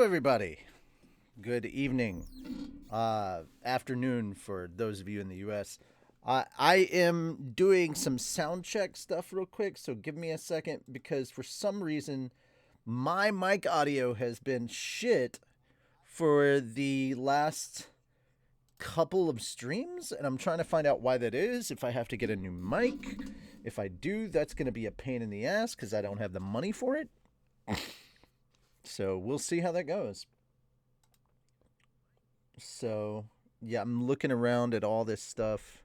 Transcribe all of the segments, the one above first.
Hello, everybody. Good evening, afternoon for those of you in the U.S. I am doing some sound check stuff real quick, so give me a second because for some reason my mic audio has been shit for the last couple of streams, and I'm trying to find out why that is. If I have to get a new mic, if I do, that's going to be a pain in the ass because I don't have the money for it. So we'll see how that goes. So, yeah, I'm looking around at all this stuff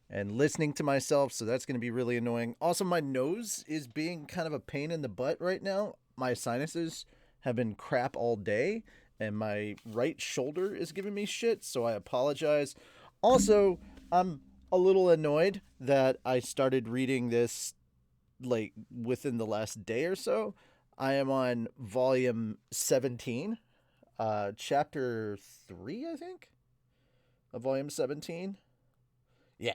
and listening to myself, so that's going to be really annoying. Also, my nose is being kind of a pain in the butt right now. My sinuses have been crap all day, and my right shoulder is giving me shit, so I apologize. Also, I'm a little annoyed that I started reading this like within the last day or so. I am on volume 17, chapter 3, I think, of volume 17. Yeah.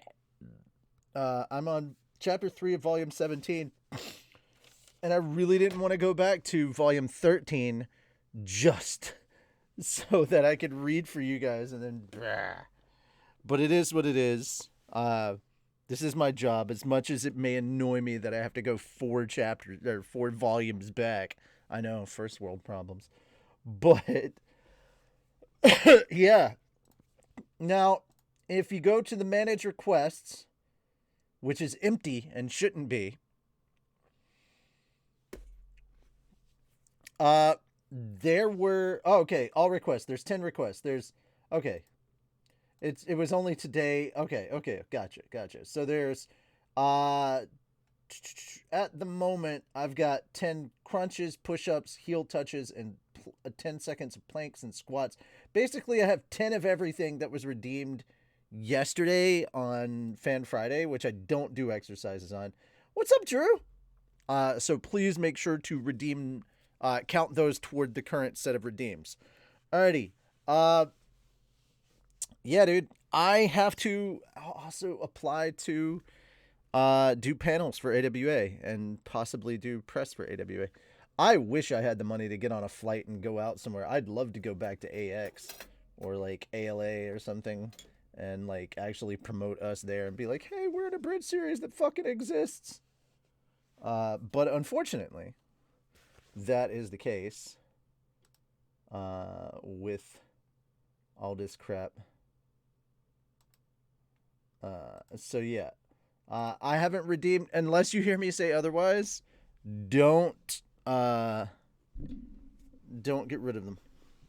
I'm on chapter 3 of volume 17, and I really didn't want to go back to volume 13 just so that I could read for you guys and then. But it is what it is. This is my job. As much as it may annoy me that I have to go 4 chapters or 4 volumes back. I know, first world problems. But yeah. Now, if you go to the manage requests, which is empty and shouldn't be, there were okay, all requests. There's 10 requests. There's okay. It was only today. Okay, gotcha. So there's uh at the moment I've got 10 crunches, push-ups, heel touches, and 10 seconds of planks and squats. Basically, I have 10 of everything that was redeemed yesterday on Fan Friday, which I don't do exercises on. What's up, Drew? So please make sure to redeem, count those toward the current set of redeems. Alrighty. Yeah, dude. I have to also apply to do panels for AWA and possibly do press for AWA. I wish I had the money to get on a flight and go out somewhere. I'd love to go back to AX or like ALA or something and like actually promote us there and be like, hey, we're in a bridge series that fucking exists. But unfortunately, that is the case with all this crap. So yeah, I haven't redeemed unless you hear me say otherwise. Don't don't get rid of them.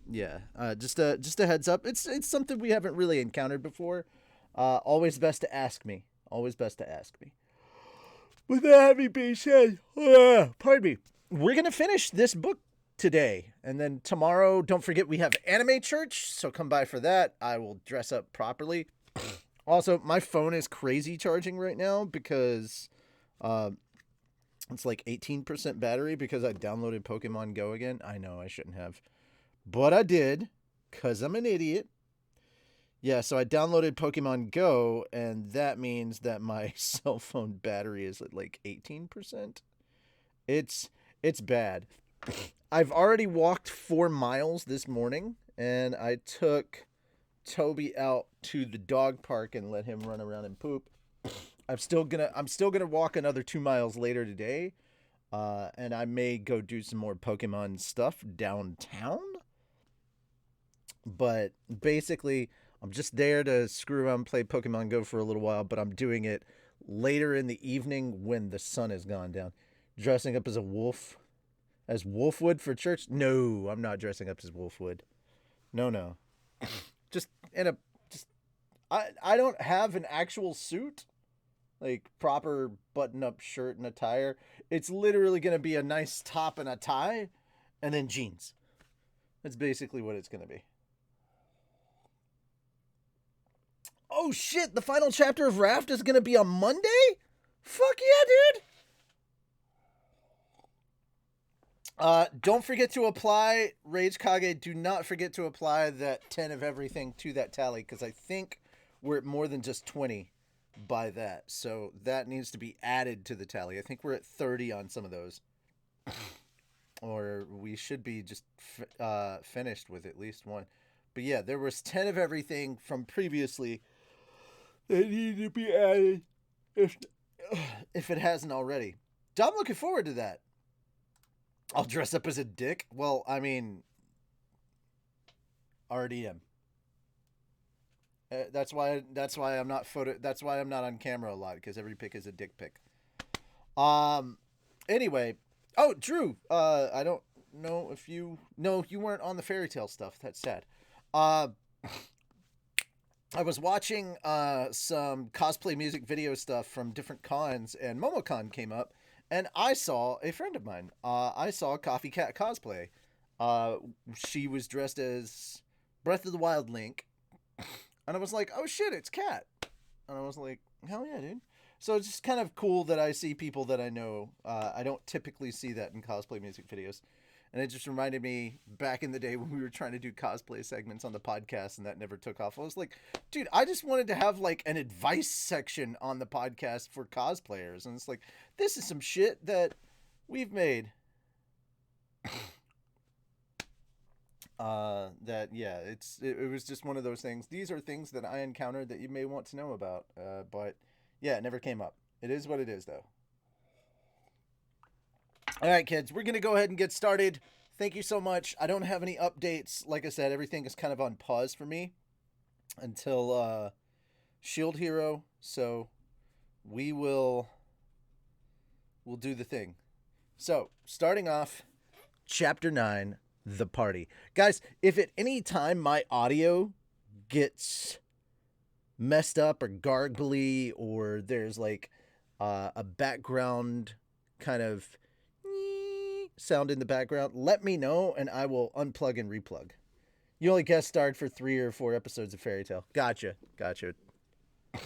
Yeah, just a heads up. It's something we haven't really encountered before. Always best to ask me. Always best to ask me. With that having being said, pardon me. We're gonna finish this book today, and then tomorrow. Don't forget we have Anime Church, so come by for that. I will dress up properly. Also, my phone is crazy charging right now because it's like 18% battery because I downloaded Pokemon Go again. I know I shouldn't have, but I did because I'm an idiot. Yeah, so I downloaded Pokemon Go, and that means that my cell phone battery is at like 18%. It's it's bad. I've already walked 4 miles this morning, and I took Toby out to the dog park and let him run around and poop. I'm still gonna walk another 2 miles later today, and I may go do some more Pokemon stuff downtown. But basically, I'm just there to screw around and play Pokemon Go for a little while. But I'm doing it later in the evening when the sun has gone down. Dressing up as a wolf, as Wolfwood for church? No, I'm not dressing up as Wolfwood. No. Just in a just I don't have an actual suit, like proper button-up shirt and attire. It's literally going to be a nice top and a tie and then jeans. That's basically what it's going to be. Oh shit, the final chapter of Raft is going to be on Monday? Fuck yeah, dude. Don't forget to apply Rage Kage. Do not forget to apply that 10 of everything to that tally because I think we're at more than just 20 by that. So that needs to be added to the tally. I think we're at 30 on some of those. or we should be just finished with at least one. But yeah, there was 10 of everything from previously that needed to be added if if it hasn't already. So I'm looking forward to that. I'll dress up as a dick. Well, I mean, already am. That's why I'm not photo. That's why I'm not on camera a lot because every pic is a dick pic. Um. Anyway. Oh, Drew. I don't know if you. No, you weren't on the fairy tale stuff. That's sad. Uh. I was watching some cosplay music video stuff from different cons, and MomoCon came up, and I saw a friend of mine. I saw Coffee Cat cosplay. Uh, she was dressed as Breath of the Wild Link, and I was like, "Oh shit, it's Cat!" And I was like, "Hell yeah, dude!" So it's just kind of cool that I see people that I know. I don't typically see that in cosplay music videos. And it just reminded me back in the day when we were trying to do cosplay segments on the podcast and that never took off. I was like, dude, I just wanted to have like an advice section on the podcast for cosplayers. And it's like, this is some shit that we've made. It was just one of those things. These are things that I encountered that you may want to know about. But yeah, it never came up. It is what it is, though. All right, kids, we're going to go ahead and get started. Thank you so much. I don't have any updates. Like I said, everything is kind of on pause for me until Shield Hero. So we'll do the thing. So, starting off, Chapter 9, The Party. Guys, if at any time my audio gets messed up or gargly or there's like a background kind of sound in the background, let me know and I will unplug and replug. You only guest starred for 3 or 4 episodes of Fairy Tail. Gotcha. I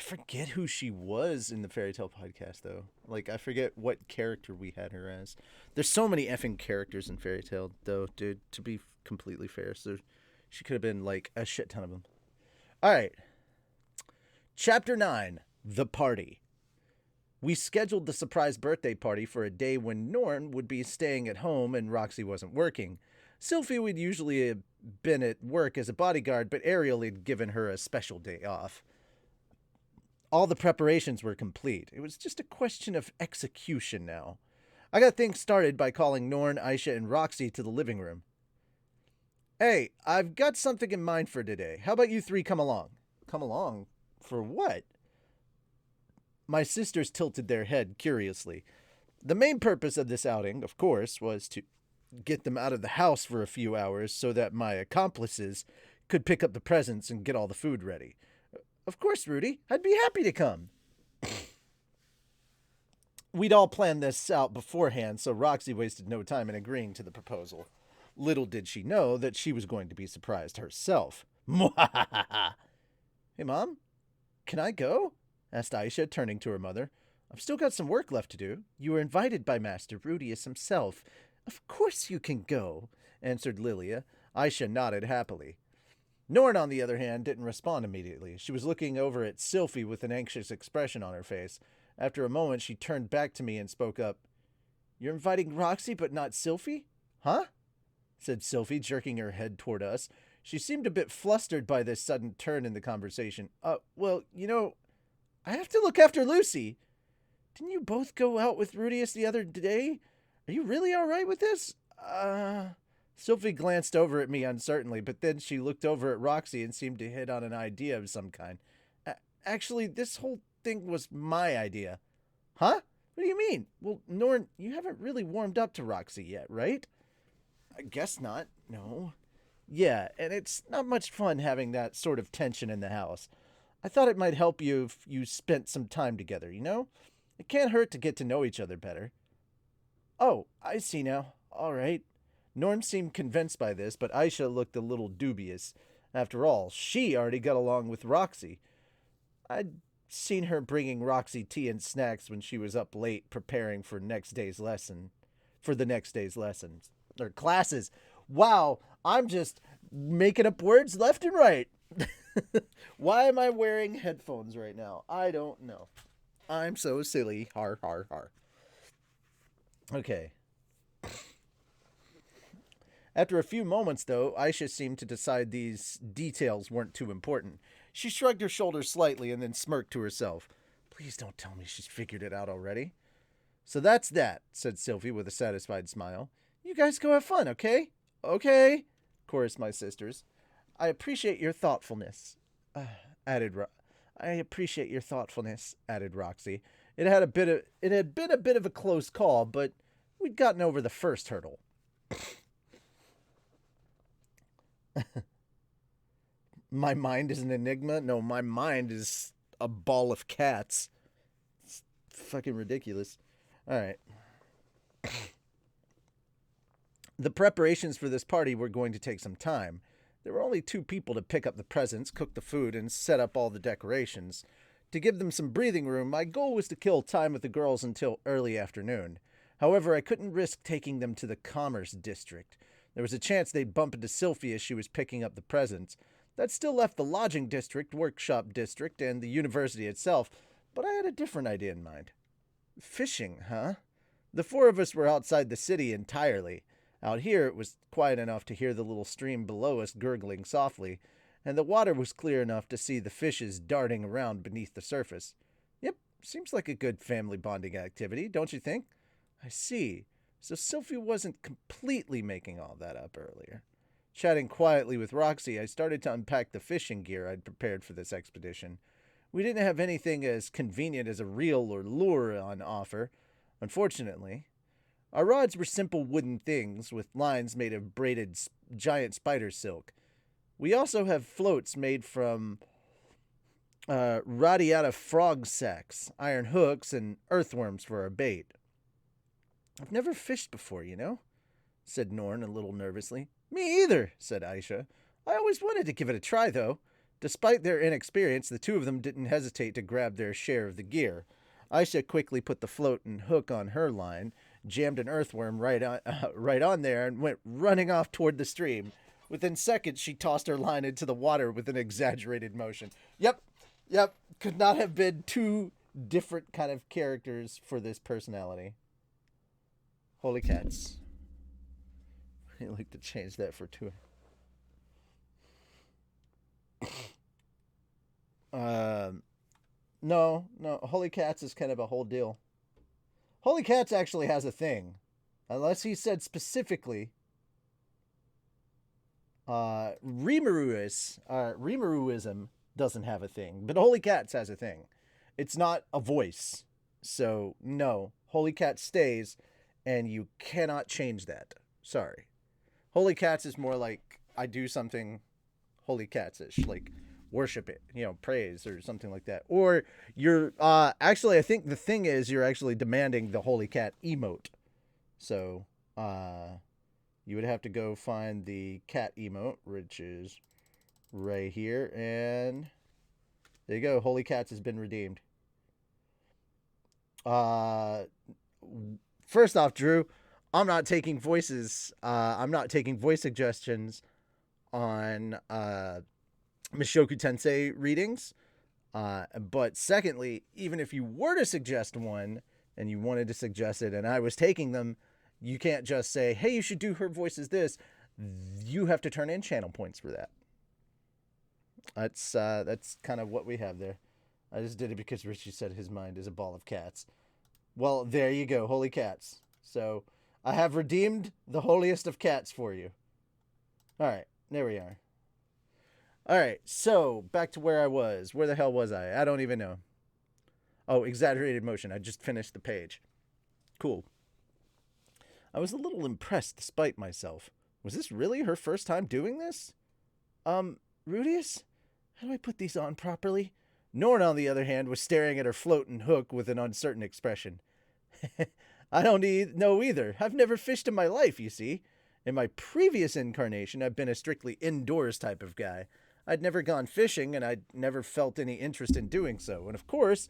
forget who she was in the Fairy Tail podcast, though. Like, I forget what character we had her as. There's so many effing characters in Fairy Tail, though, dude, to be completely fair. So she could have been, like, a shit ton of them. All right. Chapter 9, The Party. We scheduled the surprise birthday party for a day when Norn would be staying at home and Roxy wasn't working. Sylphie would usually have been at work as a bodyguard, but Ariel had given her a special day off. All the preparations were complete. It was just a question of execution now. I got things started by calling Norn, Aisha, and Roxy to the living room. Hey, I've got something in mind for today. How about you 3 come along? Come along? For what? My sisters tilted their head curiously. The main purpose of this outing, of course, was to get them out of the house for a few hours so that my accomplices could pick up the presents and get all the food ready. Of course, Rudy. I'd be happy to come. We'd all planned this out beforehand, so Roxy wasted no time in agreeing to the proposal. Little did she know that she was going to be surprised herself. Hey, Mom? Can I go? Asked Aisha, turning to her mother. I've still got some work left to do. You were invited by Master Rudius himself. Of course you can go, answered Lilia. Aisha nodded happily. Norn, on the other hand, didn't respond immediately. She was looking over at Sylphie with an anxious expression on her face. After a moment, she turned back to me and spoke up. You're inviting Roxy, but not Sylphie? Huh? Said Sylphie, jerking her head toward us. She seemed a bit flustered by this sudden turn in the conversation. Well, you know, I have to look after Lucy. Didn't you both go out with Rudius the other day? Are you really all right with this? Sylphie glanced over at me uncertainly, but then she looked over at Roxy and seemed to hit on an idea of some kind. Actually, this whole thing was my idea. Huh? What do you mean? Well, Norn, you haven't really warmed up to Roxy yet, right? I guess not, no. Yeah, and it's not much fun having that sort of tension in the house. I thought it might help you if you spent some time together, you know? It can't hurt to get to know each other better. Oh, I see now. All right. Norm seemed convinced by this, but Aisha looked a little dubious. After all, she already got along with Roxy. I'd seen her bringing Roxy tea and snacks when she was up late preparing for the next day's lessons. Or classes. Wow, I'm just making up words left and right. Why am I wearing headphones right now? I don't know. I'm so silly. Har, har, har. Okay. After a few moments, though, Aisha seemed to decide these details weren't too important. She shrugged her shoulders slightly and then smirked to herself. Please don't tell me she's figured it out already. So that's that, said Sylvie with a satisfied smile. You guys go have fun, okay? Okay, chorused my sisters. I appreciate your thoughtfulness, added I appreciate your thoughtfulness, added Roxy. It had been a bit of a close call, but we'd gotten over the first hurdle. My mind is an enigma? No, my mind is a ball of cats. It's fucking ridiculous. All right. The preparations for this party were going to take some time. There were only 2 people to pick up the presents, cook the food, and set up all the decorations. To give them some breathing room, my goal was to kill time with the girls until early afternoon. However, I couldn't risk taking them to the Commerce District. There was a chance they'd bump into Sylphie as she was picking up the presents. That still left the Lodging District, Workshop District, and the university itself, but I had a different idea in mind. Fishing, huh? The 4 of us were outside the city entirely. Out here, it was quiet enough to hear the little stream below us gurgling softly, and the water was clear enough to see the fishes darting around beneath the surface. Yep, seems like a good family bonding activity, don't you think? I see. So Sylphie wasn't completely making all that up earlier. Chatting quietly with Roxy, I started to unpack the fishing gear I'd prepared for this expedition. We didn't have anything as convenient as a reel or lure on offer, unfortunately. Our rods were simple wooden things with lines made of braided giant spider silk. We also have floats made from radiata frog sacks, iron hooks, and earthworms for our bait. I've never fished before, said Norn a little nervously. Me either, said Aisha. I always wanted to give it a try, though. Despite their inexperience, the 2 of them didn't hesitate to grab their share of the gear. Aisha quickly put the float and hook on her line, jammed an earthworm right on there, and went running off toward the stream. Within seconds, she tossed her line into the water with an exaggerated motion. Yep. Could not have been 2 different kind of characters for this personality. Holy cats. I'd like to change that for 2. No. Holy Cats is kind of a whole deal. Holy Cats actually has a thing. Unless he said specifically. Rimaruism doesn't have a thing. But Holy Cats has a thing. It's not a voice. So, no. Holy Cat stays, and you cannot change that. Sorry. Holy Cats is more like, I do something Holy Cats-ish. Like, worship it, praise or something like that. Or you're actually I think the thing is you're actually demanding the Holy Cat emote. So you would have to go find the cat emote, which is right here, and there you go. Holy Cats has been redeemed. First off, Drew, I'm not taking voices. I'm not taking voice suggestions on Mushoku Tensei readings. But secondly, even if you were to suggest one and you wanted to suggest it and I was taking them, you can't just say, hey, you should do her voice as this. You have to turn in channel points for that. That's kind of what we have there. I just did it because Richie said his mind is a ball of cats. Well, there you go, Holy Cats. So I have redeemed the holiest of cats for you. All right, there we are. All right, so back to where I was. Where the hell was I? I don't even know. Oh, exaggerated motion. I just finished the page. Cool. I was a little impressed despite myself. Was this really her first time doing this? Rudius? How do I put these on properly? Norn, on the other hand, was staring at her float and hook with an uncertain expression. I don't know either. I've never fished in my life, you see. In my previous incarnation, I've been a strictly indoors type of guy. I'd never gone fishing, and I'd never felt any interest in doing so. And of course,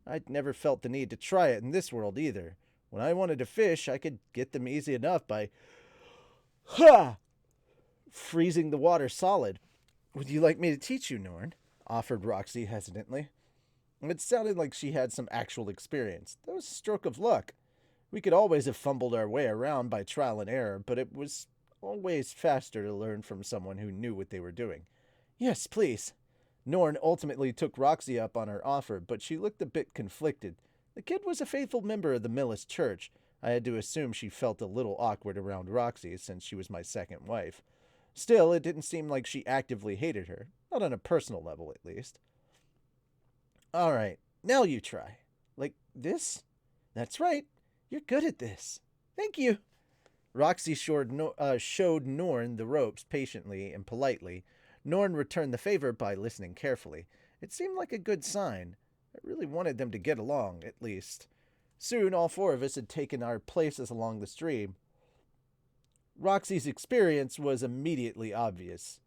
I'd never felt the need to try it in this world either. When I wanted to fish, I could get them easy enough by freezing the water solid. Would you like me to teach you, Norn? Offered Roxy hesitantly. It sounded like she had some actual experience. That was a stroke of luck. We could always have fumbled our way around by trial and error, but it was always faster to learn from someone who knew what they were doing. Yes, please. Norn ultimately took Roxy up on her offer, but she looked a bit conflicted. The kid was a faithful member of the Millis Church. I had to assume she felt a little awkward around Roxy since she was my second wife. Still, it didn't seem like she actively hated her. Not on a personal level, at least. All right, now you try. Like this? That's right. You're good at this. Thank you. Roxy showed Norn the ropes patiently and politely. Norn returned the favor by listening carefully. It seemed like a good sign. I really wanted them to get along, at least. Soon, all four of us had taken our places along the stream. Roxy's experience was immediately obvious.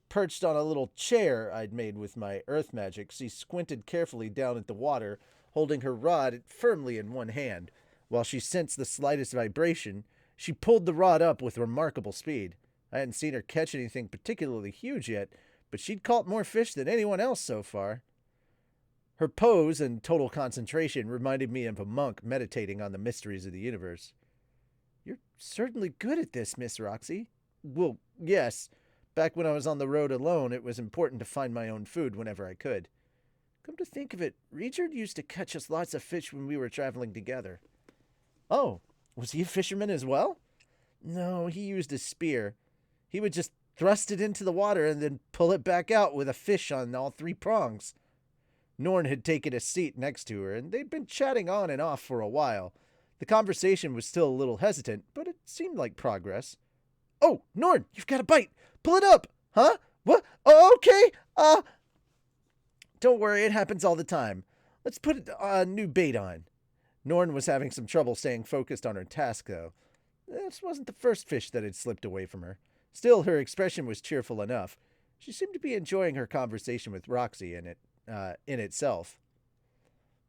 Perched on a little chair I'd made with my earth magic, she squinted carefully down at the water, holding her rod firmly in one hand. While she sensed the slightest vibration, she pulled the rod up with remarkable speed. I hadn't seen her catch anything particularly huge yet, but she'd caught more fish than anyone else so far. Her pose and total concentration reminded me of a monk meditating on the mysteries of the universe. You're certainly good at this, Miss Roxy. Well, yes. Back when I was on the road alone, it was important to find my own food whenever I could. Come to think of it, Richard used to catch us lots of fish when we were traveling together. Oh, was he a fisherman as well? No, he used a spear. He would just thrust it into the water and then pull it back out with a fish on all three prongs. Norn had taken a seat next to her, and they'd been chatting on and off for a while. The conversation was still a little hesitant, but it seemed like progress. Oh, Norn, you've got a bite. Pull it up. Huh? What? Oh, okay. Don't worry, it happens all the time. Let's put a new bait on. Norn was having some trouble staying focused on her task, though. This wasn't the first fish that had slipped away from her. Still, her expression was cheerful enough. She seemed to be enjoying her conversation with Roxy in itself.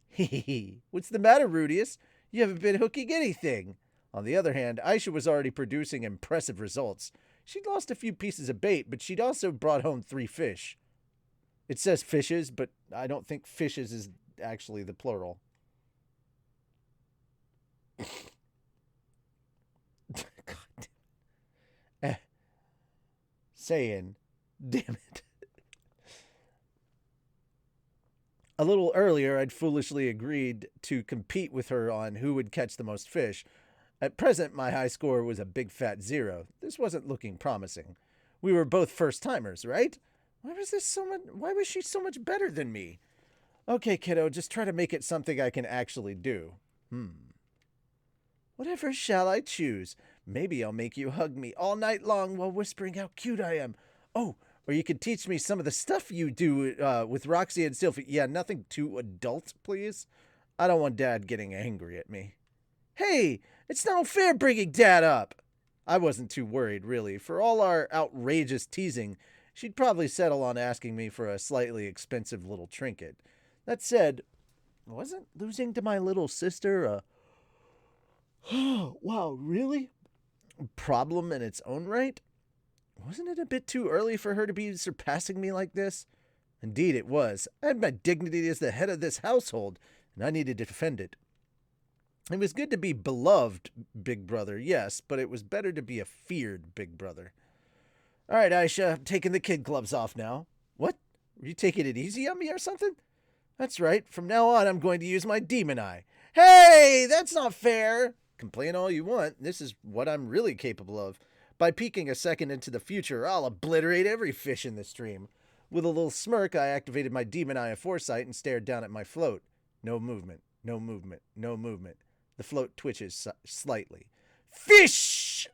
Hee. What's the matter, Rudius? You haven't been hooking anything. On the other hand, Aisha was already producing impressive results. She'd lost a few pieces of bait, but she'd also brought home 3 fish. It says fishes, but I don't think fishes is actually the plural. God damn. Saying, damn it. A little earlier, I'd foolishly agreed to compete with her on who would catch the most fish. At present, my high score was a big fat 0. This wasn't looking promising. We were both first-timers, right? Why was she so much better than me? Okay, kiddo, just try to make it something I can actually do. Whatever shall I choose? Maybe I'll make you hug me all night long while whispering how cute I am. Oh, or you could teach me some of the stuff you do with Roxy and Sylphie. Yeah, nothing too adult, please. I don't want Dad getting angry at me. Hey, it's not fair bringing Dad up. I wasn't too worried, really. For all our outrageous teasing, she'd probably settle on asking me for a slightly expensive little trinket. That said, wasn't losing to my little sister a wow, really? Problem in its own right? Wasn't it a bit too early for her to be surpassing me like this? Indeed it was. I had my dignity as the head of this household, and I needed to defend it. It was good to be beloved big brother, yes, but it was better to be a feared big brother. All right, Aisha, I'm taking the kid gloves off now. What? Were you taking it easy on me or something? That's right. From now on, I'm going to use my demon eye. Hey, that's not fair. Complain all you want. This is what I'm really capable of. By peeking a second into the future, I'll obliterate every fish in the stream. With a little smirk, I activated my demon eye of foresight and stared down at my float. No movement, no movement, no movement. The float twitches slightly. Fish!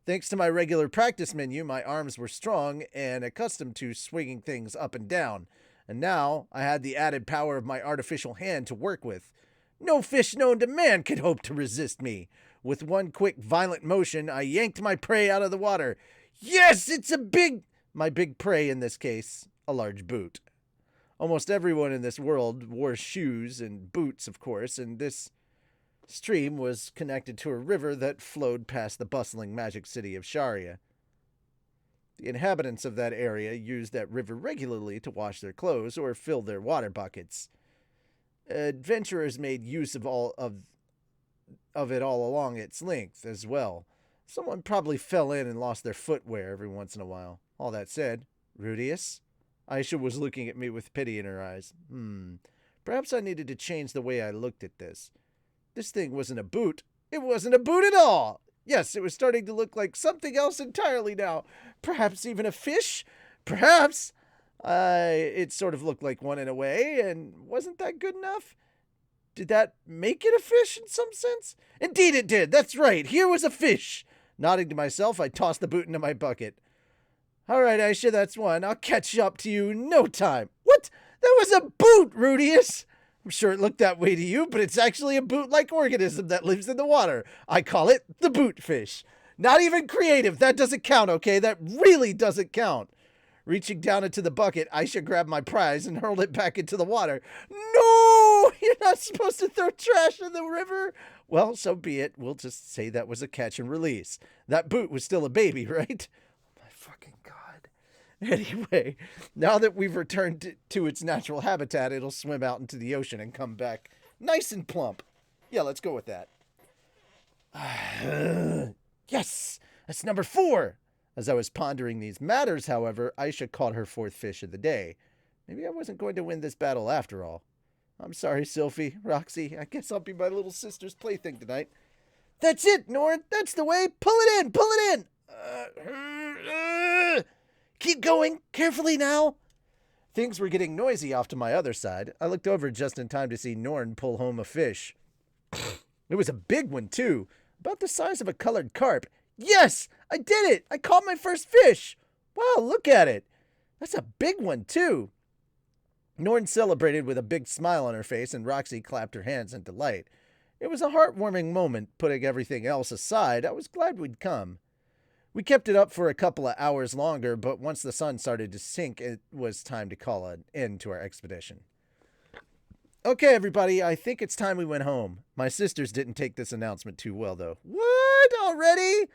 Thanks to my regular practice menu, my arms were strong and accustomed to swinging things up and down. And now I had the added power of my artificial hand to work with. No fish known to man could hope to resist me. With one quick, violent motion, I yanked my prey out of the water. Yes, it's my big prey in this case, a large boot. Almost everyone in this world wore shoes and boots, of course, and this stream was connected to a river that flowed past the bustling magic city of Sharia. The inhabitants of that area used that river regularly to wash their clothes or fill their water buckets. Adventurers made use of all of of it all along its length as well. Someone probably fell in and lost their footwear every once in a while. All that said, Rudius? Aisha was looking at me with pity in her eyes. Perhaps I needed to change the way I looked at this. This thing wasn't a boot. It wasn't a boot at all! Yes, it was starting to look like something else entirely now. Perhaps even a fish? Perhaps. It sort of looked like one in a way, and wasn't that good enough? Did that make it a fish in some sense? Indeed it did. That's right. Here was a fish. Nodding to myself, I tossed the boot into my bucket. All right, Aisha, that's one. I'll catch up to you in no time. What? That was a boot, Rudius. I'm sure it looked that way to you, but it's actually a boot-like organism that lives in the water. I call it the bootfish. Not even creative. That doesn't count, okay? That really doesn't count. Reaching down into the bucket, Aisha grabbed my prize and hurled it back into the water. No! You're not supposed to throw trash in the river. Well, so be it. We'll just say that was a catch and release. That boot was still a baby, right? Oh my fucking God. Anyway, now that we've returned to its natural habitat, it'll swim out into the ocean and come back nice and plump. Yeah, let's go with that. Yes! That's number 4! As I was pondering these matters, however, Aisha caught her 4th fish of the day. Maybe I wasn't going to win this battle after all. I'm sorry, Sylphie, Roxy. I guess I'll be my little sister's plaything tonight. That's it, Norn. That's the way. Pull it in. Pull it in. Keep going. Carefully now. Things were getting noisy off to my other side. I looked over just in time to see Norn pull home a fish. It was a big one, too. About the size of a colored carp. Yes! I did it! I caught my first fish! Wow, look at it! That's a big one, too! Norn celebrated with a big smile on her face, and Roxy clapped her hands in delight. It was a heartwarming moment. Putting everything else aside, I was glad we'd come. We kept it up for a couple of hours longer, but once the sun started to sink, it was time to call an end to our expedition. Okay, everybody, I think it's time we went home. My sisters didn't take this announcement too well, though. What? Already?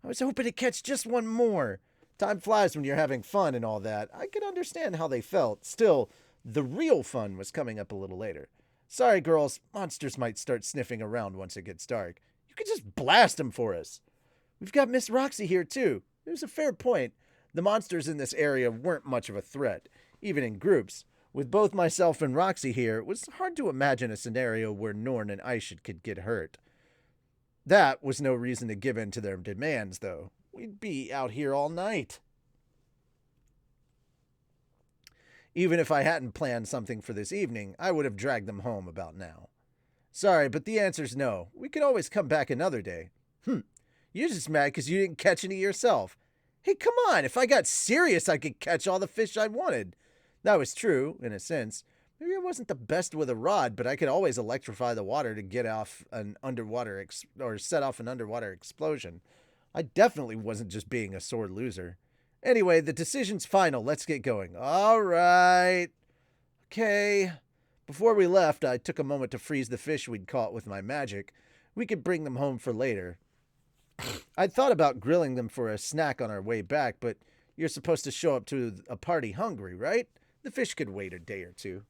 I was hoping to catch just one more. Time flies when you're having fun and all that. I could understand how they felt. Still, the real fun was coming up a little later. Sorry, girls. Monsters might start sniffing around once it gets dark. You could just blast them for us. We've got Miss Roxy here, too. It was a fair point. The monsters in this area weren't much of a threat, even in groups. With both myself and Roxy here, it was hard to imagine a scenario where Norn and Aisha could get hurt. That was no reason to give in to their demands, though. We'd be out here all night. Even if I hadn't planned something for this evening, I would have dragged them home about now. Sorry, but the answer's no. We could always come back another day. You're just mad because you didn't catch any yourself. Hey, come on. If I got serious, I could catch all the fish I wanted. That was true, in a sense. Maybe I wasn't the best with a rod, but I could always electrify the water to get off an underwater or set off an underwater explosion. I definitely wasn't just being a sore loser. Anyway, the decision's final. Let's get going. All right. Okay. Before we left, I took a moment to freeze the fish we'd caught with my magic. We could bring them home for later. I'd thought about grilling them for a snack on our way back, but you're supposed to show up to a party hungry, right? The fish could wait a day or two.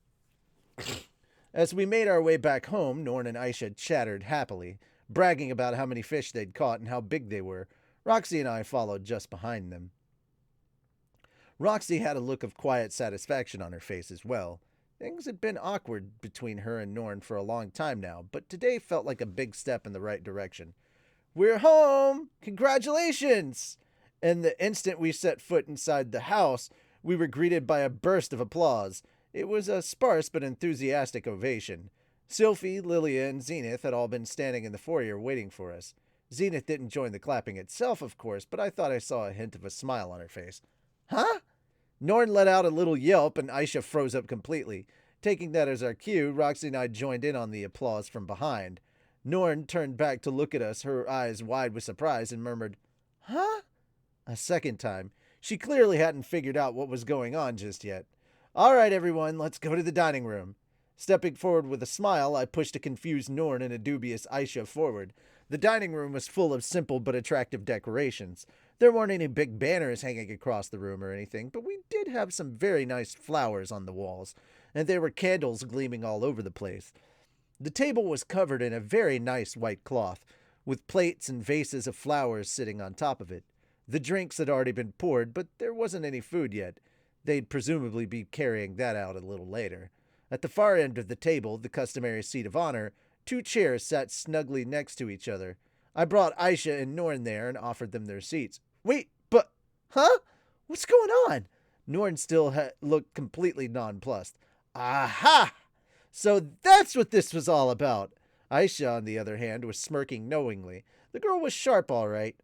As we made our way back home, Norn and Aisha chattered happily, bragging about how many fish they'd caught and how big they were. Roxy and I followed just behind them. Roxy had a look of quiet satisfaction on her face as well. Things had been awkward between her and Norn for a long time now, but today felt like a big step in the right direction. We're home! Congratulations! And the instant we set foot inside the house, we were greeted by a burst of applause. It was a sparse but enthusiastic ovation. Sylphie, Lilia, and Zenith had all been standing in the foyer waiting for us. Zenith didn't join the clapping itself, of course, but I thought I saw a hint of a smile on her face. Huh? Norn let out a little yelp, and Aisha froze up completely. Taking that as our cue, Roxy and I joined in on the applause from behind. Norn turned back to look at us, her eyes wide with surprise, and murmured, Huh? A second time. She clearly hadn't figured out what was going on just yet. All right, everyone, let's go to the dining room. Stepping forward with a smile, I pushed a confused Norn and a dubious Aisha forward. The dining room was full of simple but attractive decorations. There weren't any big banners hanging across the room or anything, but we did have some very nice flowers on the walls, and there were candles gleaming all over the place. The table was covered in a very nice white cloth, with plates and vases of flowers sitting on top of it. The drinks had already been poured, but there wasn't any food yet. They'd presumably be carrying that out a little later. At the far end of the table, the customary seat of honor, two chairs sat snugly next to each other. I brought Aisha and Norn there and offered them their seats. Wait, but, huh? What's going on? Norn still looked completely nonplussed. Aha! So that's what this was all about. Aisha, on the other hand, was smirking knowingly. The girl was sharp, all right.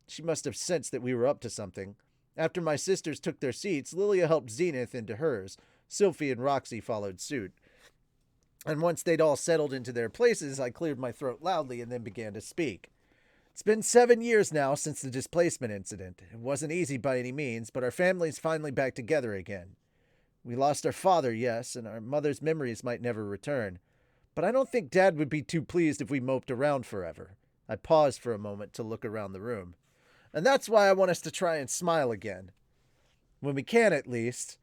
She must have sensed that we were up to something. After my sisters took their seats, Lilia helped Zenith into hers. Sylphie and Roxy followed suit. And once they'd all settled into their places, I cleared my throat loudly and then began to speak. It's been 7 years now since the displacement incident. It wasn't easy by any means, but our family's finally back together again. We lost our father, yes, and our mother's memories might never return. But I don't think Dad would be too pleased if we moped around forever. I paused for a moment to look around the room. And that's why I want us to try and smile again. When we can, at least.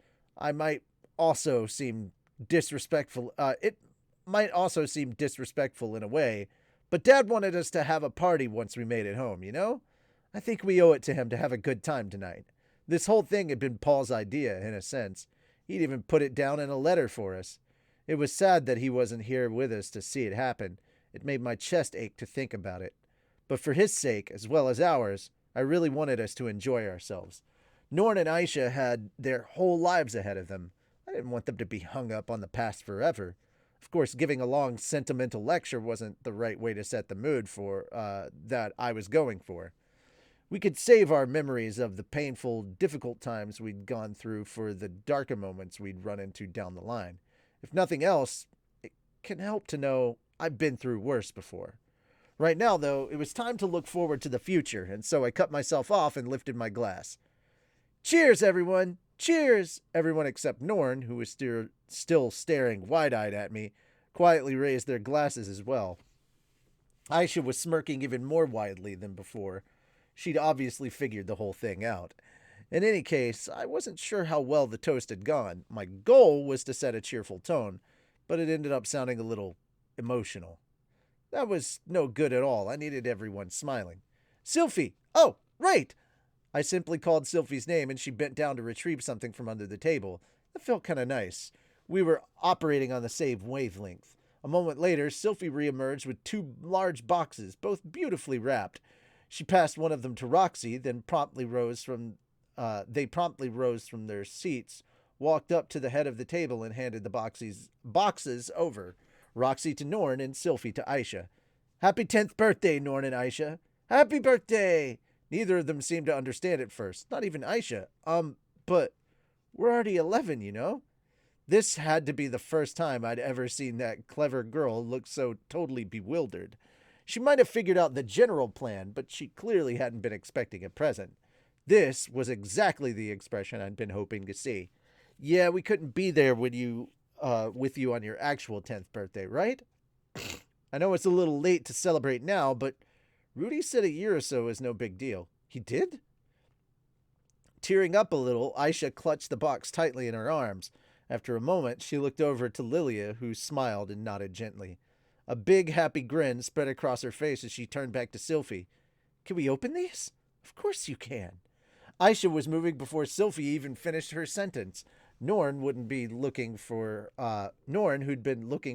It might also seem disrespectful in a way, but Dad wanted us to have a party once we made it home, you know? I think we owe it to him to have a good time tonight. This whole thing had been Paul's idea, in a sense. He'd even put it down in a letter for us. It was sad that he wasn't here with us to see it happen. It made my chest ache to think about it. But for his sake, as well as ours, I really wanted us to enjoy ourselves. Norn and Aisha had their whole lives ahead of them. I didn't want them to be hung up on the past forever. Of course, giving a long sentimental lecture wasn't the right way to set the mood for that I was going for. We could save our memories of the painful, difficult times we'd gone through for the darker moments we'd run into down the line. If nothing else, it can help to know I've been through worse before. Right now, though, it was time to look forward to the future, and so I cut myself off and lifted my glass. Cheers, everyone! Cheers! Everyone except Norn, who was still staring wide-eyed at me, quietly raised their glasses as well. Aisha was smirking even more widely than before. She'd obviously figured the whole thing out. In any case, I wasn't sure how well the toast had gone. My goal was to set a cheerful tone, but it ended up sounding a little emotional. That was no good at all. I needed everyone smiling. Sylphie! Oh, right! I simply called Sylphie's name and she bent down to retrieve something from under the table. That felt kind of nice. We were operating on the same wavelength. A moment later, Sylphie reemerged with 2 large boxes, both beautifully wrapped. She passed one of them to Roxy, then they promptly rose from their seats, walked up to the head of the table and handed the boxes over. Roxy to Norn and Sylphie to Aisha. Happy 10th birthday, Norn and Aisha. Happy birthday! Neither of them seemed to understand at first, not even Aisha. But we're already 11, you know? This had to be the first time I'd ever seen that clever girl look so totally bewildered. She might have figured out the general plan, but she clearly hadn't been expecting a present. This was exactly the expression I'd been hoping to see. Yeah, we couldn't be there with you on your actual 10th birthday, right? I know it's a little late to celebrate now, but Rudy said a year or so is no big deal. He did? Tearing up a little, Aisha clutched the box tightly in her arms. After a moment, she looked over to Lilia, who smiled and nodded gently. A big, happy grin spread across her face as she turned back to Sylphie. Can we open these? Of course you can. Aisha was moving before Sylphie even finished her sentence. Norn, who'd been looking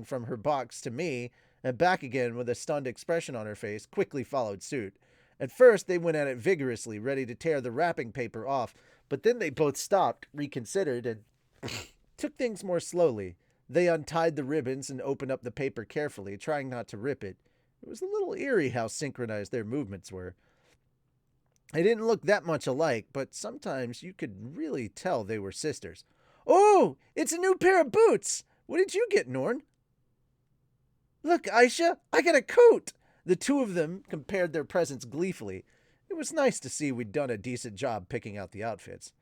from her box to me and back again with a stunned expression on her face, quickly followed suit. At first, they went at it vigorously, ready to tear the wrapping paper off, but then they both stopped, reconsidered, and took things more slowly. They untied the ribbons and opened up the paper carefully, trying not to rip it. It was a little eerie how synchronized their movements were. They didn't look that much alike, but sometimes you could really tell they were sisters. Oh, it's a new pair of boots! What did you get, Norn? Look, Aisha, I got a coat! The two of them compared their presents gleefully. It was nice to see we'd done a decent job picking out the outfits.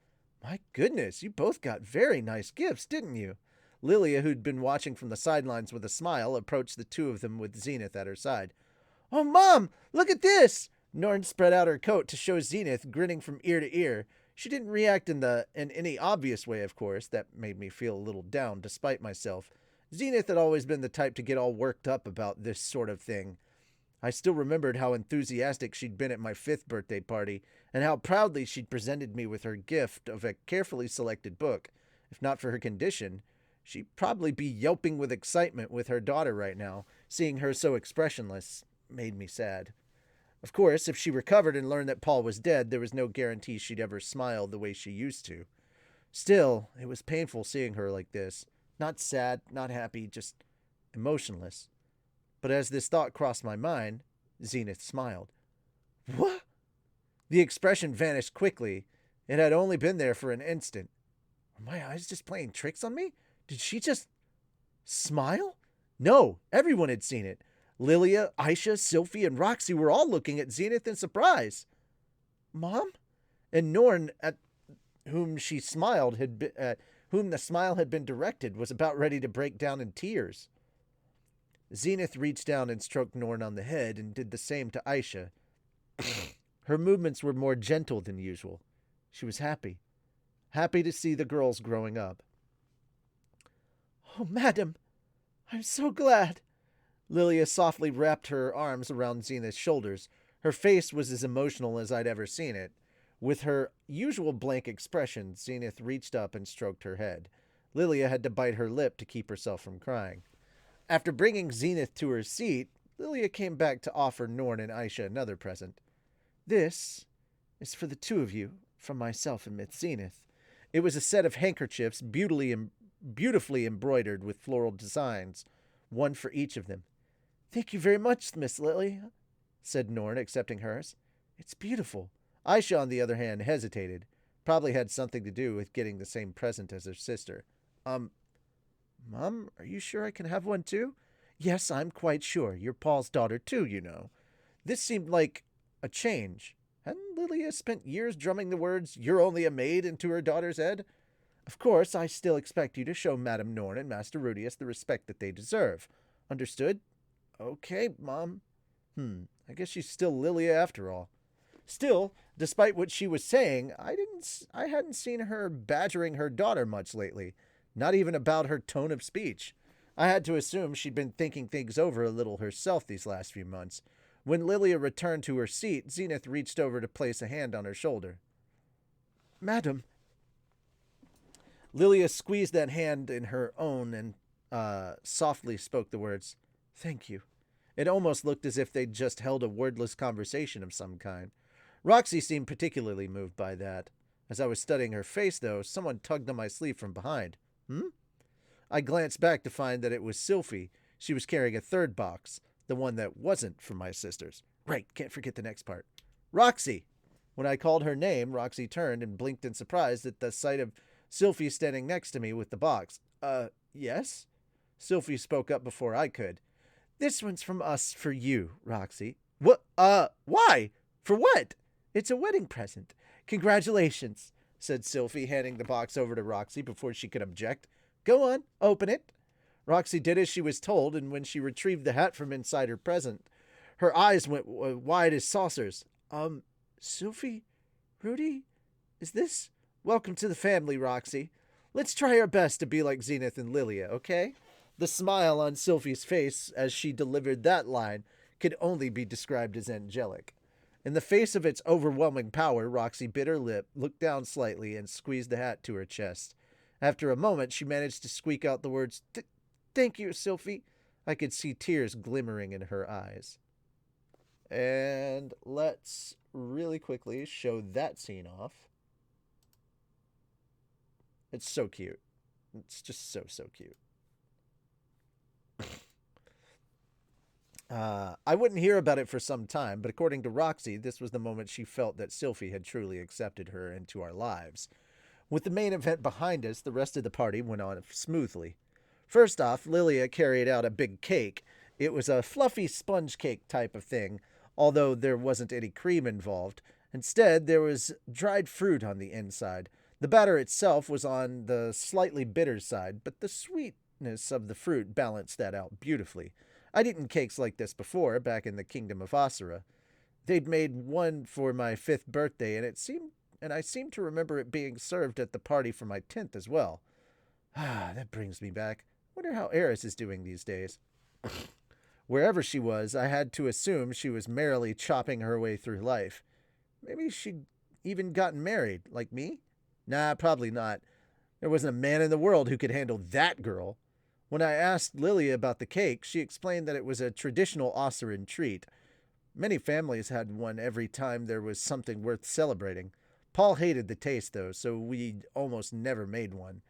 My goodness, you both got very nice gifts, didn't you? Lilia, who'd been watching from the sidelines with a smile, approached the two of them with Zenith at her side. Oh, Mom, look at this! Norn spread out her coat to show Zenith, grinning from ear to ear. She didn't react in any obvious way, of course. That made me feel a little down, despite myself. Zenith had always been the type to get all worked up about this sort of thing. I still remembered how enthusiastic she'd been at my 5th birthday party, and how proudly she'd presented me with her gift of a carefully selected book. If not for her condition, she'd probably be yelping with excitement with her daughter right now. Seeing her so expressionless made me sad. Of course, if she recovered and learned that Paul was dead, there was no guarantee she'd ever smile the way she used to. Still, it was painful seeing her like this. Not sad, not happy, just emotionless. But as this thought crossed my mind, Zenith smiled. What? The expression vanished quickly. It had only been there for an instant. Were my eyes just playing tricks on me? Did she just smile? No, everyone had seen it. Lilia, Aisha, Sylphie, and Roxy were all looking at Zenith in surprise. Mom? And Norn, at whom she smiled, whom the smile had been directed, was about ready to break down in tears. Zenith reached down and stroked Norn on the head and did the same to Aisha. Her movements were more gentle than usual. She was happy. Happy to see the girls growing up. Oh, madam, I'm so glad. Lilia softly wrapped her arms around Zenith's shoulders. Her face was as emotional as I'd ever seen it. With her usual blank expression, Zenith reached up and stroked her head. Lilia had to bite her lip to keep herself from crying. After bringing Zenith to her seat, Lilia came back to offer Norn and Aisha another present. This is for the two of you, from myself and Miss Zenith. It was a set of handkerchiefs beautifully embroidered with floral designs, one for each of them. Thank you very much, Miss Lilia, said Norn, accepting hers. It's beautiful. Aisha, on the other hand, hesitated. Probably had something to do with getting the same present as her sister. Mom, are you sure I can have one too? Yes, I'm quite sure. You're Paul's daughter too, you know. This seemed like a change. Hadn't Lilia spent years drumming the words, "You're only a maid," into her daughter's head? Of course, I still expect you to show Madame Norn and Master Rudius the respect that they deserve. Understood? Okay, Mom. I guess she's still Lilia after all. Still, despite what she was saying, I hadn't seen her badgering her daughter much lately. Not even about her tone of speech. I had to assume she'd been thinking things over a little herself these last few months. When Lilia returned to her seat, Zenith reached over to place a hand on her shoulder. Madam. Lilia squeezed that hand in her own and softly spoke the words, "Thank you." It almost looked as if they'd just held a wordless conversation of some kind. Roxy seemed particularly moved by that. As I was studying her face, though, someone tugged on my sleeve from behind. I glanced back to find that it was Sylphie. She was carrying a third box, the one that wasn't from my sisters. Right, can't forget the next part. Roxy! When I called her name, Roxy turned and blinked in surprise at the sight of Sylphie standing next to me with the box. Yes? Sylphie spoke up before I could. This one's from us for you, Roxy. What? Why? For what? It's a wedding present. Congratulations, said Sylphie, handing the box over to Roxy before she could object. Go on, open it. Roxy did as she was told, and when she retrieved the hat from inside her present, her eyes went wide as saucers. Sylphie? Rudy? Is this? Welcome to the family, Roxy. Let's try our best to be like Zenith and Lilia, okay? The smile on Sylphie's face as she delivered that line could only be described as angelic. In the face of its overwhelming power, Roxy bit her lip, looked down slightly, and squeezed the hat to her chest. After a moment, she managed to squeak out the words, Thank you, Sylphie. I could see tears glimmering in her eyes. And let's really quickly show that scene off. It's so cute. It's just so cute. I wouldn't hear about it for some time, but according to Roxy, this was the moment she felt that Sylphie had truly accepted her into our lives. With the main event behind us, the rest of the party went on smoothly. First off, Lilia carried out a big cake. It was a fluffy sponge cake type of thing, although there wasn't any cream involved. Instead, there was dried fruit on the inside. The batter itself was on the slightly bitter side, but the sweetness of the fruit balanced that out beautifully. I'd eaten cakes like this before, back in the Kingdom of Asura. They'd made one for my 5th birthday, and I seem to remember it being served at the party for my 10th as well. That brings me back. Wonder how Eris is doing these days. Wherever she was, I had to assume she was merrily chopping her way through life. Maybe she'd even gotten married, like me? Nah, probably not. There wasn't a man in the world who could handle that girl. When I asked Lilia about the cake, she explained that it was a traditional Osseran treat. Many families had one every time there was something worth celebrating. Paul hated the taste, though, so we almost never made one.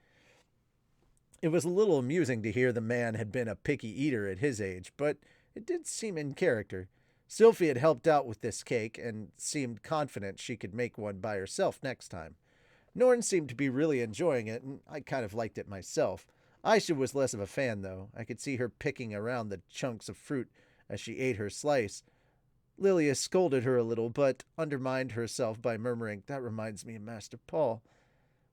It was a little amusing to hear the man had been a picky eater at his age, but it did seem in character. Sylphie had helped out with this cake and seemed confident she could make one by herself next time. Norn seemed to be really enjoying it, and I kind of liked it myself. Aisha was less of a fan, though. I could see her picking around the chunks of fruit as she ate her slice. Lilia scolded her a little, but undermined herself by murmuring, "That reminds me of Master Paul,"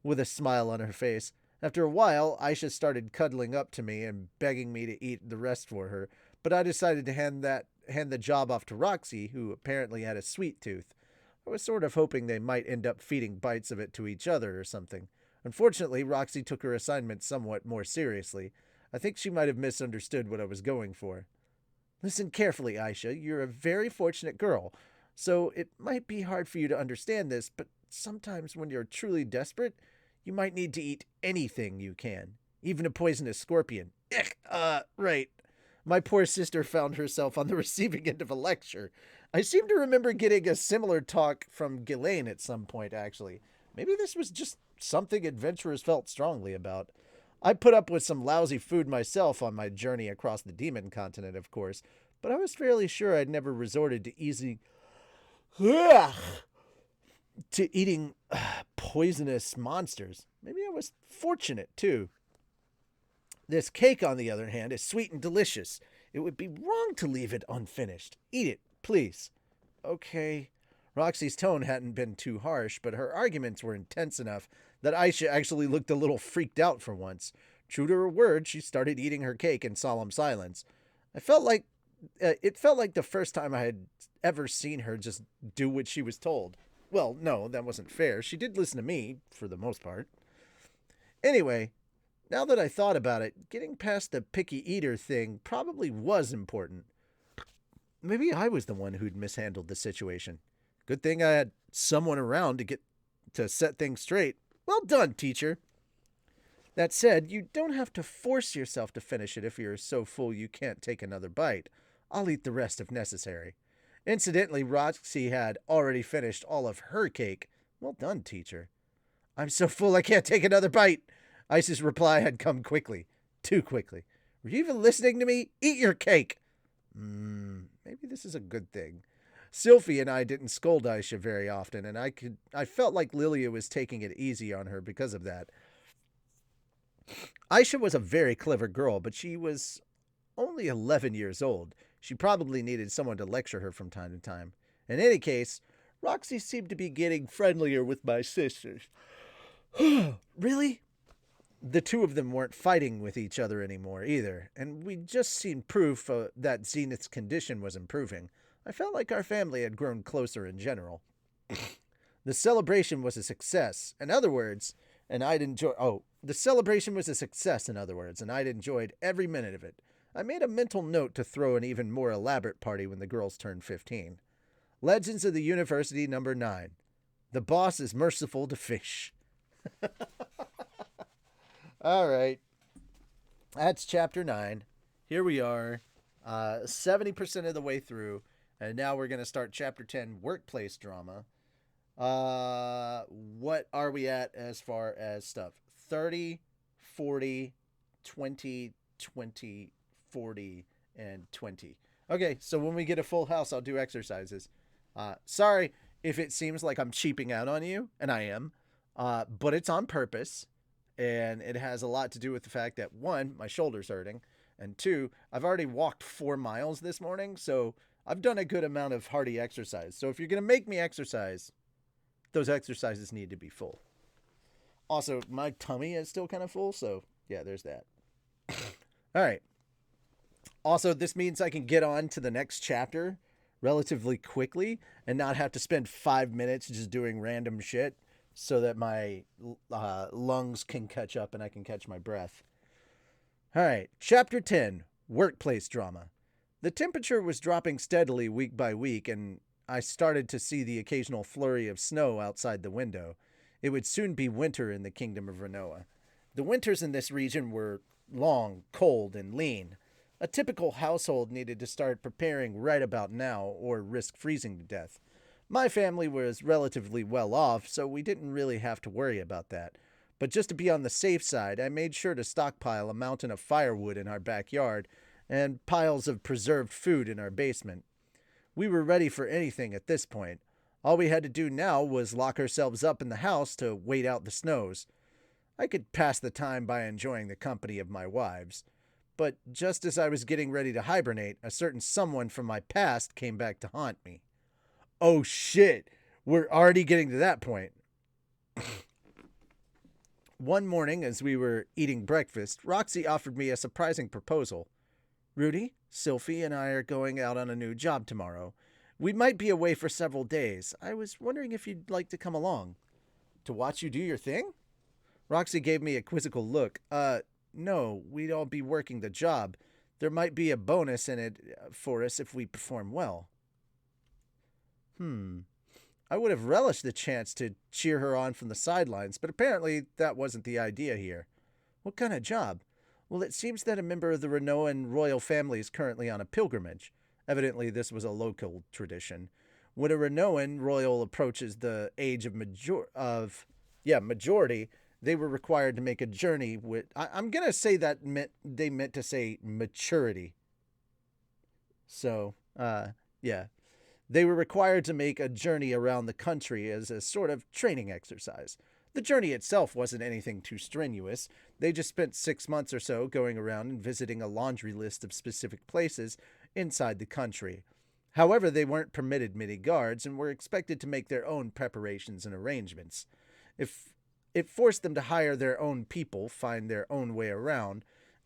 with a smile on her face. After a while, Aisha started cuddling up to me and begging me to eat the rest for her, but I decided to hand the job off to Roxy, who apparently had a sweet tooth. I was sort of hoping they might end up feeding bites of it to each other or something. Unfortunately, Roxy took her assignment somewhat more seriously. I think she might have misunderstood what I was going for. "Listen carefully, Aisha. You're a very fortunate girl, so it might be hard for you to understand this, but sometimes when you're truly desperate, you might need to eat anything you can, even a poisonous scorpion." Right. My poor sister found herself on the receiving end of a lecture. I seem to remember getting a similar talk from Ghislaine at some point, actually. Maybe this was just something adventurers felt strongly about. I put up with some lousy food myself on my journey across the demon continent, of course, but I was fairly sure I'd never resorted to eating poisonous monsters. Maybe I was fortunate, too. This cake, on the other hand, is sweet and delicious. It would be wrong to leave it unfinished. Eat it, please. Okay. Roxy's tone hadn't been too harsh, but her arguments were intense enough that Aisha actually looked a little freaked out for once. True to her word, she started eating her cake in solemn silence. I felt like it felt like the first time I had ever seen her just do what she was told. Well, no, that wasn't fair. She did listen to me, for the most part. Anyway, now that I thought about it, getting past the picky eater thing probably was important. Maybe I was the one who'd mishandled the situation. Good thing I had someone around to set things straight. Well done, teacher. That said, you don't have to force yourself to finish it if you're so full you can't take another bite. I'll eat the rest if necessary. Incidentally, Roxy had already finished all of her cake. Well done, teacher. I'm so full I can't take another bite. Ice's reply had come quickly. Too quickly. Were you even listening to me? Eat your cake. Maybe this is a good thing. Sylphie and I didn't scold Aisha very often, and I felt like Lilia was taking it easy on her because of that. Aisha was a very clever girl, but she was only 11 years old. She probably needed someone to lecture her from time to time. In any case, Roxy seemed to be getting friendlier with my sisters. Really? The two of them weren't fighting with each other anymore either, and we'd just seen proof that Zenith's condition was improving. I felt like our family had grown closer in general. The celebration was a success. In other words, the celebration was a success, in other words, and I'd enjoyed every minute of it. I made a mental note to throw an even more elaborate party when the girls turned 15. Legends of the University number 9. The boss is merciful to fish. All right. That's chapter 9. Here we are, 70% of the way through, and now we're going to start chapter 10, workplace drama. What are we at as far as stuff? 30, 40, 20, 20, 40, and 20. Okay, so when we get a full house, I'll do exercises. Sorry if it seems like I'm cheaping out on you, and I am, but it's on purpose, and it has a lot to do with the fact that, 1, my shoulder's hurting, and 2, I've already walked 4 miles this morning, so I've done a good amount of hearty exercise. So if you're going to make me exercise, those exercises need to be full. Also, my tummy is still kind of full, so yeah, there's that. All right. Also, this means I can get on to the next chapter relatively quickly and not have to spend 5 minutes just doing random shit so that my lungs can catch up and I can catch my breath. All right, Chapter 10 Workplace Drama. The temperature was dropping steadily week by week, and I started to see the occasional flurry of snow outside the window. It would soon be winter in the kingdom of Renoa. The winters in this region were long, cold, and lean. A typical household needed to start preparing right about now or risk freezing to death. My family was relatively well off, so we didn't really have to worry about that. But just to be on the safe side, I made sure to stockpile a mountain of firewood in our backyard and piles of preserved food in our basement. We were ready for anything at this point. All we had to do now was lock ourselves up in the house to wait out the snows. I could pass the time by enjoying the company of my wives. But just as I was getting ready to hibernate, a certain someone from my past came back to haunt me. Oh shit, we're already getting to that point. One morning, as we were eating breakfast, Roxy offered me a surprising proposal. Rudy, Sylphie, and I are going out on a new job tomorrow. We might be away for several days. I was wondering if you'd like to come along. To watch you do your thing? Roxy gave me a quizzical look. No, we'd all be working the job. There might be a bonus in it for us if we perform well. I would have relished the chance to cheer her on from the sidelines, but apparently that wasn't the idea here. What kind of job? Well, it seems that a member of the Renoan royal family is currently on a pilgrimage. Evidently, this was a local tradition. When a Renoan royal approaches the age of majority, they were required to make a journey with. I'm gonna say that they meant to say maturity. So, yeah. They were required to make a journey around the country as a sort of training exercise. The journey itself wasn't anything too strenuous. They just spent 6 months or so going around and visiting a laundry list of specific places inside the country. However, they weren't permitted many guards and were expected to make their own preparations and arrangements. If it forced them to hire their own people, find their own way around,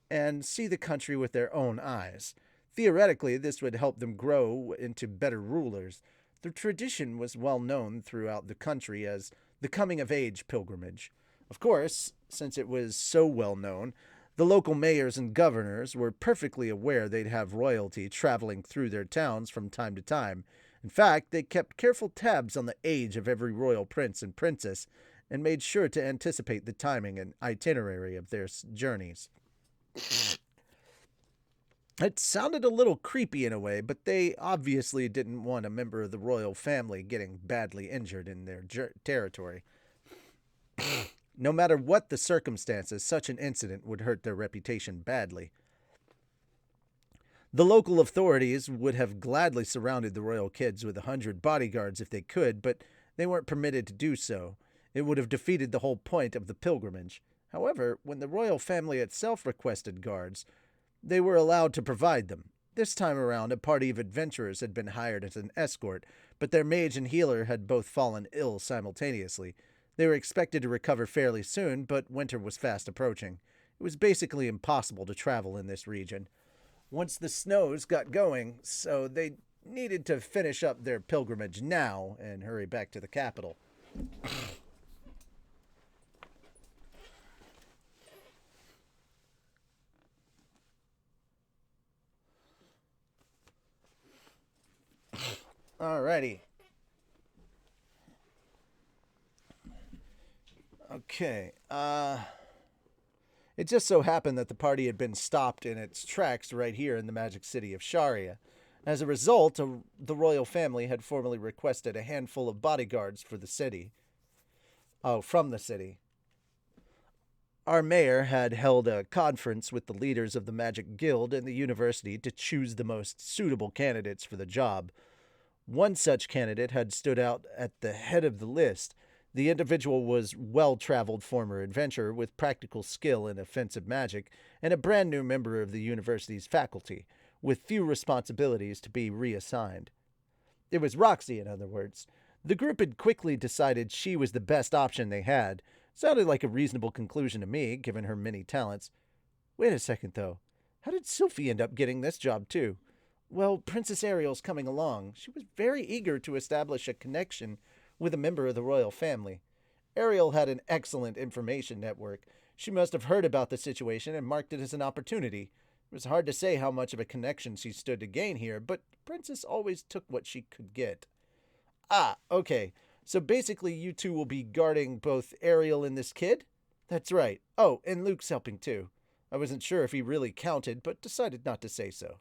and see the country with their own eyes. Theoretically, this would help them grow into better rulers. The tradition was well known throughout the country as the coming of age pilgrimage. Of course, since it was so well known, the local mayors and governors were perfectly aware they'd have royalty traveling through their towns from time to time. In fact, they kept careful tabs on the age of every royal prince and princess and made sure to anticipate the timing and itinerary of their journeys. It sounded a little creepy in a way, but they obviously didn't want a member of the royal family getting badly injured in their territory. No matter what the circumstances, such an incident would hurt their reputation badly. The local authorities would have gladly surrounded the royal kids with 100 bodyguards if they could, but they weren't permitted to do so. It would have defeated the whole point of the pilgrimage. However, when the royal family itself requested guards, they were allowed to provide them. This time around, a party of adventurers had been hired as an escort, but their mage and healer had both fallen ill simultaneously. They were expected to recover fairly soon, but winter was fast approaching. It was basically impossible to travel in this region once the snows got going, so they needed to finish up their pilgrimage now and hurry back to the capital. Alrighty. Okay. It just so happened that the party had been stopped in its tracks right here in the magic city of Sharia. As a result, the royal family had formally requested a handful of bodyguards for the city. Oh, from the city. Our mayor had held a conference with the leaders of the Magic Guild and the university to choose the most suitable candidates for the job. One such candidate had stood out at the head of the list. The individual was well-traveled former adventurer with practical skill in offensive magic and a brand new member of the university's faculty, with few responsibilities to be reassigned. It was Roxy, in other words. The group had quickly decided she was the best option they had. Sounded like a reasonable conclusion to me, given her many talents. Wait a second, though. How did Sylphie end up getting this job, too? Well, Princess Ariel's coming along. She was very eager to establish a connection with a member of the royal family. Ariel had an excellent information network. She must have heard about the situation and marked it as an opportunity. It was hard to say how much of a connection she stood to gain here, but the princess always took what she could get. Ah, okay. So basically, you two will be guarding both Ariel and this kid? That's right. Oh, and Luke's helping too. I wasn't sure if he really counted, but decided not to say so.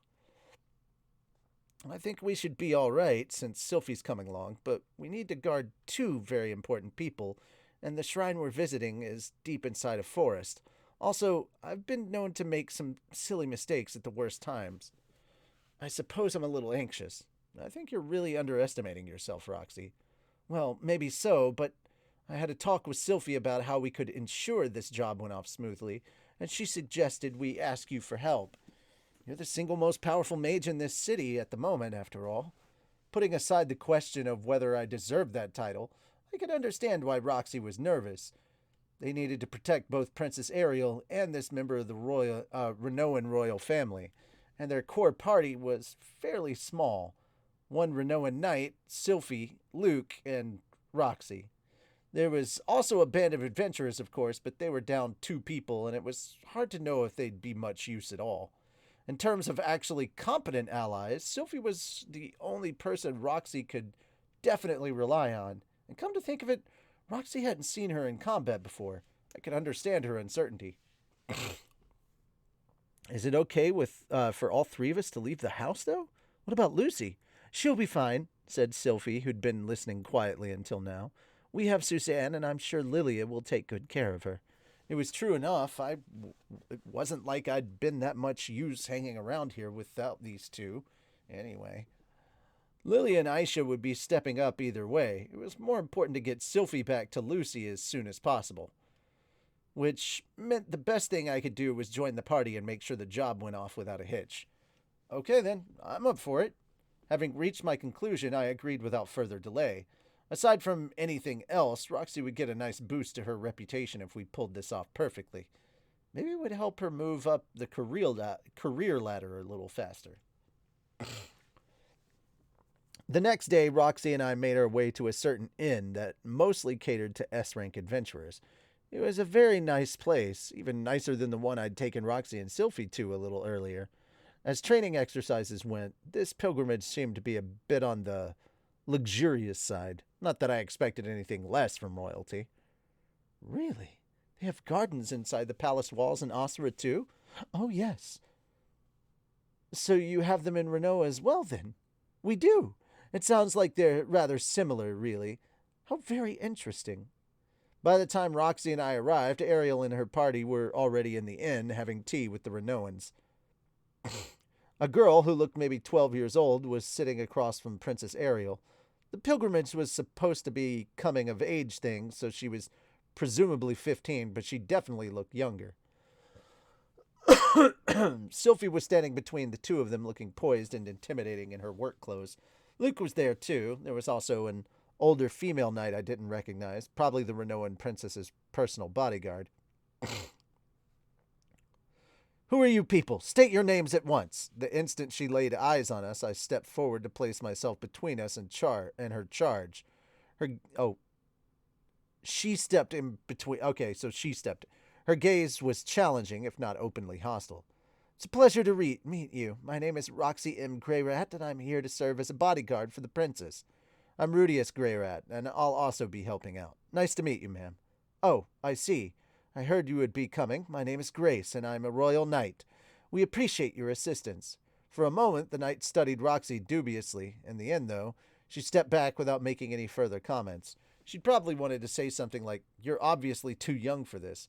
I think we should be all right since Sylphie's coming along, but we need to guard two very important people, and the shrine we're visiting is deep inside a forest. Also, I've been known to make some silly mistakes at the worst times. I suppose I'm a little anxious. I think you're really underestimating yourself, Roxy. Well, maybe so, but I had a talk with Sylphie about how we could ensure this job went off smoothly, and she suggested we ask you for help. You're the single most powerful mage in this city at the moment, after all. Putting aside the question of whether I deserved that title, I could understand why Roxy was nervous. They needed to protect both Princess Ariel and this member of the Renoan royal family, and their core party was fairly small. One Renoan knight, Sylphie, Luke, and Roxy. There was also a band of adventurers, of course, but they were down 2 people, and it was hard to know if they'd be much use at all. In terms of actually competent allies, Sylphie was the only person Roxy could definitely rely on. And come to think of it, Roxy hadn't seen her in combat before. I could understand her uncertainty. Is it okay for all 3 of us to leave the house, though? What about Lucy? She'll be fine, said Sylphie, who'd been listening quietly until now. We have Suzanne, and I'm sure Lilia will take good care of her. It was true enough. It wasn't like I'd been that much use hanging around here without these two. Anyway, Lily and Aisha would be stepping up either way. It was more important to get Sylphie back to Lucy as soon as possible. Which meant the best thing I could do was join the party and make sure the job went off without a hitch. Okay then, I'm up for it. Having reached my conclusion, I agreed without further delay. Aside from anything else, Roxy would get a nice boost to her reputation if we pulled this off perfectly. Maybe it would help her move up the career ladder a little faster. The next day, Roxy and I made our way to a certain inn that mostly catered to S-rank adventurers. It was a very nice place, even nicer than the one I'd taken Roxy and Sylphie to a little earlier. As training exercises went, this pilgrimage seemed to be a bit on the luxurious side. Not that I expected anything less from royalty. Really? They have gardens inside the palace walls in Osira too? Oh, yes. So you have them in Renault as well, then? We do. It sounds like they're rather similar, really. How very interesting. By the time Roxy and I arrived, Ariel and her party were already in the inn having tea with the Renoans. A girl who looked maybe 12 years old was sitting across from Princess Ariel. The pilgrimage was supposed to be coming-of-age thing, so she was presumably 15, but she definitely looked younger. Sylphie was standing between the two of them, looking poised and intimidating in her work clothes. Luke was there, too. There was also an older female knight I didn't recognize, probably the Renoan princess's personal bodyguard. Who are you people? State your names at once. The instant she laid eyes on us, I stepped forward to place myself between us and her charge. She stepped in between. Okay, so she stepped. Her gaze was challenging, if not openly hostile. It's a pleasure to meet you. My name is Roxy M. Greyrat, and I'm here to serve as a bodyguard for the princess. I'm Rudius Greyrat, and I'll also be helping out. Nice to meet you, ma'am. Oh, I see. I heard you would be coming. My name is Grace, and I'm a royal knight. We appreciate your assistance. For a moment, the knight studied Roxy dubiously. In the end, though, she stepped back without making any further comments. She'd probably wanted to say something like, "You're obviously too young for this."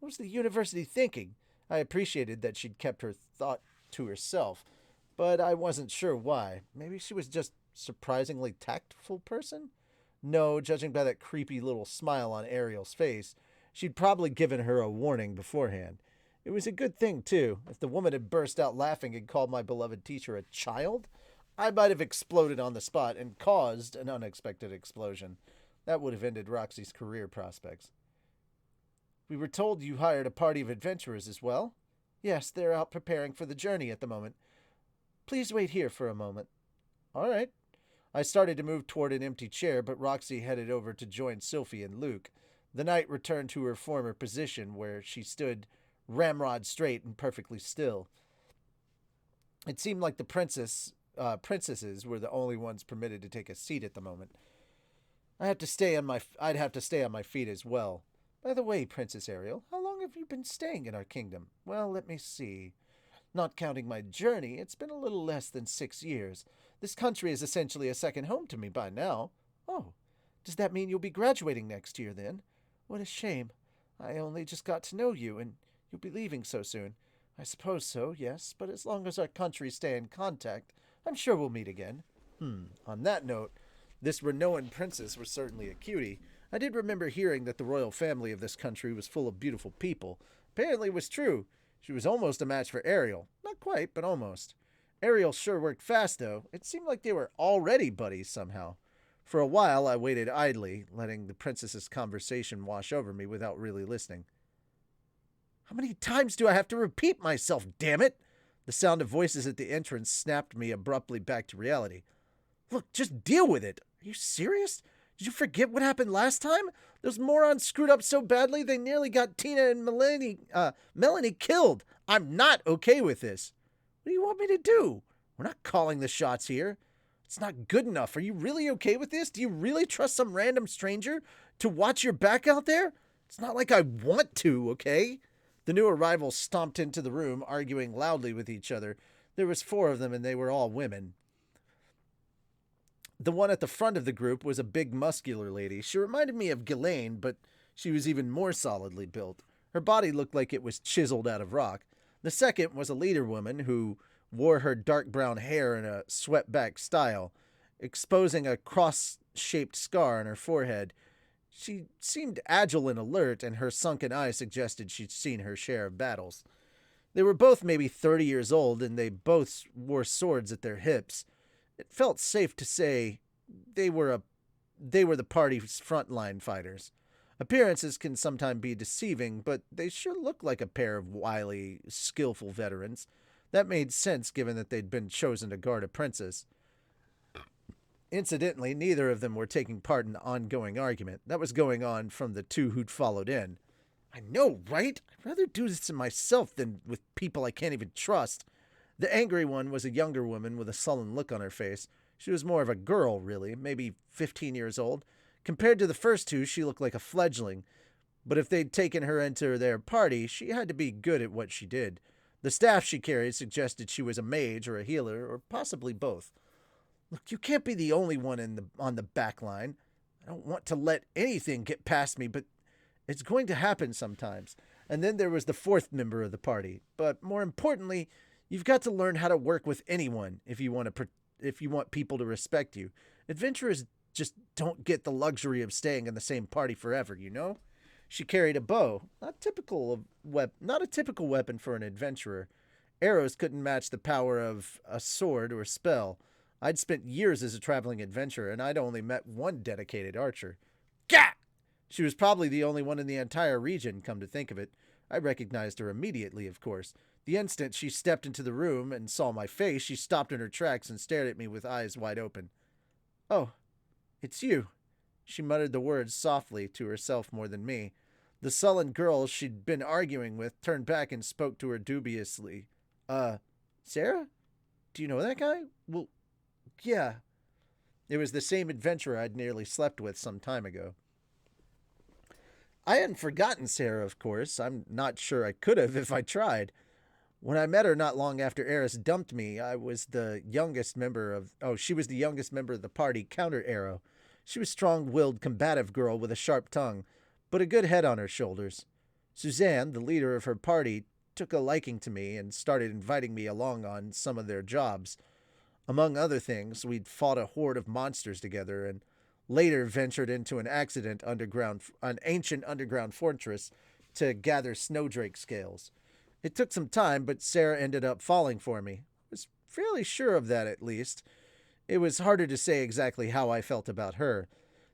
What was the university thinking? I appreciated that she'd kept her thought to herself, but I wasn't sure why. Maybe she was just surprisingly tactful person? No, judging by that creepy little smile on Ariel's face, she'd probably given her a warning beforehand. It was a good thing, too. If the woman had burst out laughing and called my beloved teacher a child, I might have exploded on the spot and caused an unexpected explosion. That would have ended Roxy's career prospects. We were told you hired a party of adventurers as well? Yes, they're out preparing for the journey at the moment. Please wait here for a moment. All right. I started to move toward an empty chair, but Roxy headed over to join Sylphie and Luke. The knight returned to her former position, where she stood ramrod straight and perfectly still. It seemed like the princesses were the only ones permitted to take a seat at the moment. I'd have to stay on my feet as well. By the way, Princess Ariel, how long have you been staying in our kingdom? Well, let me see. Not counting my journey, it's been a little less than 6 years. This country is essentially a second home to me by now. Oh, does that mean you'll be graduating next year then? What a shame. I only just got to know you, and you'll be leaving so soon. I suppose so, yes, but as long as our countries stay in contact, I'm sure we'll meet again. On that note, this Renoan princess was certainly a cutie. I did remember hearing that the royal family of this country was full of beautiful people. Apparently it was true. She was almost a match for Ariel. Not quite, but almost. Ariel sure worked fast, though. It seemed like they were already buddies somehow. For a while, I waited idly, letting the princess's conversation wash over me without really listening. How many times do I have to repeat myself, damn it? The sound of voices at the entrance snapped me abruptly back to reality. Look, just deal with it. Are you serious? Did you forget what happened last time? Those morons screwed up so badly they nearly got Tina and Melanie killed. I'm not okay with this. What do you want me to do? We're not calling the shots here. It's not good enough. Are you really okay with this? Do you really trust some random stranger to watch your back out there? It's not like I want to, okay? The new arrivals stomped into the room, arguing loudly with each other. There was 4 of them, and they were all women. The one at the front of the group was a big, muscular lady. She reminded me of Ghislaine, but she was even more solidly built. Her body looked like it was chiseled out of rock. The second was a leader woman who wore her dark brown hair in a swept-back style, exposing a cross-shaped scar on her forehead. She seemed agile and alert, and her sunken eye suggested she'd seen her share of battles. They were both maybe 30 years old, and they both wore swords at their hips. It felt safe to say they were the party's frontline fighters. Appearances can sometimes be deceiving, but they sure looked like a pair of wily, skillful veterans. That made sense given that they'd been chosen to guard a princess. Incidentally, neither of them were taking part in the ongoing argument. That was going on from the 2 who'd followed in. I know, right? I'd rather do this to myself than with people I can't even trust. The angry one was a younger woman with a sullen look on her face. She was more of a girl, really, maybe 15 years old. Compared to the first 2, she looked like a fledgling. But if they'd taken her into their party, she had to be good at what she did. The staff she carried suggested she was a mage or a healer, or possibly both. Look, you can't be the only one on the back line. I don't want to let anything get past me, but it's going to happen sometimes. And then there was the 4th member of the party. But more importantly, you've got to learn how to work with anyone if you want people to respect you. Adventurers just don't get the luxury of staying in the same party forever, you know? She carried a bow, not a typical weapon for an adventurer. Arrows couldn't match the power of a sword or spell. I'd spent years as a traveling adventurer, and I'd only met one dedicated archer. Gah! She was probably the only one in the entire region, come to think of it. I recognized her immediately, of course. The instant she stepped into the room and saw my face, she stopped in her tracks and stared at me with eyes wide open. Oh, it's you. She muttered the words softly to herself more than me. The sullen girl she'd been arguing with turned back and spoke to her dubiously. Sarah? Do you know that guy? Well, yeah. It was the same adventurer I'd nearly slept with some time ago. I hadn't forgotten Sarah, of course. I'm not sure I could have if I tried. When I met her not long after Eris dumped me, she was the youngest member of the party, Counter Arrow. She was a strong-willed, combative girl with a sharp tongue, but a good head on her shoulders. Suzanne, the leader of her party, took a liking to me and started inviting me along on some of their jobs. Among other things, we'd fought a horde of monsters together and later ventured into an ancient underground fortress to gather snowdrake scales. It took some time, but Sarah ended up falling for me. I was fairly sure of that, at least. It was harder to say exactly how I felt about her.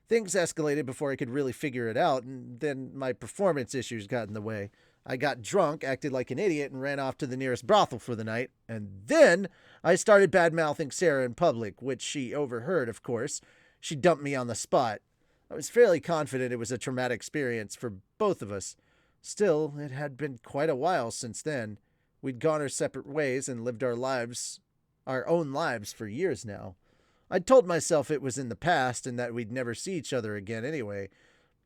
Things escalated before I could really figure it out, and then my performance issues got in the way. I got drunk, acted like an idiot, and ran off to the nearest brothel for the night. And then I started bad-mouthing Sarah in public, which she overheard, of course. She dumped me on the spot. I was fairly confident it was a traumatic experience for both of us. Still, it had been quite a while since then. We'd gone our separate ways and lived our own lives for years now. I'd told myself it was in the past and that we'd never see each other again anyway,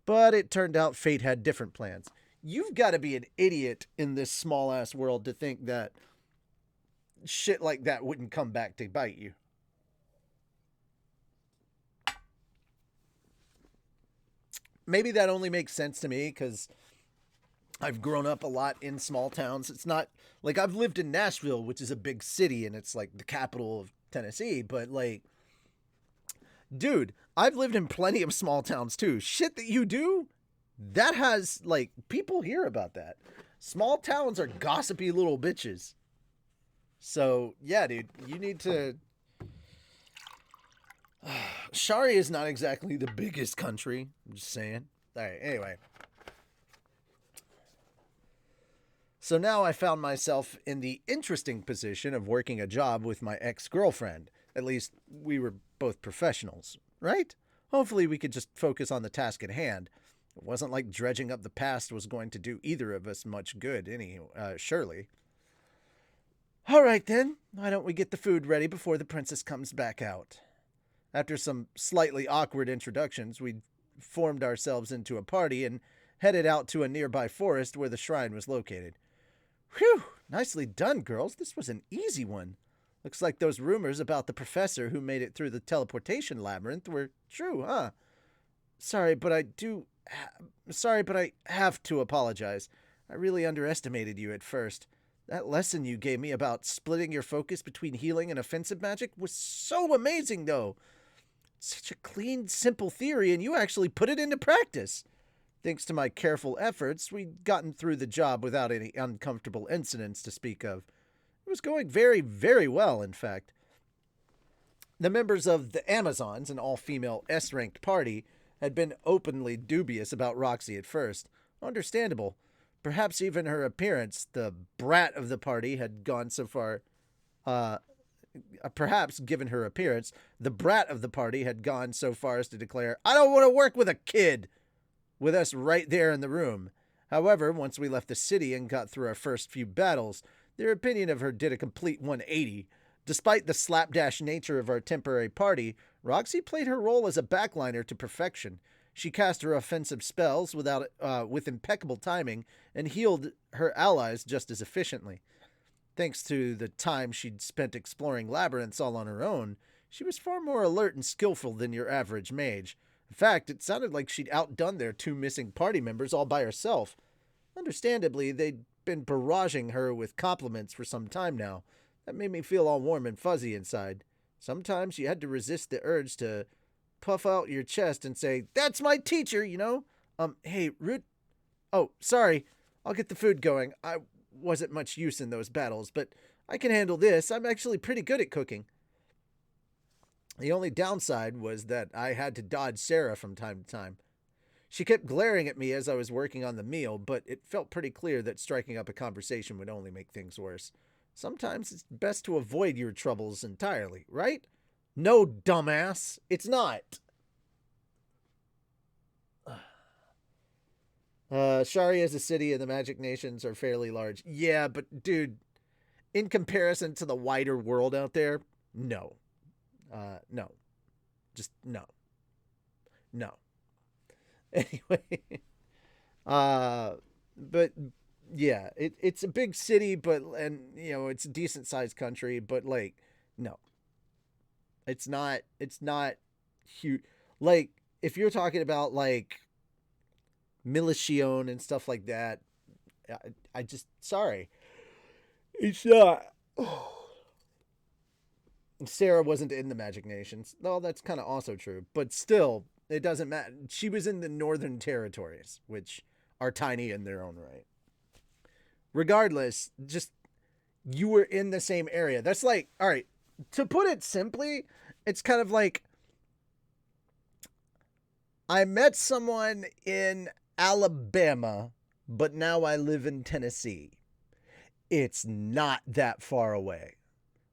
but it turned out fate had different plans. You've got to be an idiot in this small ass world to think that shit like that wouldn't come back to bite you. Maybe that only makes sense to me because I've grown up a lot in small towns. It's not like I've lived in Nashville, which is a big city and it's like the capital of Tennessee, but like, dude, I've lived in plenty of small towns too. Shit that you do, that has, like, people hear about that. Small towns are gossipy little bitches. So, yeah, dude, you need to... Shari is not exactly the biggest country. I'm just saying. All right, anyway. So now I found myself in the interesting position of working a job with my ex-girlfriend. At least we were both professionals, right? Hopefully we could just focus on the task at hand. It wasn't like dredging up the past was going to do either of us much good, surely. All right then, why don't we get the food ready before the princess comes back out? After some slightly awkward introductions, we formed ourselves into a party and headed out to a nearby forest where the shrine was located. Whew, nicely done, girls. This was an easy one. Looks like those rumors about the professor who made it through the teleportation labyrinth were true, huh? Sorry, but I have to apologize. I really underestimated you at first. That lesson you gave me about splitting your focus between healing and offensive magic was so amazing, though. Such a clean, simple theory, and you actually put it into practice. Thanks to my careful efforts, we'd gotten through the job without any uncomfortable incidents to speak of. It was going very, very well, in fact. The members of the Amazons, an all-female S-ranked party, had been openly dubious about Roxy at first. Understandable. Perhaps even her appearance, the brat of the party, had gone so far... perhaps, given her appearance, the brat of the party had gone so far as to declare, "I don't want to work with a kid!" with us right there in the room. However, once we left the city and got through our first few battles, their opinion of her did a complete 180. Despite the slapdash nature of our temporary party, Roxy played her role as a backliner to perfection. She cast her offensive spells with impeccable timing and healed her allies just as efficiently. Thanks to the time she'd spent exploring labyrinths all on her own, she was far more alert and skillful than your average mage. In fact, it sounded like she'd outdone their two missing party members all by herself. Understandably, they'd been barraging her with compliments for some time now. That made me feel all warm and fuzzy inside. Sometimes you had to resist the urge to puff out your chest and say, "That's my teacher, you know? Hey, Root... Oh, sorry. I'll get the food going. I wasn't much use in those battles, but I can handle this. I'm actually pretty good at cooking." The only downside was that I had to dodge Sarah from time to time. She kept glaring at me as I was working on the meal, but it felt pretty clear that striking up a conversation would only make things worse. Sometimes it's best to avoid your troubles entirely, right? No, dumbass, it's not. Shari as a city and the Magic Nations are fairly large. Yeah, but dude, in comparison to the wider world out there, no. No. Just no. No. Anyway. But yeah, it's a big city, and it's a decent sized country, but like, no. It's not huge. Like, if you're talking about like Milition and stuff like that, I just, sorry. It's not. Sarah wasn't in the Magic Nations. No, that's kind of also true. But still, it doesn't matter. She was in the Northern Territories, which are tiny in their own right. Regardless, just, you were in the same area. That's like, all right, to put it simply, it's kind of like, I met someone in Alabama, but now I live in Tennessee. It's not that far away.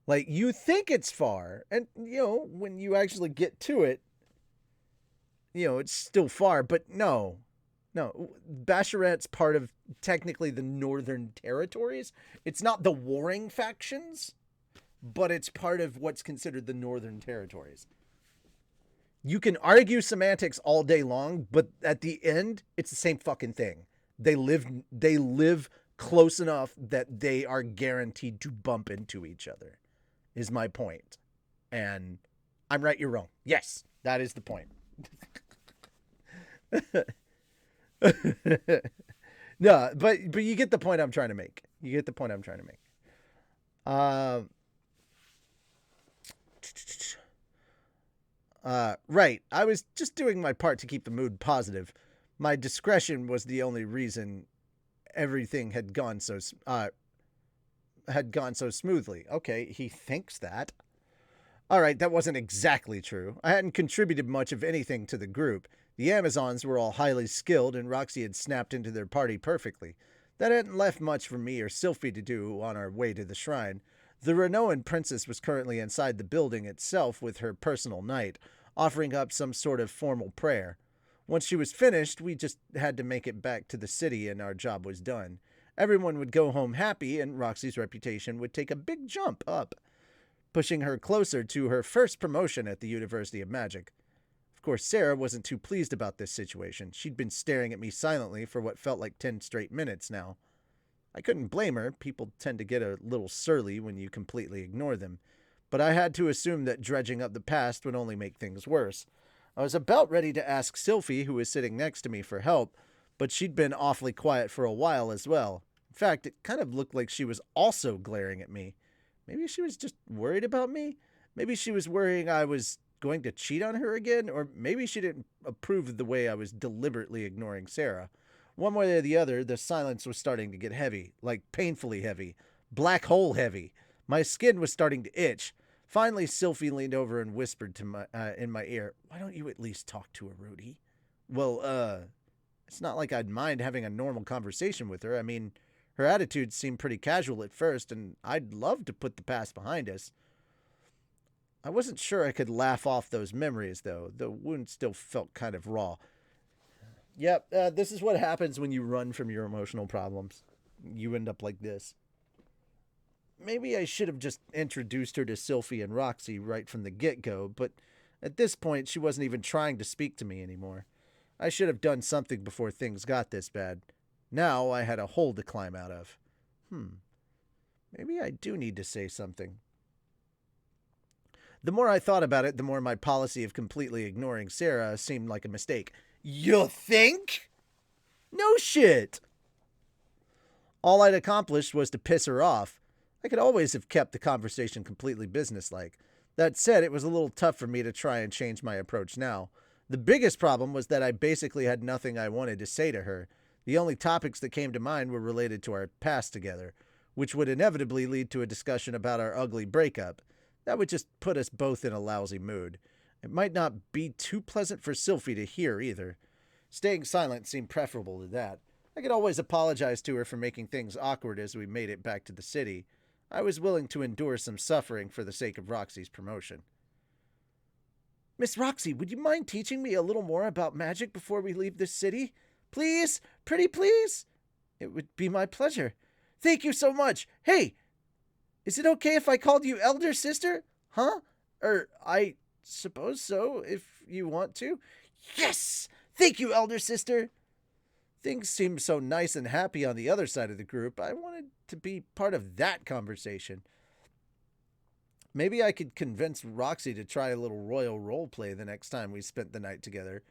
Like, you think it's far, and, when you actually get to it, it's still far, but no. No, Basharet's part of technically the Northern Territories. It's not the warring factions, but it's part of what's considered the Northern Territories. You can argue semantics all day long, but at the end, it's the same fucking thing. They live close enough that they are guaranteed to bump into each other, is my point. And I'm right, you're wrong. Yes, that is the point. No, but you get the point I'm trying to make. Right. I was just doing my part to keep the mood positive. My discretion was the only reason everything had gone so smoothly. Okay, he thinks that. All right, that wasn't exactly true. I hadn't contributed much of anything to the group. The Amazons were all highly skilled, and Roxy had snapped into their party perfectly. That hadn't left much for me or Sylphie to do on our way to the shrine. The Renoan princess was currently inside the building itself with her personal knight, offering up some sort of formal prayer. Once she was finished, we just had to make it back to the city and our job was done. Everyone would go home happy, and Roxy's reputation would take a big jump up, pushing her closer to her first promotion at the University of Magic. Of course, Sarah wasn't too pleased about this situation. She'd been staring at me silently for what felt like 10 straight minutes now. I couldn't blame her. People tend to get a little surly when you completely ignore them. But I had to assume that dredging up the past would only make things worse. I was about ready to ask Sylphie, who was sitting next to me, for help, but she'd been awfully quiet for a while as well. In fact, it kind of looked like she was also glaring at me. Maybe she was just worried about me? Maybe she was worrying I was going to cheat on her again? Or maybe she didn't approve of the way I was deliberately ignoring Sarah. One way or the other, the silence was starting to get heavy, like painfully heavy, black hole heavy. My skin was starting to itch. Finally, Sylphie leaned over and whispered to in my ear, "Why don't you at least talk to her, Rudy?" Well, it's not like I'd mind having a normal conversation with her. I mean, her attitude seemed pretty casual at first, and I'd love to put the past behind us. I wasn't sure I could laugh off those memories, though. The wound still felt kind of raw. Yep, this is what happens when you run from your emotional problems. You end up like this. Maybe I should have just introduced her to Sylphie and Roxy right from the get-go, but at this point she wasn't even trying to speak to me anymore. I should have done something before things got this bad. Now I had a hole to climb out of. Maybe I do need to say something. The more I thought about it, the more my policy of completely ignoring Sarah seemed like a mistake. You think? No shit! All I'd accomplished was to piss her off. I could always have kept the conversation completely businesslike. That said, it was a little tough for me to try and change my approach now. The biggest problem was that I basically had nothing I wanted to say to her. The only topics that came to mind were related to our past together, which would inevitably lead to a discussion about our ugly breakup. That would just put us both in a lousy mood. It might not be too pleasant for Sylphie to hear either. Staying silent seemed preferable to that. I could always apologize to her for making things awkward as we made it back to the city. I was willing to endure some suffering for the sake of Roxy's promotion. Miss Roxy, would you mind teaching me a little more about magic before we leave this city? Please? Pretty please? It would be my pleasure. Thank you so much. Hey, is it okay if I called you elder sister? Huh? I suppose so, if you want to. Yes! Thank you, elder sister. Things seemed so nice and happy on the other side of the group. I wanted to be part of that conversation. Maybe I could convince Roxy to try a little royal roleplay the next time we spent the night together.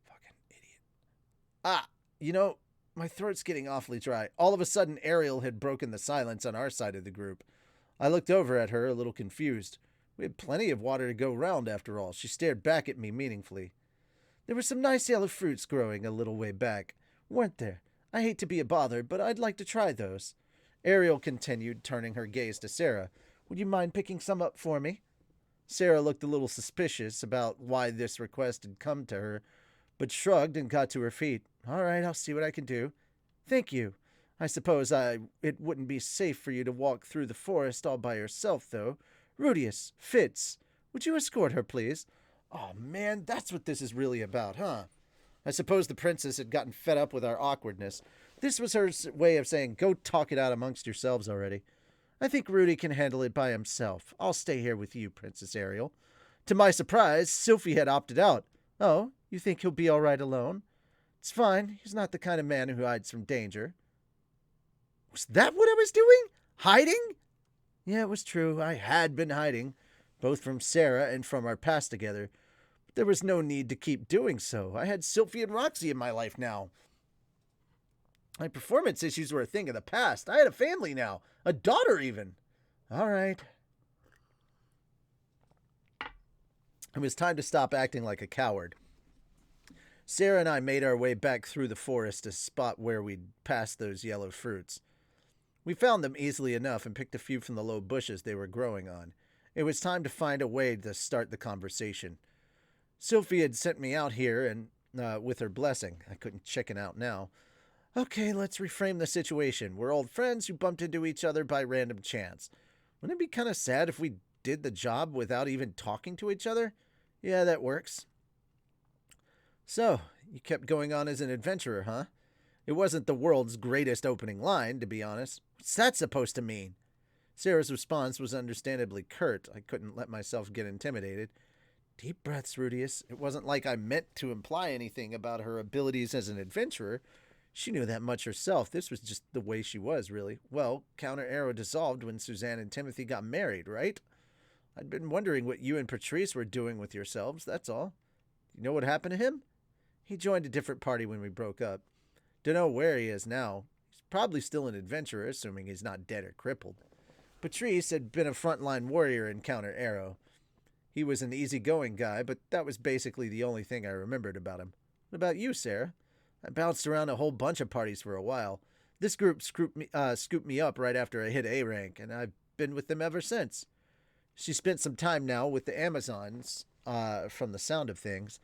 Fucking idiot. My throat's getting awfully dry. All of a sudden, Ariel had broken the silence on our side of the group. I looked over at her, a little confused. We had plenty of water to go round, after all. She stared back at me meaningfully. There were some nice yellow fruits growing a little way back, weren't there? I hate to be a bother, but I'd like to try those. Ariel continued, turning her gaze to Sarah. Would you mind picking some up for me? Sarah looked a little suspicious about why this request had come to her, but shrugged and got to her feet. All right, I'll see what I can do. Thank you. I suppose it wouldn't be safe for you to walk through the forest all by yourself, though. Rudius, Fitz, would you escort her, please? Oh, man, that's what this is really about, huh? I suppose the princess had gotten fed up with our awkwardness. This was her way of saying, go talk it out amongst yourselves already. I think Rudy can handle it by himself. I'll stay here with you, Princess Ariel. To my surprise, Sylphie had opted out. Oh, you think he'll be all right alone? It's fine. He's not the kind of man who hides from danger. Was that what I was doing? Hiding? Yeah, it was true. I had been hiding, both from Sarah and from our past together. But there was no need to keep doing so. I had Sylphie and Roxy in my life now. My performance issues were a thing of the past. I had a family now. A daughter, even. All right. It was time to stop acting like a coward. Sarah and I made our way back through the forest to spot where we'd passed those yellow fruits. We found them easily enough and picked a few from the low bushes they were growing on. It was time to find a way to start the conversation. Sylphie had sent me out here and with her blessing. I couldn't chicken out now. Okay, let's reframe the situation. We're old friends who bumped into each other by random chance. Wouldn't it be kind of sad if we did the job without even talking to each other? Yeah, that works. So, you kept going on as an adventurer, huh? It wasn't the world's greatest opening line, to be honest. What's that supposed to mean? Sarah's response was understandably curt. I couldn't let myself get intimidated. Deep breaths, Rudius. It wasn't like I meant to imply anything about her abilities as an adventurer. She knew that much herself. This was just the way she was, really. Well, Counter Arrow dissolved when Suzanne and Timothy got married, right? I'd been wondering what you and Patrice were doing with yourselves, that's all. You know what happened to him? He joined a different party when we broke up. Dunno where he is now. He's probably still an adventurer, assuming he's not dead or crippled. Patrice had been a frontline warrior in Counter Arrow. He was an easygoing guy, but that was basically the only thing I remembered about him. What about you, Sarah? I bounced around a whole bunch of parties for a while. This group scooped me up right after I hit A rank, and I've been with them ever since. She spent some time now with the Amazons, from the sound of things.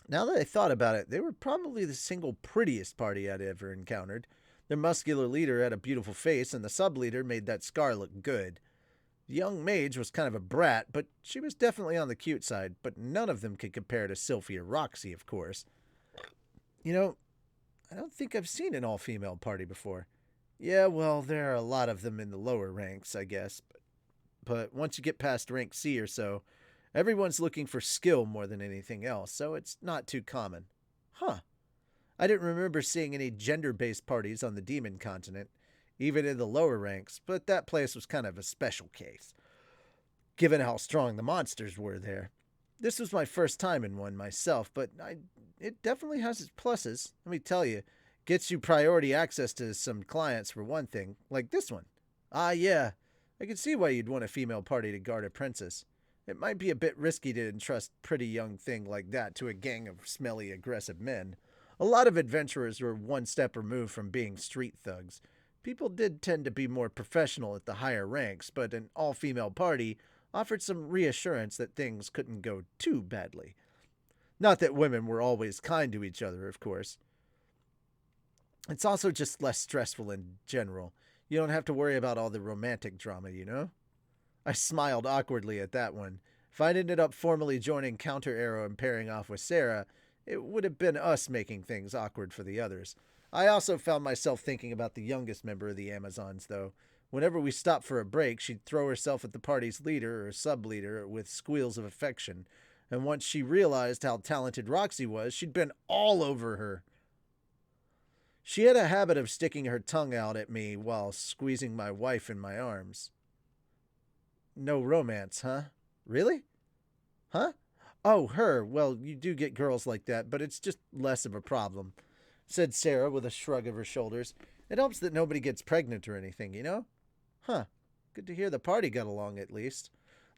Now that I thought about it, they were probably the single prettiest party I'd ever encountered. Their muscular leader had a beautiful face, and the sub-leader made that scar look good. The young mage was kind of a brat, but she was definitely on the cute side, but none of them could compare to Sylphie or Roxy, of course. You know, I don't think I've seen an all-female party before. Yeah, well, there are a lot of them in the lower ranks, I guess. But once you get past rank C or so, everyone's looking for skill more than anything else, so it's not too common. Huh. I didn't remember seeing any gender-based parties on the demon continent, even in the lower ranks, but that place was kind of a special case, given how strong the monsters were there. This was my first time in one myself, but it definitely has its pluses. Let me tell you, gets you priority access to some clients for one thing, like this one. Ah, yeah, I can see why you'd want a female party to guard a princess. It might be a bit risky to entrust pretty young thing like that to a gang of smelly, aggressive men. A lot of adventurers were one step removed from being street thugs. People did tend to be more professional at the higher ranks, but an all-female party offered some reassurance that things couldn't go too badly. Not that women were always kind to each other, of course. It's also just less stressful in general. You don't have to worry about all the romantic drama, you know? I smiled awkwardly at that one. If I'd ended up formally joining Counter Arrow and pairing off with Sarah, it would have been us making things awkward for the others. I also found myself thinking about the youngest member of the Amazons, though. Whenever we stopped for a break, she'd throw herself at the party's leader or sub-leader with squeals of affection. And once she realized how talented Roxy was, she'd been all over her. She had a habit of sticking her tongue out at me while squeezing my wife in my arms. No romance, huh? Really? Huh? Oh, her. Well, you do get girls like that, but it's just less of a problem, said Sarah with a shrug of her shoulders. It helps that nobody gets pregnant or anything, you know? Huh. Good to hear the party got along, at least.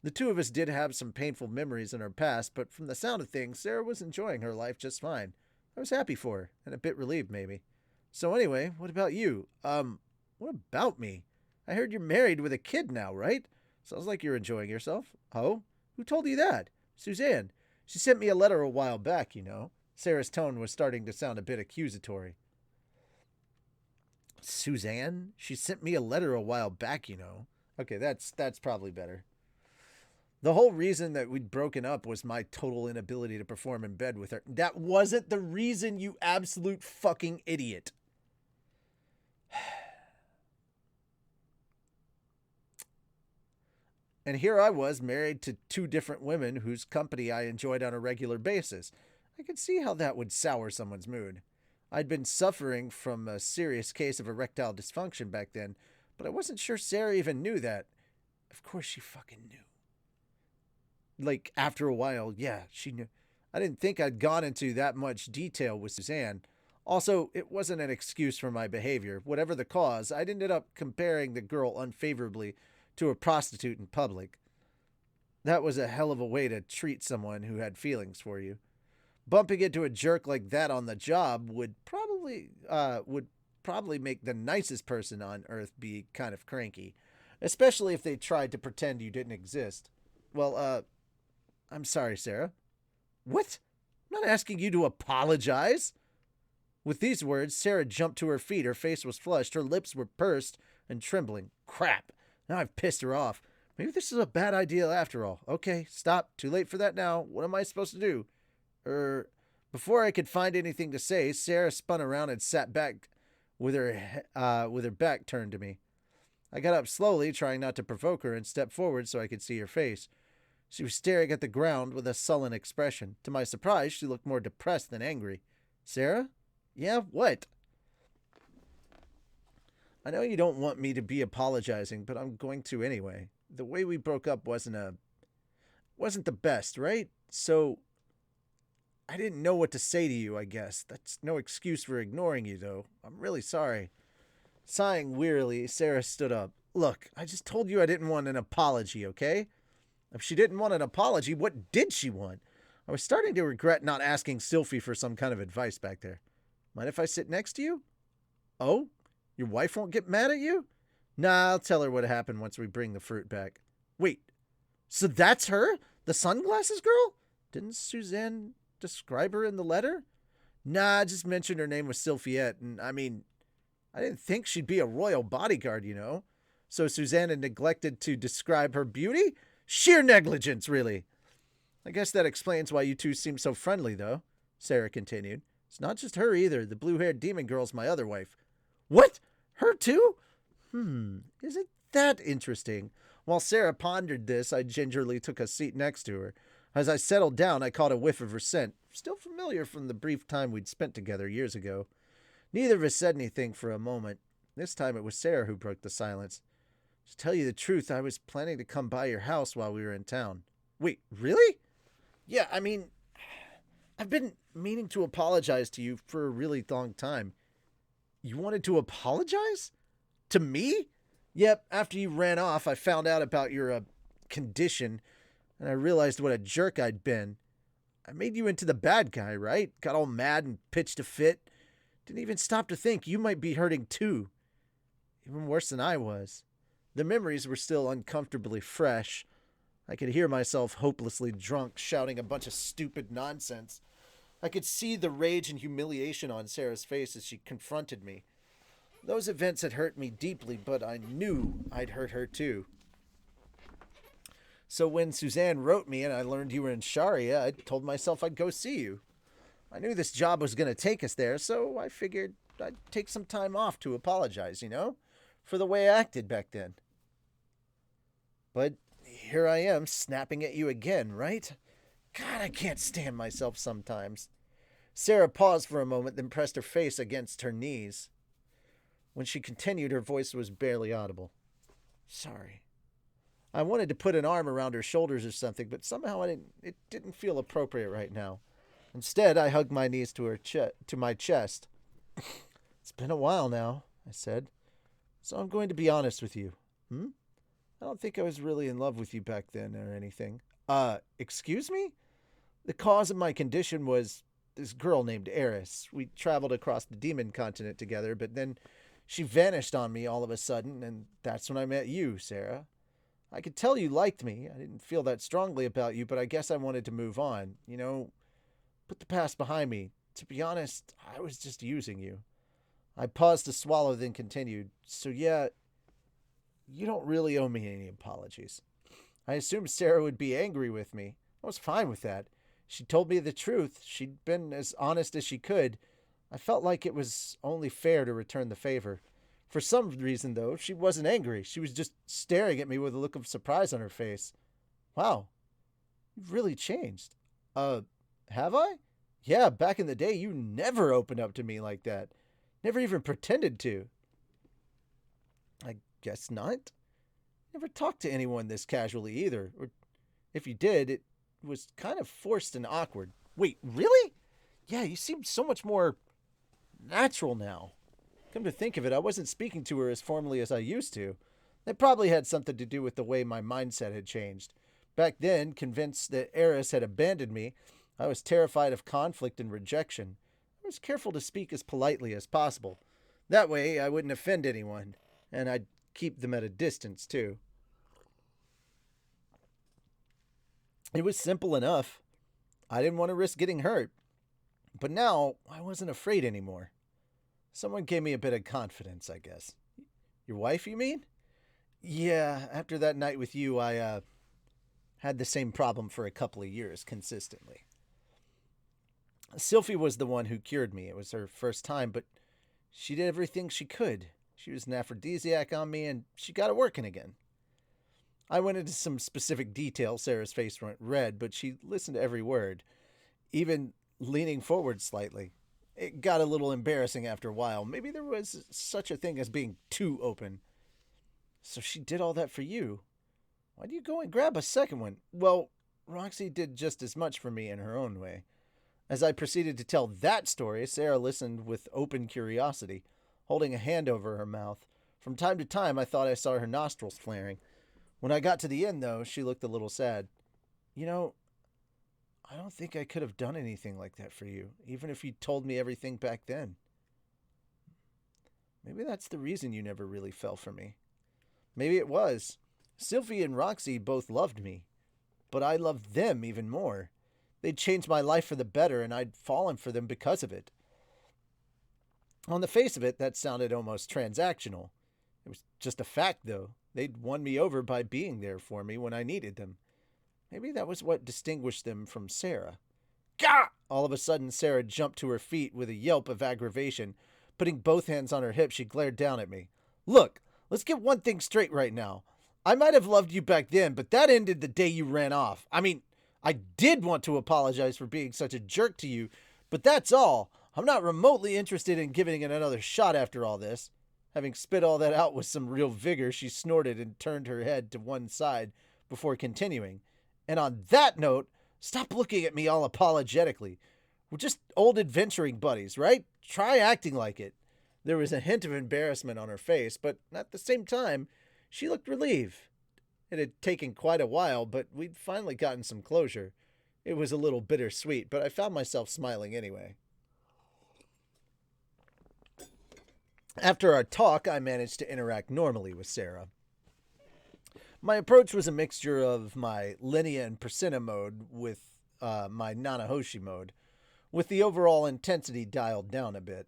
The two of us did have some painful memories in our past, but from the sound of things, Sarah was enjoying her life just fine. I was happy for her, and a bit relieved, maybe. So anyway, what about you? What about me? I heard you're married with a kid now, right? Sounds like you're enjoying yourself. Oh? Who told you that? Suzanne. She sent me a letter a while back, you know. Sarah's tone was starting to sound a bit accusatory. Suzanne? She sent me a letter a while back, you know. Okay, that's probably better. The whole reason that we'd broken up was my total inability to perform in bed with her. That wasn't the reason, you absolute fucking idiot. And here I was, married to two different women whose company I enjoyed on a regular basis. I could see how that would sour someone's mood. I'd been suffering from a serious case of erectile dysfunction back then, but I wasn't sure Sarah even knew that. Of course she fucking knew. Like, after a while, yeah, she knew. I didn't think I'd gone into that much detail with Suzanne. Also, it wasn't an excuse for my behavior. Whatever the cause, I'd ended up comparing the girl unfavorably to a prostitute in public. That was a hell of a way to treat someone who had feelings for you. Bumping into a jerk like that on the job would probably make the nicest person on earth be kind of cranky, especially if they tried to pretend you didn't exist. Well, I'm sorry, Sarah. What? I'm not asking you to apologize. With these words, Sarah jumped to her feet. Her face was flushed. Her lips were pursed and trembling. Crap. Now I've pissed her off. Maybe this is a bad idea after all. Okay, stop. Too late for that now. What am I supposed to do? Before I could find anything to say, Sarah spun around and sat back with her back turned to me. I got up slowly, trying not to provoke her, and stepped forward so I could see her face. She was staring at the ground with a sullen expression. To my surprise, she looked more depressed than angry. Sarah? Yeah, what? I know you don't want me to be apologizing, but I'm going to anyway. The way we broke up wasn't the best, right? So I didn't know what to say to you, I guess. That's no excuse for ignoring you, though. I'm really sorry. Sighing wearily, Sarah stood up. Look, I just told you I didn't want an apology, okay? If she didn't want an apology, what did she want? I was starting to regret not asking Sylphie for some kind of advice back there. Mind if I sit next to you? Oh? Your wife won't get mad at you? Nah, I'll tell her what happened once we bring the fruit back. Wait, so that's her? The sunglasses girl? Didn't Suzanne describe her in the letter? Nah, I just mentioned her name was Sylphiette, and I didn't think she'd be a royal bodyguard, you know. So Suzanne had neglected to describe her beauty? Sheer negligence, really. I guess that explains why you two seem so friendly, though, Sarah continued. It's not just her either. The blue-haired demon girl's my other wife. What? Her too? Isn't that interesting? While Sarah pondered this, I gingerly took a seat next to her. As I settled down, I caught a whiff of her scent, still familiar from the brief time we'd spent together years ago. Neither of us said anything for a moment. This time it was Sarah who broke the silence. To tell you the truth, I was planning to come by your house while we were in town. Wait, really? Yeah, I've been meaning to apologize to you for a really long time. You wanted to apologize? To me? Yep, after you ran off, I found out about your, condition, and I realized what a jerk I'd been. I made you into the bad guy, right? Got all mad and pitched a fit. Didn't even stop to think you might be hurting too. Even worse than I was. The memories were still uncomfortably fresh. I could hear myself hopelessly drunk, shouting a bunch of stupid nonsense. I could see the rage and humiliation on Sarah's face as she confronted me. Those events had hurt me deeply, but I knew I'd hurt her too. So when Suzanne wrote me and I learned you were in Sharia, I told myself I'd go see you. I knew this job was going to take us there, so I figured I'd take some time off to apologize, for the way I acted back then. But here I am, snapping at you again, right? God, I can't stand myself sometimes. Sarah paused for a moment, then pressed her face against her knees. When she continued, her voice was barely audible. Sorry. I wanted to put an arm around her shoulders or something, but somehow it didn't feel appropriate right now. Instead, I hugged my knees to my chest. It's been a while now, I said. So I'm going to be honest with you. I don't think I was really in love with you back then or anything. Excuse me? The cause of my condition was this girl named Eris. We traveled across the demon continent together, but then she vanished on me all of a sudden, and that's when I met you, Sarah. I could tell you liked me. I didn't feel that strongly about you, but I guess I wanted to move on. Put the past behind me. To be honest, I was just using you. I paused to swallow, then continued. So yeah, you don't really owe me any apologies. I assumed Sarah would be angry with me. I was fine with that. She told me the truth. She'd been as honest as she could. I felt like it was only fair to return the favor. For some reason, though, she wasn't angry. She was just staring at me with a look of surprise on her face. Wow, you've really changed. Have I? Yeah, back in the day, you never opened up to me like that. Never even pretended to. I guess not. Never talked to anyone this casually either. Or if you did, it was kind of forced and awkward. Wait, really? Yeah, you seem so much more natural now. Come to think of it, I wasn't speaking to her as formally as I used to. That probably had something to do with the way my mindset had changed. Back then, convinced that Eris had abandoned me, I was terrified of conflict and rejection. I was careful to speak as politely as possible. That way, I wouldn't offend anyone, and I'd keep them at a distance, too. It was simple enough. I didn't want to risk getting hurt. But now, I wasn't afraid anymore. Someone gave me a bit of confidence, I guess. Your wife, you mean? Yeah, after that night with you, I had the same problem for a couple of years consistently. Sylphie was the one who cured me. It was her first time, but she did everything she could. She was an aphrodisiac on me, and she got it working again. I went into some specific detail. Sarah's face went red, but she listened to every word, even leaning forward slightly. It got a little embarrassing after a while. Maybe there was such a thing as being too open. So she did all that for you. Why do you go and grab a second one? Well, Roxy did just as much for me in her own way. As I proceeded to tell that story, Sarah listened with open curiosity, holding a hand over her mouth. From time to time, I thought I saw her nostrils flaring. When I got to the end, though, she looked a little sad. You know, I don't think I could have done anything like that for you, even if you told me everything back then. Maybe that's the reason you never really fell for me. Maybe it was. Sylvie and Roxy both loved me, but I loved them even more. They'd changed my life for the better, and I'd fallen for them because of it. On the face of it, that sounded almost transactional. It was just a fact, though. They'd won me over by being there for me when I needed them. Maybe that was what distinguished them from Sarah. Gah! All of a sudden, Sarah jumped to her feet with a yelp of aggravation. Putting both hands on her hips, she glared down at me. Look, let's get one thing straight right now. I might have loved you back then, but that ended the day you ran off. I mean, I did want to apologize for being such a jerk to you, but that's all. I'm not remotely interested in giving it another shot after all this. Having spit all that out with some real vigor, she snorted and turned her head to one side before continuing. And on that note, stop looking at me all apologetically. We're just old adventuring buddies, right? Try acting like it. There was a hint of embarrassment on her face, but at the same time, she looked relieved. It had taken quite a while, but we'd finally gotten some closure. It was a little bittersweet, but I found myself smiling anyway. After our talk, I managed to interact normally with Sarah. My approach was a mixture of my Linnea and Persina mode with my Nanahoshi mode, with the overall intensity dialed down a bit.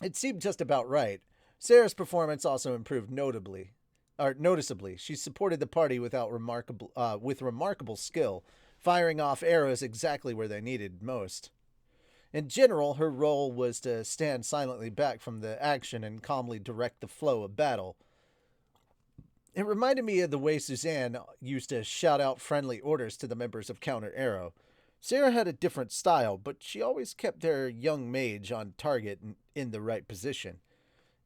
It seemed just about right. Sarah's performance also improved noticeably. She supported the party with remarkable skill, firing off arrows exactly where they needed most. In general, her role was to stand silently back from the action and calmly direct the flow of battle. It reminded me of the way Suzanne used to shout out friendly orders to the members of Counter Arrow. Sarah had a different style, but she always kept their young mage on target and in the right position.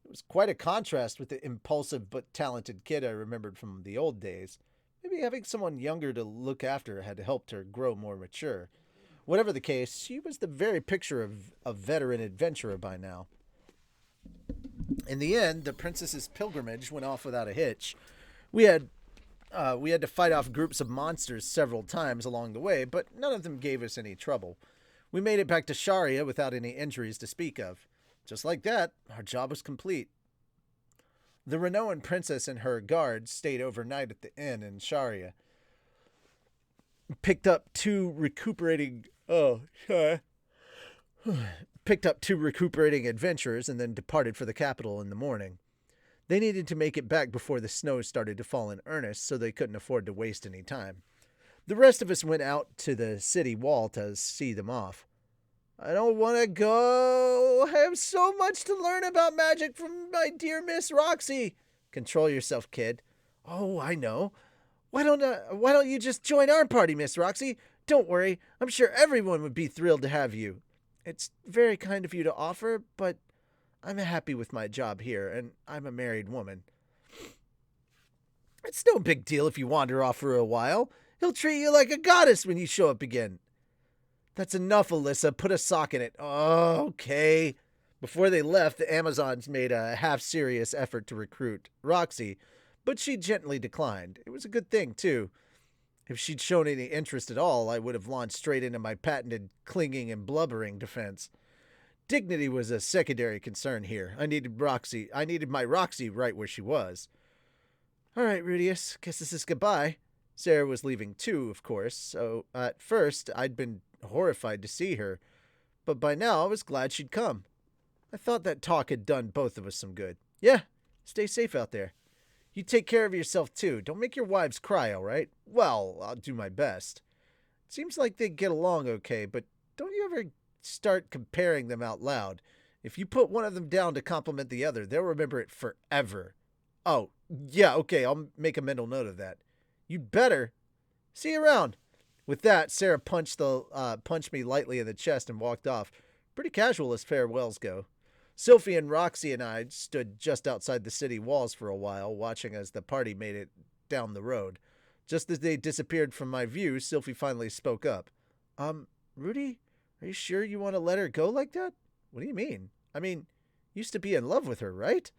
It was quite a contrast with the impulsive but talented kid I remembered from the old days. Maybe having someone younger to look after had helped her grow more mature. Whatever the case, she was the very picture of a veteran adventurer by now. In the end, the princess's pilgrimage went off without a hitch. We had to fight off groups of monsters several times along the way, but none of them gave us any trouble. We made it back to Sharia without any injuries to speak of. Just like that, our job was complete. The Renoan princess and her guards stayed overnight at the inn in Sharia. Picked up two recuperating adventurers and then departed for the capital in the morning. They needed to make it back before the snow started to fall in earnest, so they couldn't afford to waste any time. The rest of us went out to the city wall to see them off. I don't want to go. I have so much to learn about magic from my dear Miss Roxy. Control yourself, kid. Oh, I know. Why don't you just join our party, Miss Roxy? Don't worry. I'm sure everyone would be thrilled to have you. It's very kind of you to offer, but I'm happy with my job here, and I'm a married woman. It's no big deal if you wander off for a while. He'll treat you like a goddess when you show up again. That's enough, Alyssa. Put a sock in it. Oh, okay. Before they left, the Amazons made a half-serious effort to recruit Roxy, but she gently declined. It was a good thing, too. If she'd shown any interest at all, I would have launched straight into my patented clinging and blubbering defense. Dignity was a secondary concern here. I needed my Roxy right where she was. All right, Rudius, guess this is goodbye. Sarah was leaving too, of course, so at first I'd been horrified to see her, but by now I was glad she'd come. I thought that talk had done both of us some good. Yeah, stay safe out there. You take care of yourself too. Don't make your wives cry, all right? Well, I'll do my best. It seems like they get along okay, but don't you ever start comparing them out loud. If you put one of them down to compliment the other, they'll remember it forever. Oh, yeah, okay, I'll make a mental note of that. You'd better. See you around. With that, Sarah punched me lightly in the chest and walked off. Pretty casual as farewells go. Sylphie and Roxy and I stood just outside the city walls for a while, watching as the party made it down the road. Just as they disappeared from my view, Sylphie finally spoke up. Rudy, are you sure you want to let her go like that? What do you mean? I mean, used to be in love with her, right?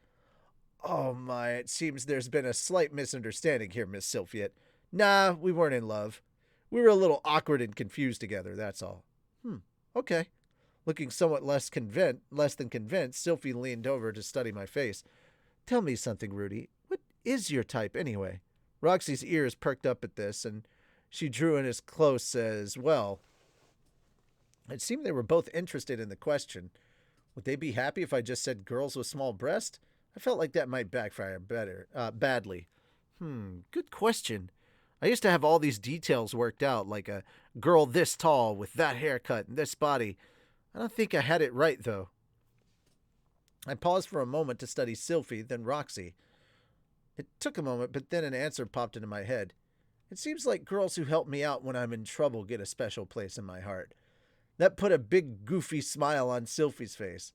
Oh my, it seems there's been a slight misunderstanding here, Miss Sylphiette. Nah, we weren't in love. We were a little awkward and confused together, that's all. Okay. Looking somewhat less than convinced, Sylphie leaned over to study my face. Tell me something, Rudy. What is your type, anyway? Roxy's ears perked up at this, and she drew in as close as well. It seemed they were both interested in the question. Would they be happy if I just said girls with small breasts? I felt like that might backfire badly. Good question. I used to have all these details worked out, like a girl this tall with that haircut and this body. I don't think I had it right, though. I paused for a moment to study Sylphie, then Roxy. It took a moment, but then an answer popped into my head. It seems like girls who help me out when I'm in trouble get a special place in my heart. That put a big, goofy smile on Sylphie's face.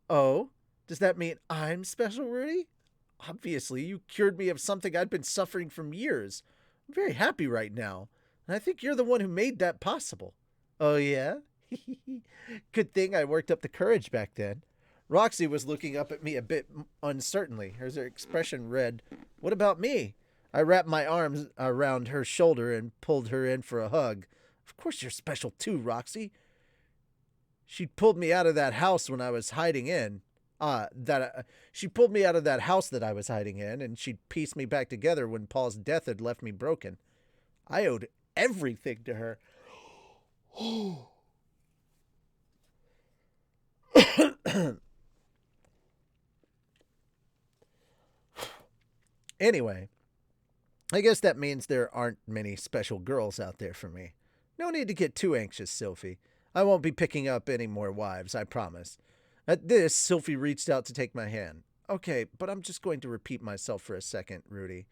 Oh? Does that mean I'm special, Rudy? Obviously, you cured me of something I'd been suffering from years. I'm very happy right now, and I think you're the one who made that possible. Oh, yeah? Good thing I worked up the courage back then. Roxy was looking up at me a bit uncertainly. Her expression read, What about me? I wrapped my arms around her shoulder and pulled her in for a hug. Of course you're special too, Roxy. She pulled me out of that house when I was hiding in. She pulled me out of that house that I was hiding in, and she'd pieced me back together when Paul's death had left me broken. I owed everything to her. Anyway, I guess that means there aren't many special girls out there for me. No need to get too anxious, Sylphie. I won't be picking up any more wives, I promise. At this, Sylphie reached out to take my hand. Okay, but I'm just going to repeat myself for a second, Rudy.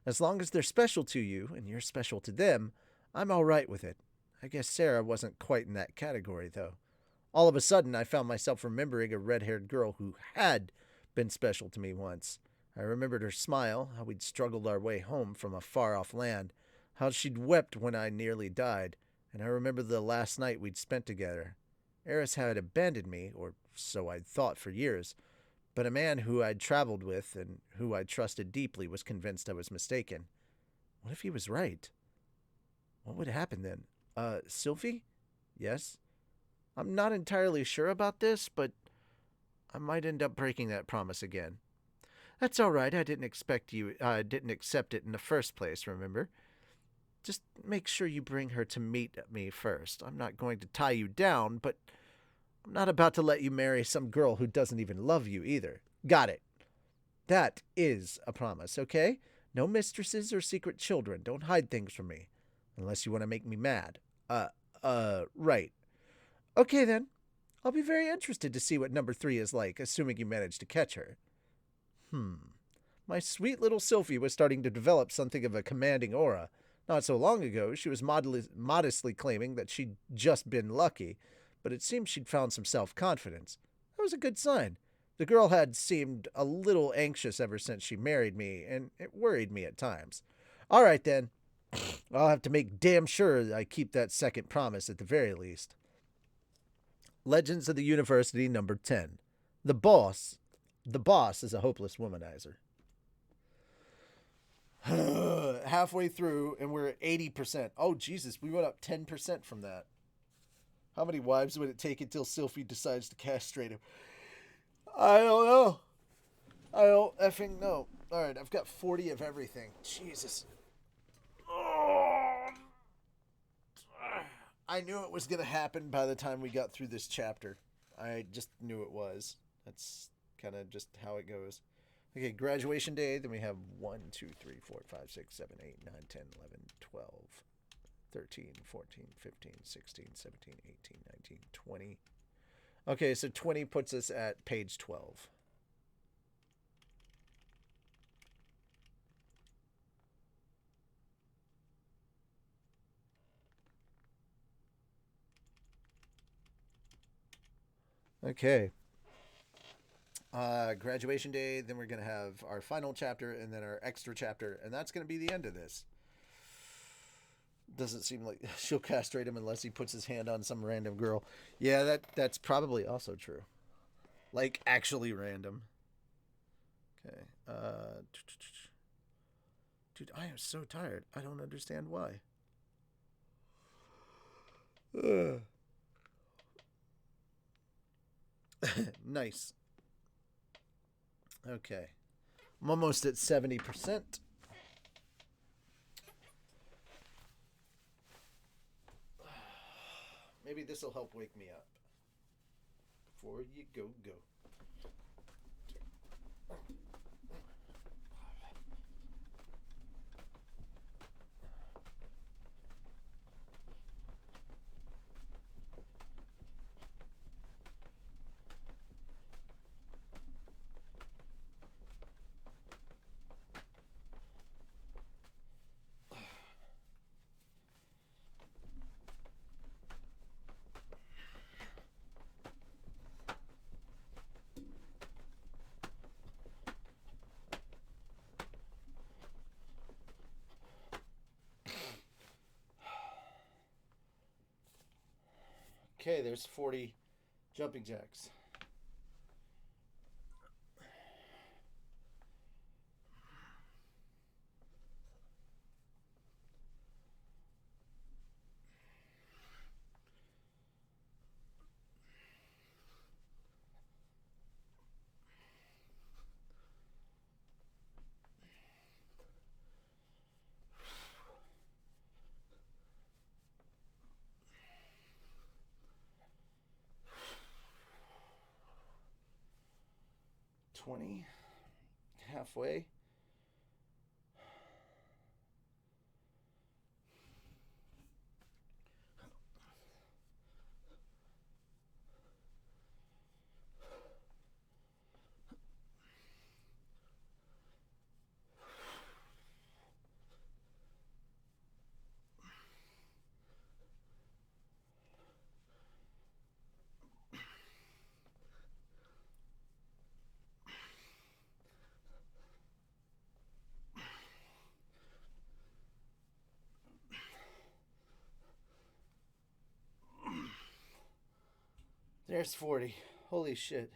As long as they're special to you, and you're special to them, I'm all right with it. I guess Sarah wasn't quite in that category, though. All of a sudden, I found myself remembering a red-haired girl who had been special to me once. I remembered her smile, how we'd struggled our way home from a far-off land, how she'd wept when I nearly died, and I remembered the last night we'd spent together. Eris had abandoned me, or so I'd thought for years, but a man who I'd traveled with and who I trusted deeply was convinced I was mistaken. What if he was right? What would happen then? Sylphie? Yes? I'm not entirely sure about this, but I might end up breaking that promise again. That's all right. I didn't accept it in the first place, remember? Just make sure you bring her to meet me first. I'm not going to tie you down, but I'm not about to let you marry some girl who doesn't even love you either. Got it. That is a promise, okay? No mistresses or secret children. Don't hide things from me. Unless you want to make me mad. Right. Okay then. I'll be very interested to see what number 3 is like, assuming you manage to catch her. My sweet little Sylphie was starting to develop something of a commanding aura. Not so long ago, she was modestly claiming that she'd just been lucky, but it seemed she'd found some self-confidence. That was a good sign. The girl had seemed a little anxious ever since she married me, and it worried me at times. All right, then. I'll have to make damn sure I keep that second promise at the very least. Legends of the University number 10. The boss. The boss is a hopeless womanizer. Halfway through, and we're at 80%. Oh, Jesus, we went up 10% from that. How many wives would it take until Sylphie decides to castrate him? I don't know. I don't effing know. Alright, I've got 40 of everything. Jesus. Oh. I knew it was going to happen by the time we got through this chapter. I just knew it was. That's kind of just how it goes. Okay, graduation day. Then we have 1, 2, 3, 4, 5, 6, 7, 8, 9, 10, 11, 12, 13, 14, 15, 16, 17, 18, 19, 20. Okay, so 20 puts us at page 12. Okay. Graduation day, then we're going to have our final chapter and then our extra chapter, and that's going to be the end of this. Doesn't seem like she'll castrate him unless he puts his hand on some random girl. Yeah, that's probably also true. Like, actually random. Okay. Dude, I am so tired. I don't understand why. Nice. Okay. I'm almost at 70%. Maybe this will help wake me up. Before you go. Okay, there's 40 jumping jacks. Halfway. There's 40. Holy shit.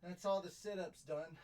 That's all the sit-ups done.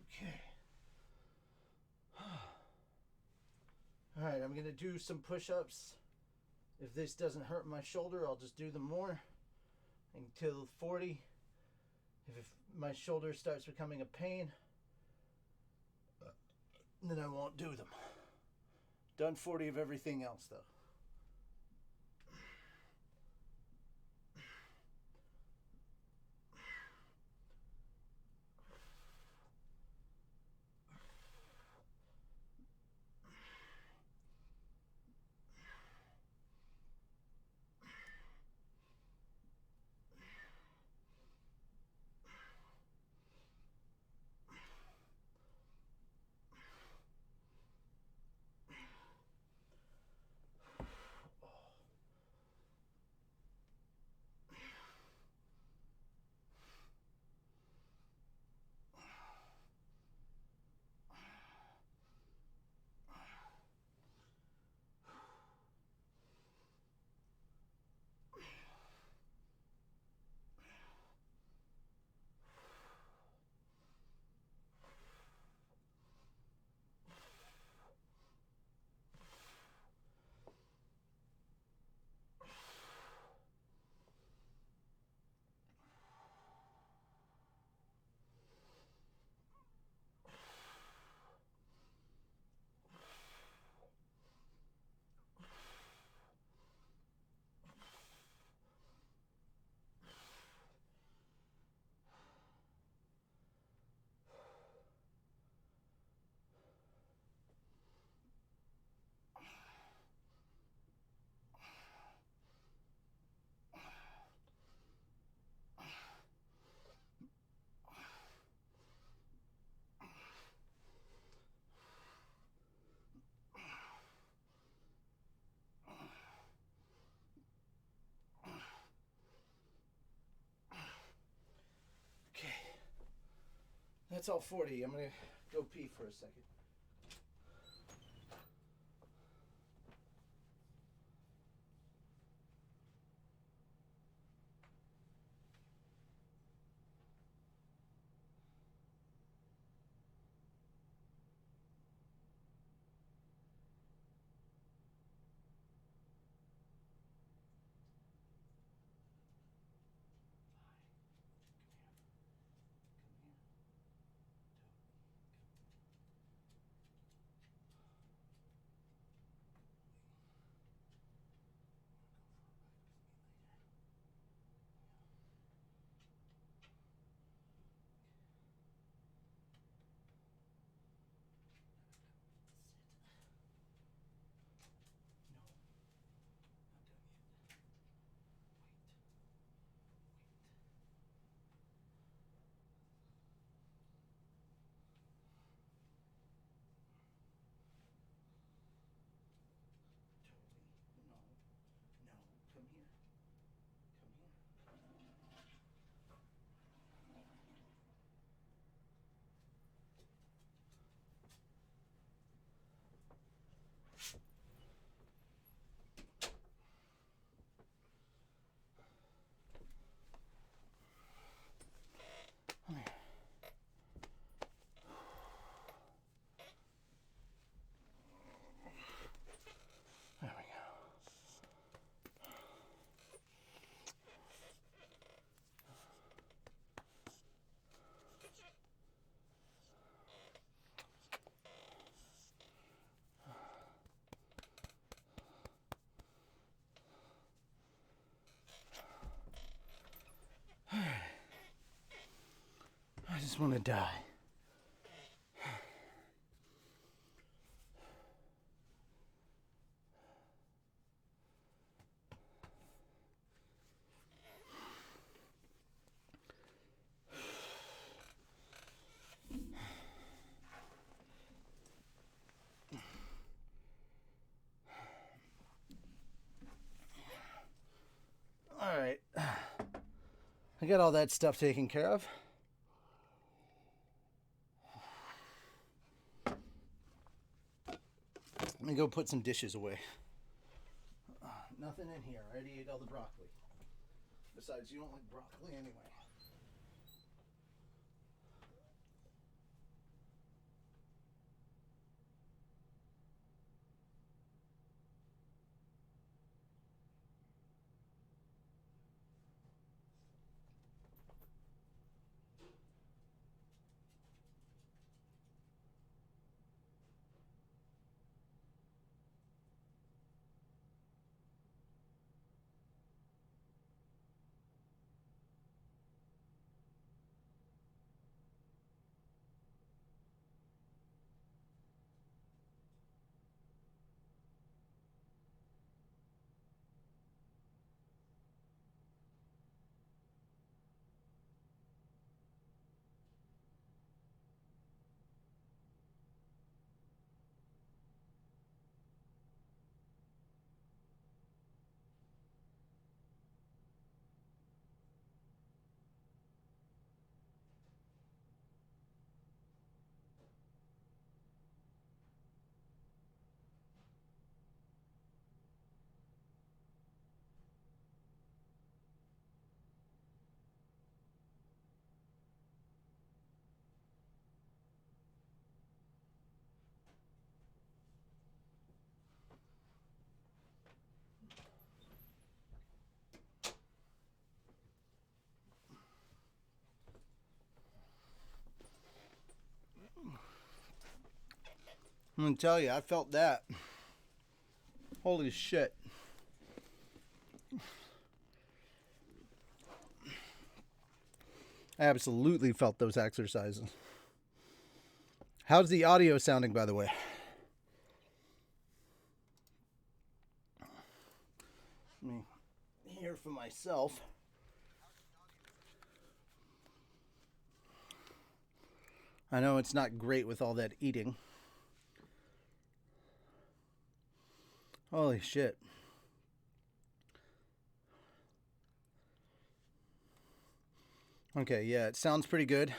Okay. Alright, I'm going to do some push-ups. If this doesn't hurt my shoulder, I'll just do them more until 40. If my shoulder starts becoming a pain, then I won't do them. Done 40 of everything else, though. Okay. That's all 40. I'm going to go pee for a second. just want to die. All right. I got all that stuff taken care of. Let me go put some dishes away. Nothing in here. I already ate all the broccoli. Besides, you don't like broccoli anyway. I'm gonna tell you, I felt that. Holy shit. I absolutely felt those exercises. How's the audio sounding, by the way? Let me hear for myself. I know it's not great with all that eating. Holy shit. Okay, yeah, it sounds pretty good.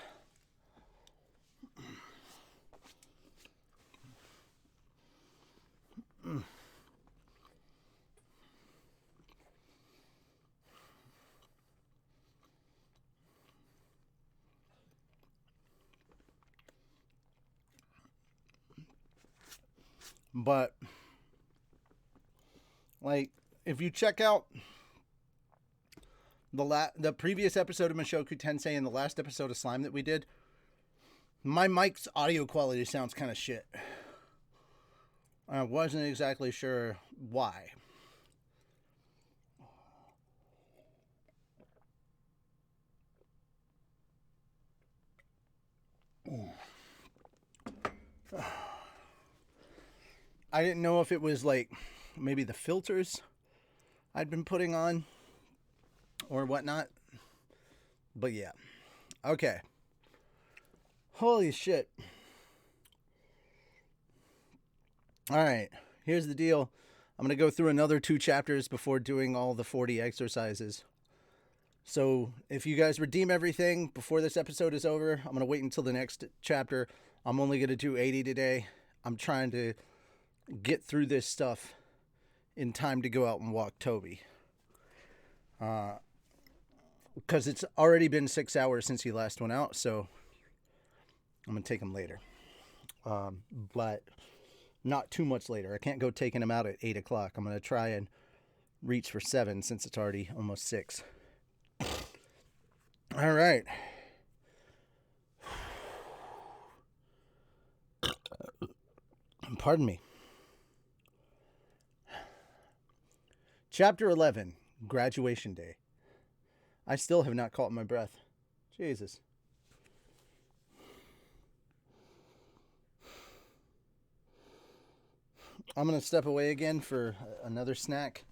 But, like, if you check out the previous episode of Mushoku Tensei and the last episode of Slime that we did, my mic's audio quality sounds kind of shit. I wasn't exactly sure why. I didn't know if it was like maybe the filters I'd been putting on or whatnot. But yeah. Okay. Holy shit. Alright. Here's the deal. I'm going to go through another 2 chapters before doing all the 40 exercises. So if you guys redeem everything before this episode is over, I'm going to wait until the next chapter. I'm only going to do 80 today. I'm trying to get through this stuff in time to go out and walk Toby. Because it's already been 6 hours since he last went out, so I'm going to take him later. But not too much later. I can't go taking him out at 8 o'clock. I'm going to try and reach for 7 since it's already almost 6. All right. Pardon me. Chapter 11, Graduation Day. I still have not caught my breath. Jesus. I'm going to step away again for another snack,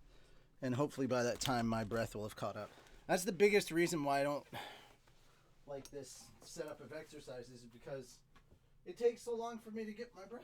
and hopefully by that time my breath will have caught up. That's the biggest reason why I don't like this setup of exercises, is because it takes so long for me to get my breath.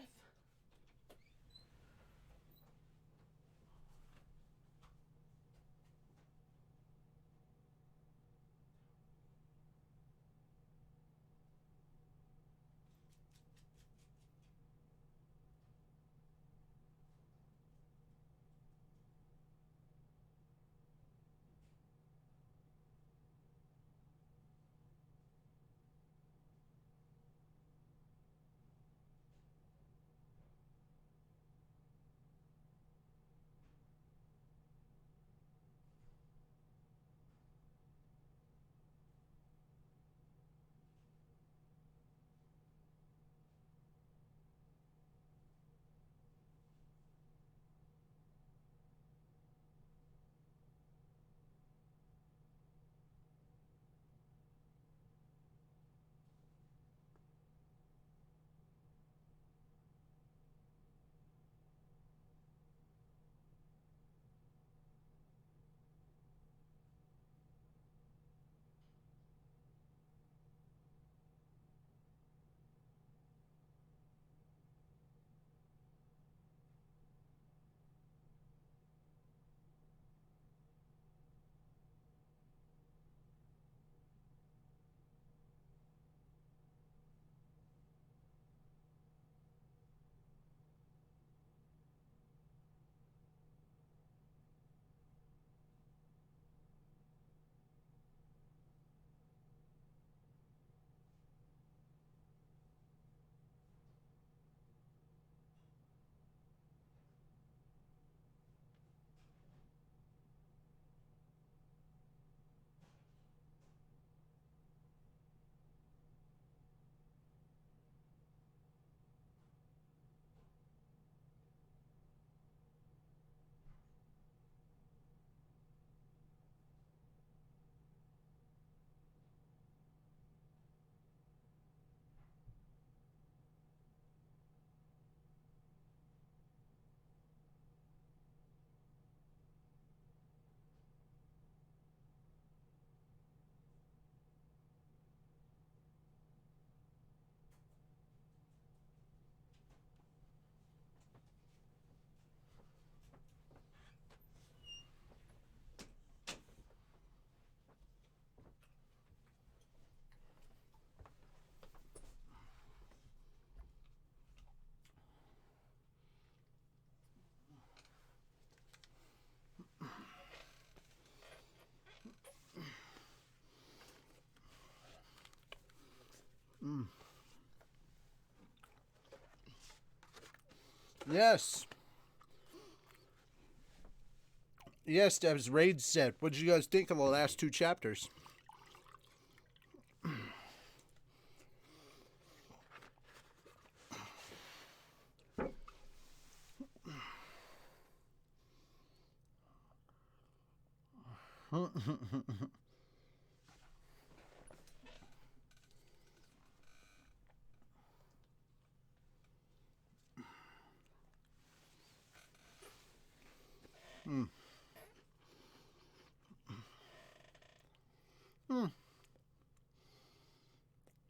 Yes. Yes, as Raid said, what did you guys think of the last two chapters?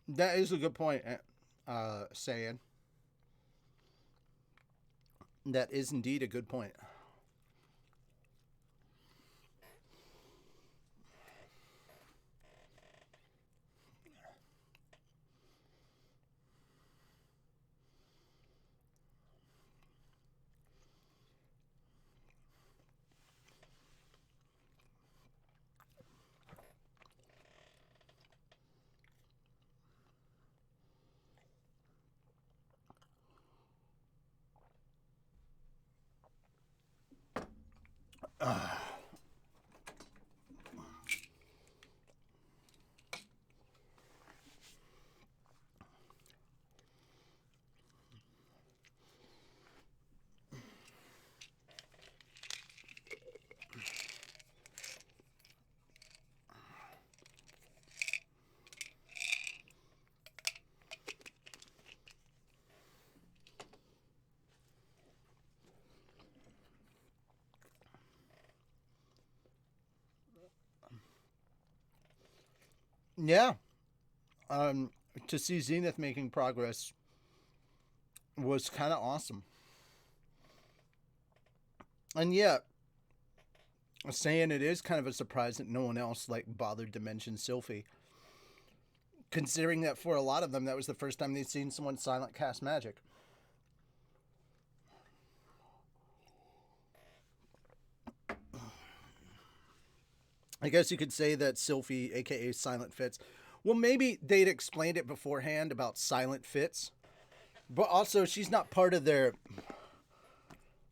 That is a good point, saying. That is indeed a good point. Yeah. To see Zenith making progress was kind of awesome. And yeah, saying it is kind of a surprise that no one else like bothered to mention Sylphie, considering that for a lot of them that was the first time they'd seen someone silent cast magic. I guess you could say that Sylphie, aka Silent Fits, well, maybe they'd explained it beforehand about Silent Fits, but also she's not part of their.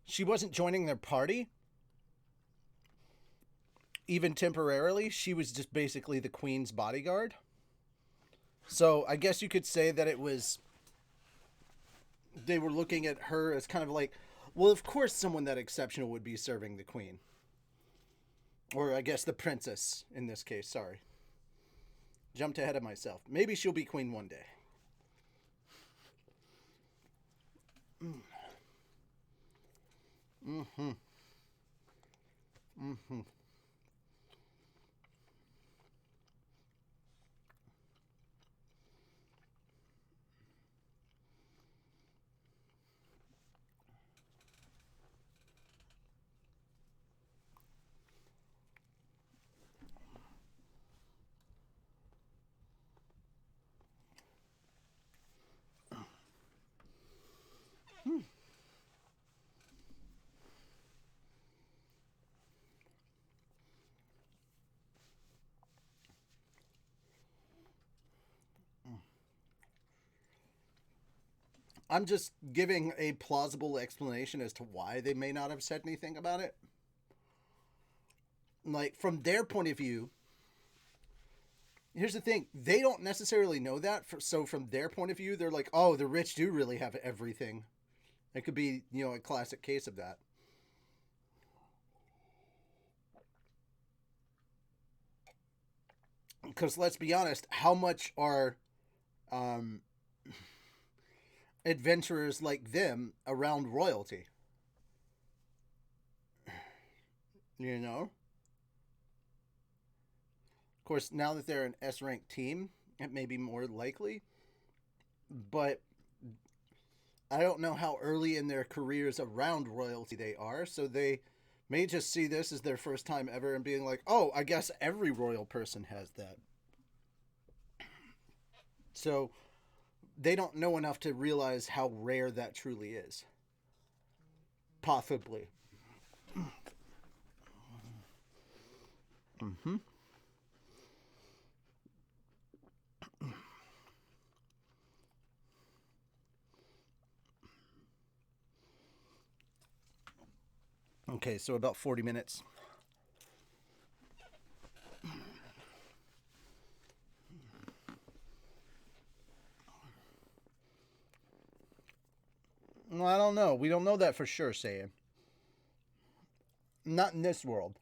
She wasn't joining their party, even temporarily. She was just basically the queen's bodyguard. So I guess you could say that it was. They were looking at her as kind of like, well, of course, someone that exceptional would be serving the queen. Or I guess the princess in this case, sorry. Jumped ahead of myself. Maybe she'll be queen one day. Mm-hmm. Mm-hmm. I'm just giving a plausible explanation as to why they may not have said anything about it. Like, from their point of view, here's the thing. They don't necessarily know that. So from their point of view, they're like, oh, the rich do really have everything. It could be, a classic case of that. Because let's be honest, how much are um, adventurers like them around royalty? You know? Of course, now that they're an S rank team, it may be more likely. But I don't know how early in their careers around royalty they are, so they may just see this as their first time ever and being like, oh, I guess every royal person has that. So they don't know enough to realize how rare that truly is. Possibly. Mm-hmm. Okay, so about 40 minutes. Well, I don't know. We don't know that for sure, Saiyan. Not in this world.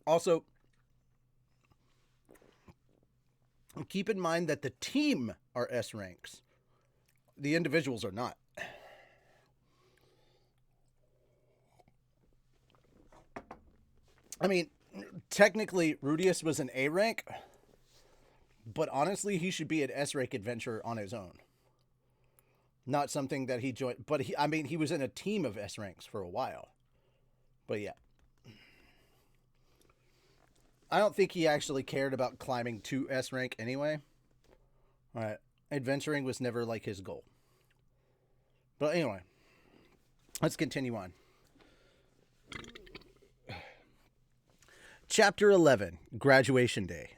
Also, keep in mind that the team are S ranks. The individuals are not. I mean, technically, Rudius was an A rank, but honestly, he should be an S rank adventurer on his own. Not something that he joined, but he was in a team of S ranks for a while. But yeah. I don't think he actually cared about climbing to S rank anyway. All right. Adventuring was never like his goal. But anyway, let's continue on. Chapter 11, Graduation Day.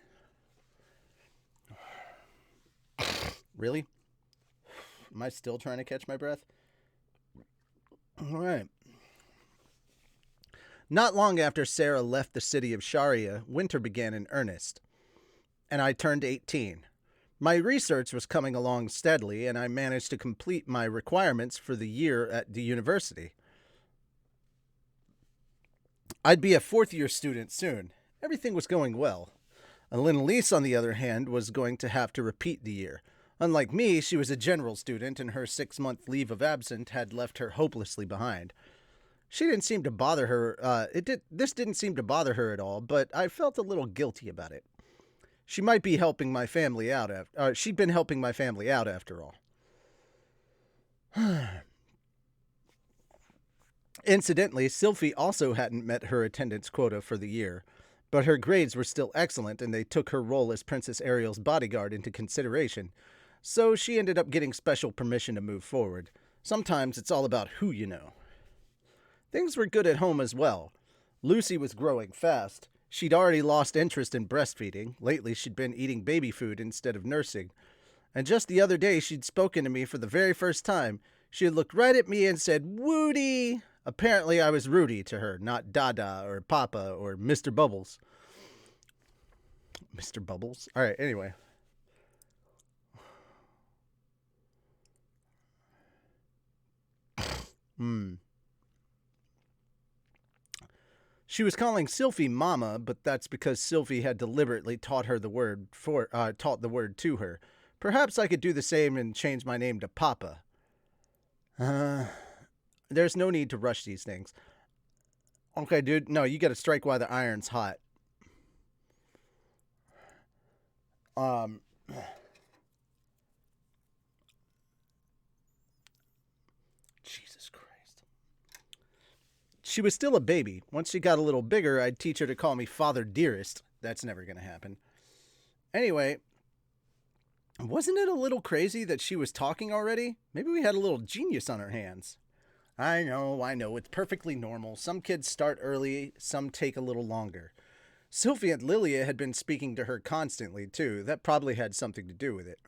Really? Am I still trying to catch my breath? All right. Not long after Sarah left the city of Sharia, winter began in earnest, and I turned 18. My research was coming along steadily, and I managed to complete my requirements for the year at the university. I'd be a fourth-year student soon. Everything was going well. Annalise, on the other hand, was going to have to repeat the year. Unlike me, she was a general student, and her 6-month leave of absence had left her hopelessly behind. She didn't seem to bother her. This didn't seem to bother her at all, but I felt a little guilty about it. She might be helping my family out. She'd been helping my family out after all. Incidentally, Sylphie also hadn't met her attendance quota for the year, but her grades were still excellent and they took her role as Princess Ariel's bodyguard into consideration, so she ended up getting special permission to move forward. Sometimes it's all about who you know. Things were good at home as well. Lucy was growing fast. She'd already lost interest in breastfeeding. Lately, she'd been eating baby food instead of nursing. And just the other day, she'd spoken to me for the very first time. She had looked right at me and said, "Woody." Apparently, I was Rudy to her, not Dada or Papa or Mr. Bubbles. Mr. Bubbles? All right, anyway. She was calling Sylphie Mama, but that's because Sylphie had deliberately taught the word to her. Perhaps I could do the same and change my name to Papa. There's no need to rush these things. Okay, dude, no, you gotta strike while the iron's hot. Jesus Christ. She was still a baby. Once she got a little bigger, I'd teach her to call me Father Dearest. That's never gonna happen. Anyway, wasn't it a little crazy that she was talking already? Maybe we had a little genius on our hands. I know, it's perfectly normal. Some kids start early, some take a little longer. Sylphie and Lilia had been speaking to her constantly, too. That probably had something to do with it.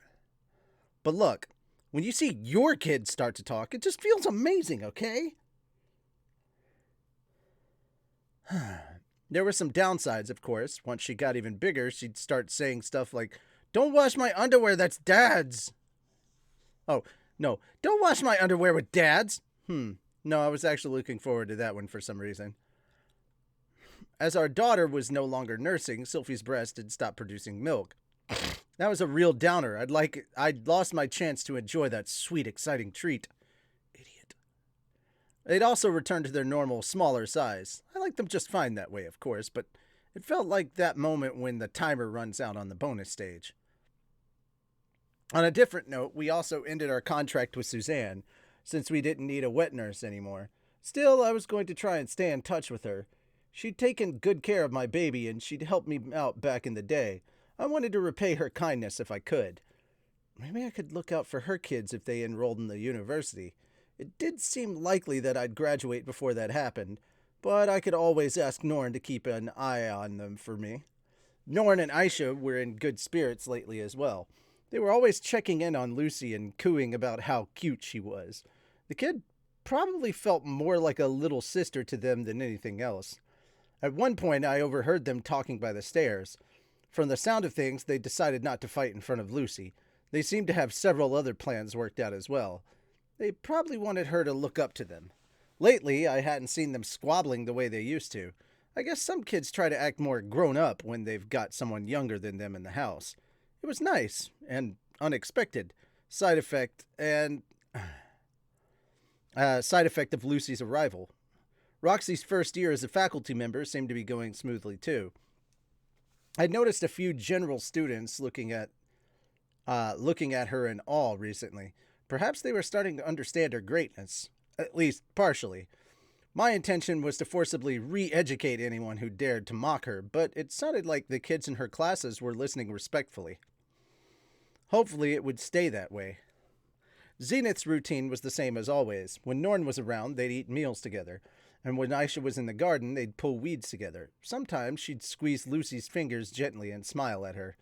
But look, when you see your kids start to talk, it just feels amazing, okay? There were some downsides, of course. Once she got even bigger, she'd start saying stuff like, "Don't wash my underwear, that's Dad's." Oh, no, "Don't wash my underwear with Dad's." No, I was actually looking forward to that one for some reason. As our daughter was no longer nursing, Sylphie's breast had stopped producing milk. That was a real downer. I'd lost my chance to enjoy that sweet, exciting treat. Idiot. They'd also returned to their normal, smaller size. I like them just fine that way, of course, but it felt like that moment when the timer runs out on the bonus stage. On a different note, we also ended our contract with Suzanne, since we didn't need a wet nurse anymore. Still, I was going to try and stay in touch with her. She'd taken good care of my baby, and she'd helped me out back in the day. I wanted to repay her kindness if I could. Maybe I could look out for her kids if they enrolled in the university. It did seem likely that I'd graduate before that happened, but I could always ask Norn to keep an eye on them for me. Norn and Aisha were in good spirits lately as well. They were always checking in on Lucy and cooing about how cute she was. The kid probably felt more like a little sister to them than anything else. At one point, I overheard them talking by the stairs. From the sound of things, they decided not to fight in front of Lucy. They seemed to have several other plans worked out as well. They probably wanted her to look up to them. Lately, I hadn't seen them squabbling the way they used to. I guess some kids try to act more grown up when they've got someone younger than them in the house. It was nice and unexpected. Side effect of Lucy's arrival. Roxy's first year as a faculty member seemed to be going smoothly too. I'd noticed a few general students looking at her in awe recently. Perhaps they were starting to understand her greatness, at least partially. My intention was to forcibly re-educate anyone who dared to mock her, but it sounded like the kids in her classes were listening respectfully. Hopefully it would stay that way. Zenith's routine was the same as always. When Norn was around, they'd eat meals together, and when Aisha was in the garden, they'd pull weeds together. Sometimes she'd squeeze Lucy's fingers gently and smile at her.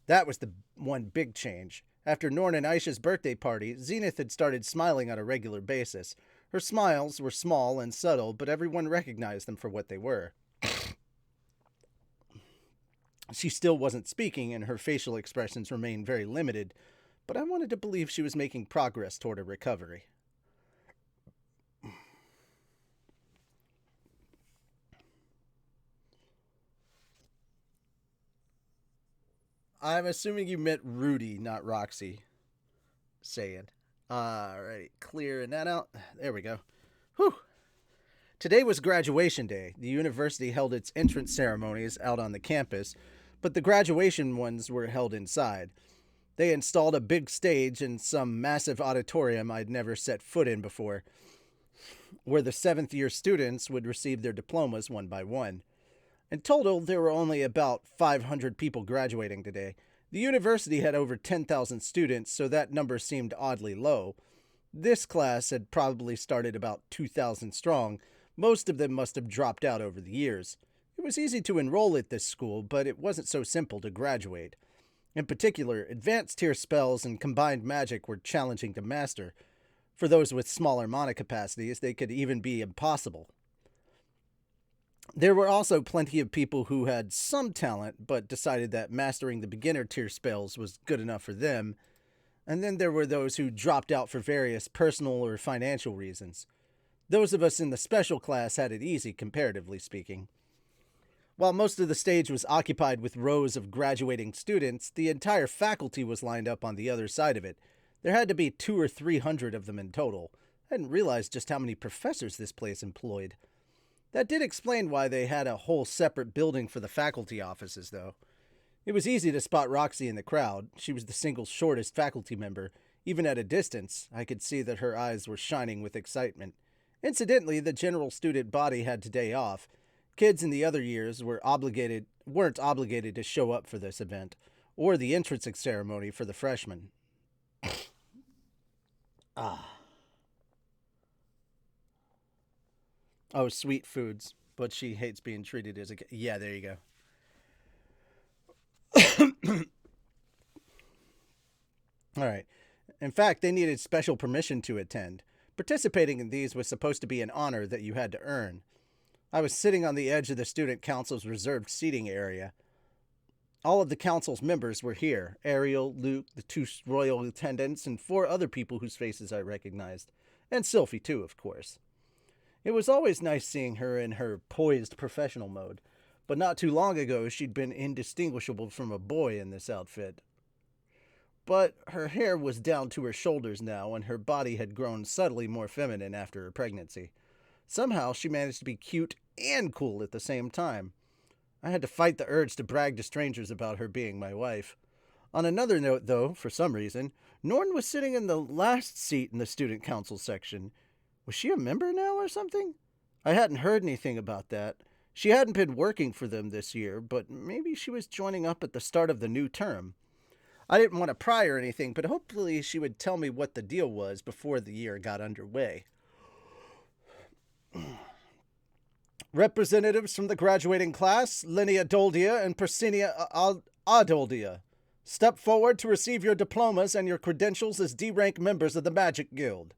That was the one big change. After Norn and Aisha's birthday party, Zenith had started smiling on a regular basis. Her smiles were small and subtle, but everyone recognized them for what they were. She still wasn't speaking, and her facial expressions remained very limited, but I wanted to believe she was making progress toward a recovery. I'm assuming you meant Rudy, not Roxy. Saying. Alright, clearing that out. There we go. Whew. Today was graduation day. The university held its entrance ceremonies out on the campus, but the graduation ones were held inside. They installed a big stage in some massive auditorium I'd never set foot in before, where the seventh year students would receive their diplomas one by one. In total, there were only about 500 people graduating today. The university had over 10,000 students, so that number seemed oddly low. This class had probably started about 2,000 strong. Most of them must have dropped out over the years. It was easy to enroll at this school, but it wasn't so simple to graduate. In particular, advanced tier spells and combined magic were challenging to master. For those with smaller mana capacities, they could even be impossible. There were also plenty of people who had some talent, but decided that mastering the beginner tier spells was good enough for them. And then there were those who dropped out for various personal or financial reasons. Those of us in the special class had it easy, comparatively speaking. While most of the stage was occupied with rows of graduating students, the entire faculty was lined up on the other side of it. There had to be 200 or 300 of them in total. I hadn't realized just how many professors this place employed. That did explain why they had a whole separate building for the faculty offices, though. It was easy to spot Roxy in the crowd. She was the single shortest faculty member. Even at a distance, I could see that her eyes were shining with excitement. Incidentally, the general student body had today off. Kids in the other years weren't obligated to show up for this event, or the entrance ceremony for the freshmen. Oh, sweet foods, but she hates being treated as a kid. Yeah, there you go. All right. In fact, they needed special permission to attend. Participating in these was supposed to be an honor that you had to earn. I was sitting on the edge of the student council's reserved seating area. All of the council's members were here. Ariel, Luke, the two royal attendants, and 4 other people whose faces I recognized. And Sylphie, too, of course. It was always nice seeing her in her poised professional mode, but not too long ago she'd been indistinguishable from a boy in this outfit. But her hair was down to her shoulders now, and her body had grown subtly more feminine after her pregnancy. Somehow she managed to be cute and cool at the same time. I had to fight the urge to brag to strangers about her being my wife. On another note, though, for some reason, Norn was sitting in the last seat in the student council section. Was she a member now or something? I hadn't heard anything about that. She hadn't been working for them this year, but maybe she was joining up at the start of the new term. I didn't want to pry or anything, but hopefully she would tell me what the deal was before the year got underway. Representatives from the graduating class, Linnea Doldia and Persinia Adoldia, step forward to receive your diplomas and your credentials as D-rank members of the Magic Guild.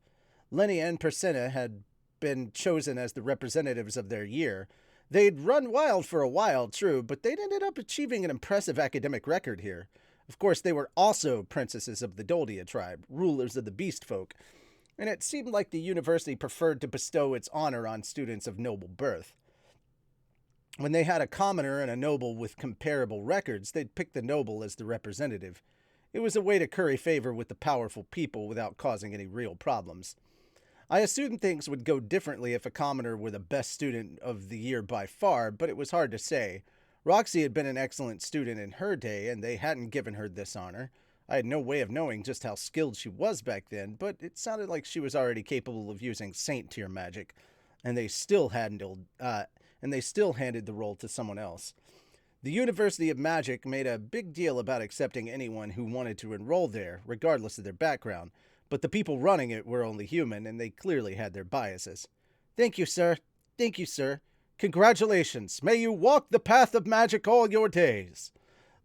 Linnea and Persinia had been chosen as the representatives of their year. They'd run wild for a while, true, but they'd ended up achieving an impressive academic record here. Of course, they were also princesses of the Doldia tribe, rulers of the beast folk, and it seemed like the university preferred to bestow its honor on students of noble birth. When they had a commoner and a noble with comparable records, they'd pick the noble as the representative. It was a way to curry favor with the powerful people without causing any real problems. I assumed things would go differently if a commoner were the best student of the year by far, but it was hard to say. Roxy had been an excellent student in her day, and they hadn't given her this honor. I had no way of knowing just how skilled she was back then, but it sounded like she was already capable of using saint-tier magic, and they still handed the role to someone else. The University of Magic made a big deal about accepting anyone who wanted to enroll there, regardless of their background, but the people running it were only human, and they clearly had their biases. Thank you, sir. Thank you, sir. Congratulations. May you walk the path of magic all your days.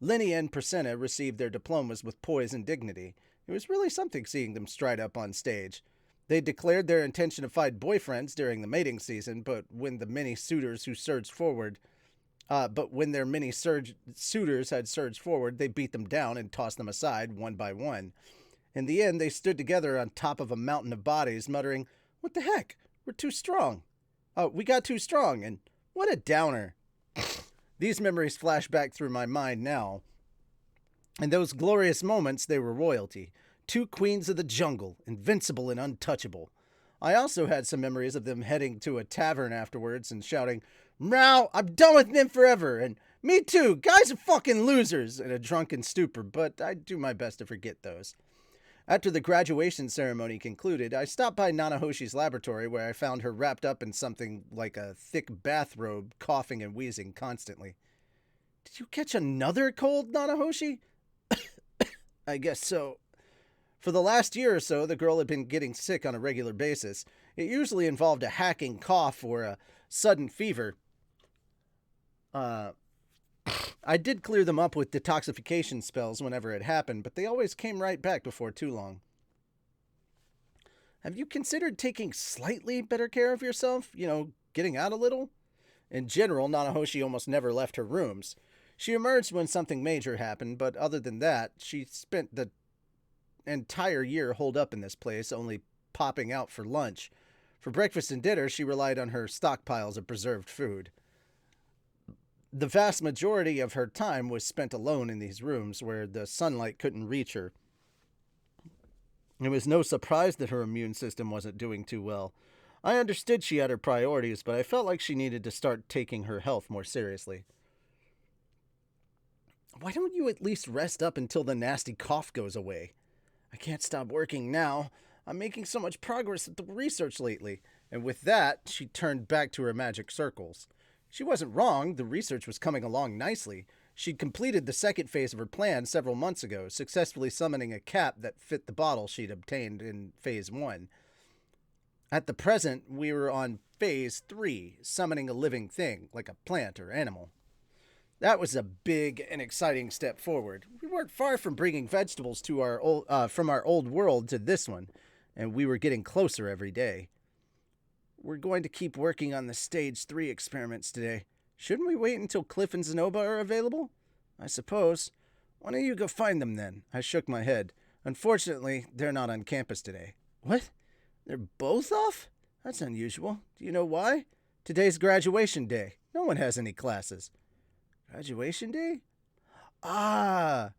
Linnea and Persinia received their diplomas with poise and dignity. It was really something seeing them stride up on stage. They declared their intention to find boyfriends during the mating season, but when their many suitors had surged forward, they beat them down and tossed them aside one by one. In the end, they stood together on top of a mountain of bodies, muttering, "What the heck? We're too strong. We got too strong, and what a downer." These memories flash back through my mind now. In those glorious moments, they were royalty. 2 queens of the jungle, invincible and untouchable. I also had some memories of them heading to a tavern afterwards and shouting, "Meow, I'm done with them forever," and "Me too, guys are fucking losers," in a drunken stupor, but I do my best to forget those. After the graduation ceremony concluded, I stopped by Nanahoshi's laboratory where I found her wrapped up in something like a thick bathrobe, coughing and wheezing constantly. "Did you catch another cold, Nanahoshi?" "I guess so." For the last year or so, the girl had been getting sick on a regular basis. It usually involved a hacking cough or a sudden fever. I did clear them up with detoxification spells whenever it happened, but they always came right back before too long. "Have you considered taking slightly better care of yourself? Getting out a little?" In general, Nanahoshi almost never left her rooms. She emerged when something major happened, but other than that, she spent the entire year holed up in this place, only popping out for lunch. For breakfast and dinner, she relied on her stockpiles of preserved food. The vast majority of her time was spent alone in these rooms where the sunlight couldn't reach her. It was no surprise that her immune system wasn't doing too well. I understood she had her priorities, but I felt like she needed to start taking her health more seriously. "Why don't you at least rest up until the nasty cough goes away?" "I can't stop working now. I'm making so much progress with the research lately." And with that, she turned back to her magic circles. She wasn't wrong. The research was coming along nicely. She'd completed the second phase of her plan several months ago, successfully summoning a cap that fit the bottle she'd obtained in phase 1. At the present, we were on phase 3, summoning a living thing, like a plant or animal. That was a big and exciting step forward. We weren't far from bringing vegetables to from our old world to this one, and we were getting closer every day. "We're going to keep working on the stage 3 experiments today. Shouldn't we wait until Cliff and Zenoba are available?" "I suppose. Why don't you go find them then?" I shook my head. "Unfortunately, they're not on campus today." "What? They're both off? That's unusual. Do you know why?" "Today's graduation day. No one has any classes." "Graduation day? Ah,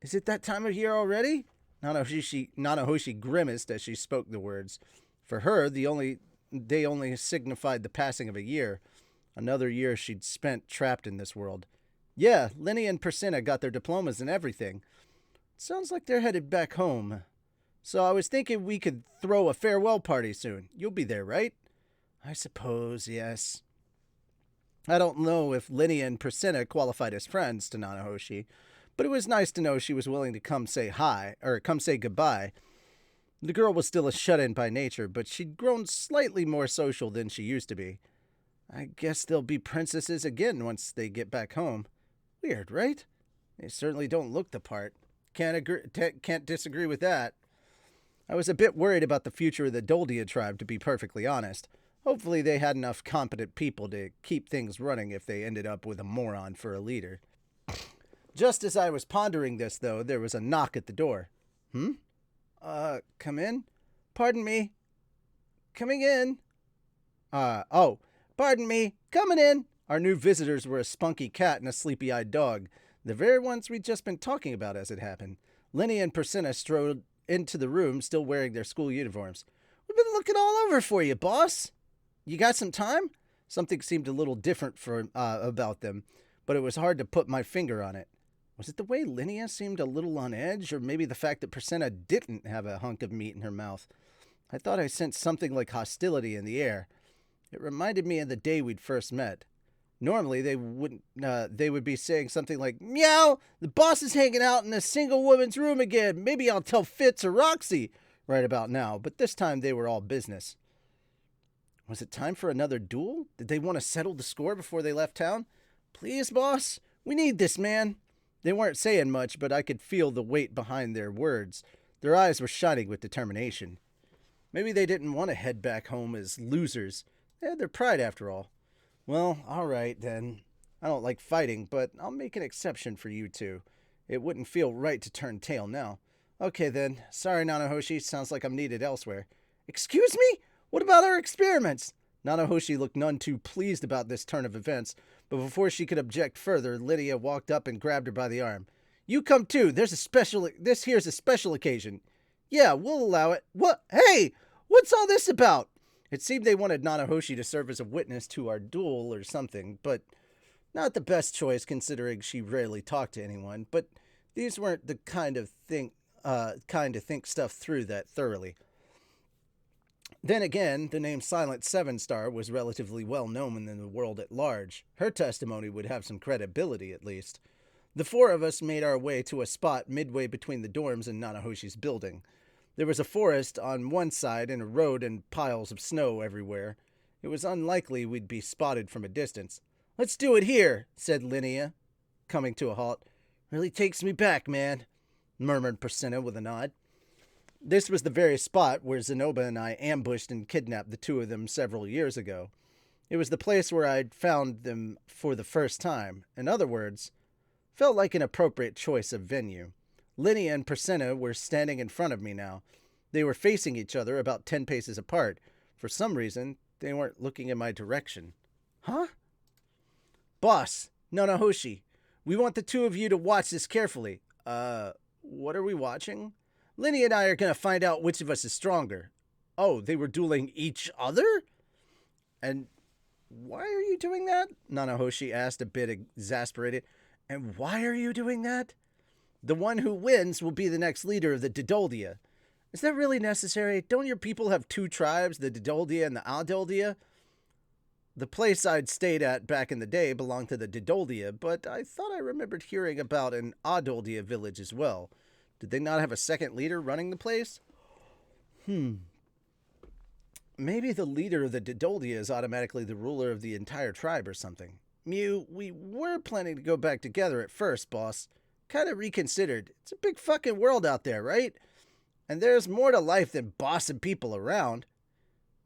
is it that time of year already?" Nanahoshi grimaced as she spoke the words. For her, they only signified the passing of a year, another year she'd spent trapped in this world. "Yeah, Lenny and Persina got their diplomas and everything. Sounds like they're headed back home. So I was thinking we could throw a farewell party soon. You'll be there, right?" "I suppose, yes." I don't know if Lenny and Persina qualified as friends to Nanahoshi, but it was nice to know she was willing to come say goodbye. The girl was still a shut-in by nature, but she'd grown slightly more social than she used to be. "I guess they'll be princesses again once they get back home." Weird, right? They certainly don't look the part. Can't disagree with that. I was a bit worried about the future of the Doldia tribe, to be perfectly honest. Hopefully they had enough competent people to keep things running if they ended up with a moron for a leader. Just as I was pondering this, though, there was a knock at the door. Come in?" "Pardon me." "Coming in." Pardon me. Coming in." Our new visitors were a spunky cat and a sleepy-eyed dog, the very ones we'd just been talking about as it happened. Lenny and Persina strode into the room, still wearing their school uniforms. "We've been looking all over for you, boss. You got some time?" Something seemed a little different about them, but it was hard to put my finger on it. Was it the way Linnea seemed a little on edge, or maybe the fact that Persena didn't have a hunk of meat in her mouth? I thought I sensed something like hostility in the air. It reminded me of the day we'd first met. Normally, they would be saying something like, "Meow, the boss is hanging out in a single woman's room again. Maybe I'll tell Fitz or Roxy," right about now, but this time they were all business. Was it time for another duel? Did they want to settle the score before they left town? "Please, boss, we need this, man." They weren't saying much, but I could feel the weight behind their words. Their eyes were shining with determination. Maybe they didn't want to head back home as losers. They had their pride, after all. "Well, all right, then. I don't like fighting, but I'll make an exception for you two. It wouldn't feel right to turn tail now." "Okay, then. Sorry, Nanahoshi. Sounds like I'm needed elsewhere." "Excuse me? What about our experiments?" Nanahoshi looked none too pleased about this turn of events, but before she could object further, Lydia walked up and grabbed her by the arm. "You come too. This here's a special occasion." "Yeah, we'll allow it." "What? Hey! What's all this about? It seemed they wanted Nanahoshi to serve as a witness to our duel or something, but not the best choice considering she rarely talked to anyone. But these weren't the kind to think stuff through that thoroughly. Then again, the name Silent Seven Star was relatively well known in the world at large. Her testimony would have some credibility, at least. The four of us made our way to a spot midway between the dorms and Nanahoshi's building. There was a forest on one side and a road and piles of snow everywhere. It was unlikely we'd be spotted from a distance. "Let's do it here," said Linnea, coming to a halt. "Really takes me back, man," murmured Priscilla with a nod. This was the very spot where Zenoba and I ambushed and kidnapped the two of them several years ago. It was the place where I'd found them for the first time. In other words, felt like an appropriate choice of venue. Linnea and Priscilla were standing in front of me now. They were facing each other about 10 paces apart. For some reason, they weren't looking in my direction. "Huh?" "Boss, Nanahoshi, we want the two of you to watch this carefully." What are we watching?" "Linnea and I are going to find out which of us is stronger." "Oh, they were dueling each other? And why are you doing that?" Nanahoshi asked, a bit exasperated. "And why are you doing that?" "The one who wins will be the next leader of the Didoldia." "Is that really necessary? Don't your people have two tribes, the Didoldia and the Adoldia?" "The place I'd stayed at back in the day belonged to the Didoldia, but I thought I remembered hearing about an Adoldia village as well. Did they not have a second leader running the place?" Maybe the leader of the Didoldia is automatically the ruler of the entire tribe or something. "Mew, we were planning to go back together at first, boss. Kind of reconsidered. It's a big fucking world out there, right? And there's more to life than bossing people around.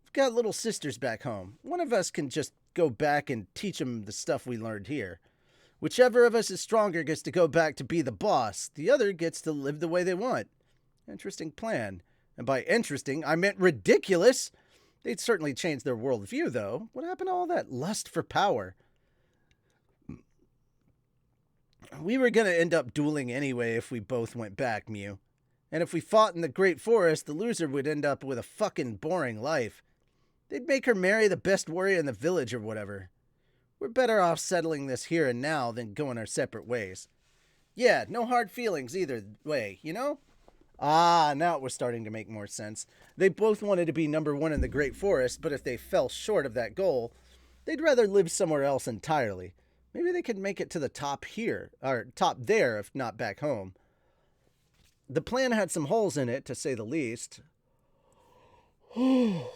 We've got little sisters back home. One of us can just go back and teach them the stuff we learned here. Whichever of us is stronger gets to go back to be the boss. The other gets to live the way they want. Interesting plan. And by interesting, I meant ridiculous. They'd certainly change their worldview, though. What happened to all that lust for power? We were going to end up dueling anyway if we both went back, Mew. And if we fought in the Great Forest, the loser would end up with a fucking boring life. They'd make her marry the best warrior in the village or whatever. We're better off settling this here and now than going our separate ways. Yeah, no hard feelings either way, you know?" Ah, now it was starting to make more sense. They both wanted to be number one in the Great Forest, but if they fell short of that goal, they'd rather live somewhere else entirely. Maybe they could make it to the top here, or top there if not back home. The plan had some holes in it, to say the least. I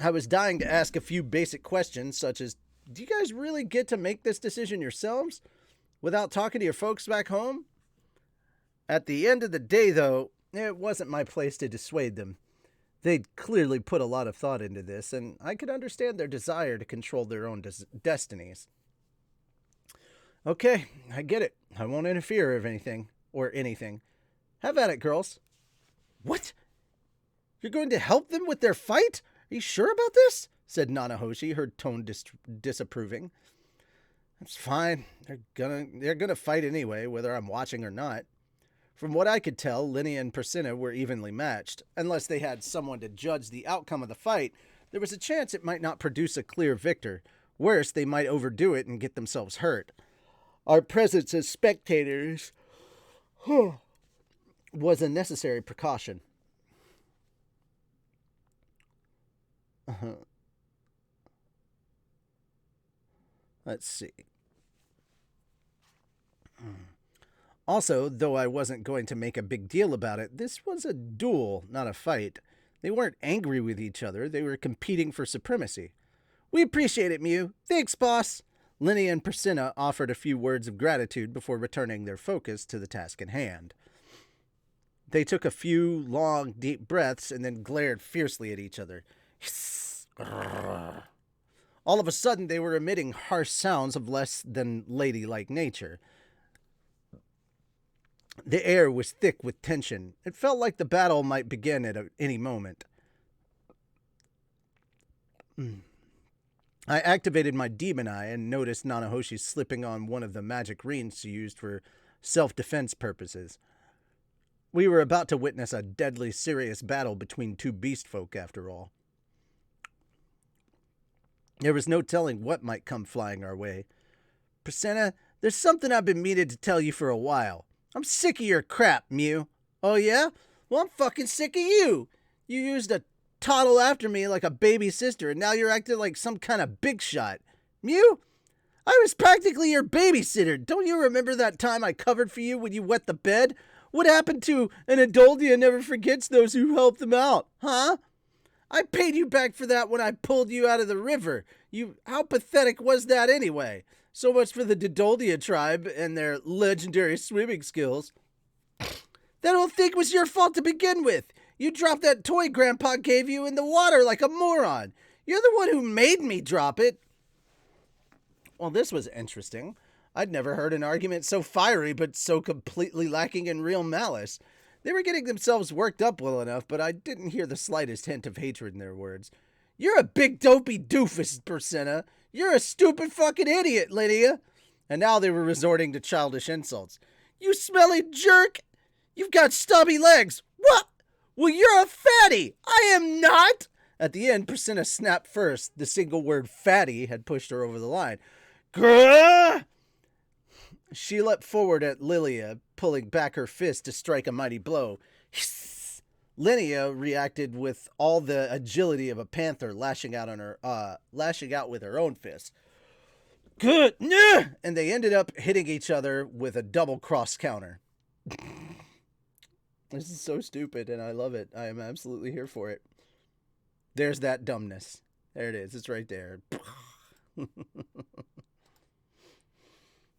was dying to ask a few basic questions, such as, do you guys really get to make this decision yourselves without talking to your folks back home? At the end of the day, though, it wasn't my place to dissuade them. They'd clearly put a lot of thought into this, and I could understand their desire to control their own destinies. "Okay, I get it. I won't interfere or anything. Have at it, girls." "What? You're going to help them with their fight? Are you sure about this?" said Nanahoshi, her tone disapproving. "That's fine. They're gonna fight anyway, whether I'm watching or not. From what I could tell, Linnea and Priscilla were evenly matched. Unless they had someone to judge the outcome of the fight, there was a chance it might not produce a clear victor. Worse, they might overdo it and get themselves hurt. Our presence as spectators was a necessary precaution." Let's see. Also, though I wasn't going to make a big deal about it, this was a duel, not a fight. They weren't angry with each other. They were competing for supremacy. "We appreciate it, Mew. Thanks, boss." Linnea and Priscilla offered a few words of gratitude before returning their focus to the task at hand. They took a few long, deep breaths and then glared fiercely at each other. All of a sudden, they were emitting harsh sounds of less than ladylike nature. The air was thick with tension. It felt like the battle might begin at any moment. I activated my demon eye and noticed Nanahoshi slipping on one of the magic rings she used for self-defense purposes. We were about to witness a deadly serious battle between two beast folk, after all. There was no telling what might come flying our way. Priscilla, there's something I've been meaning to tell you for a while. I'm sick of your crap, Mew. Oh yeah? Well, I'm fucking sick of you. You used to toddle after me like a baby sister, and now you're acting like some kind of big shot. Mew? I was practically your babysitter. Don't you remember that time I covered for you when you wet the bed? What happened to an Adoldia never forgets those who help them out, huh? I paid you back for that when I pulled you out of the river. How pathetic was that anyway? So much for the Didoldia tribe and their legendary swimming skills. That whole thing was your fault to begin with. You dropped that toy Grandpa gave you in the water like a moron. You're the one who made me drop it. Well, this was interesting. I'd never heard an argument so fiery but so completely lacking in real malice. They were getting themselves worked up well enough, but I didn't hear the slightest hint of hatred in their words. You're a big dopey doofus, Priscilla. You're a stupid fucking idiot, Lydia. And now they were resorting to childish insults. You smelly jerk! You've got stubby legs. What? Well, you're a fatty. I am not. At the end, Priscilla snapped first. The single word fatty had pushed her over the line. Grrrr! She leapt forward at Lilia, pulling back her fist to strike a mighty blow. Lilia reacted with all the agility of a panther, lashing out with her own fist. Good, and they ended up hitting each other with a double cross counter. This is so stupid, and I love it. I am absolutely here for it. There's that dumbness. There it is. It's right there.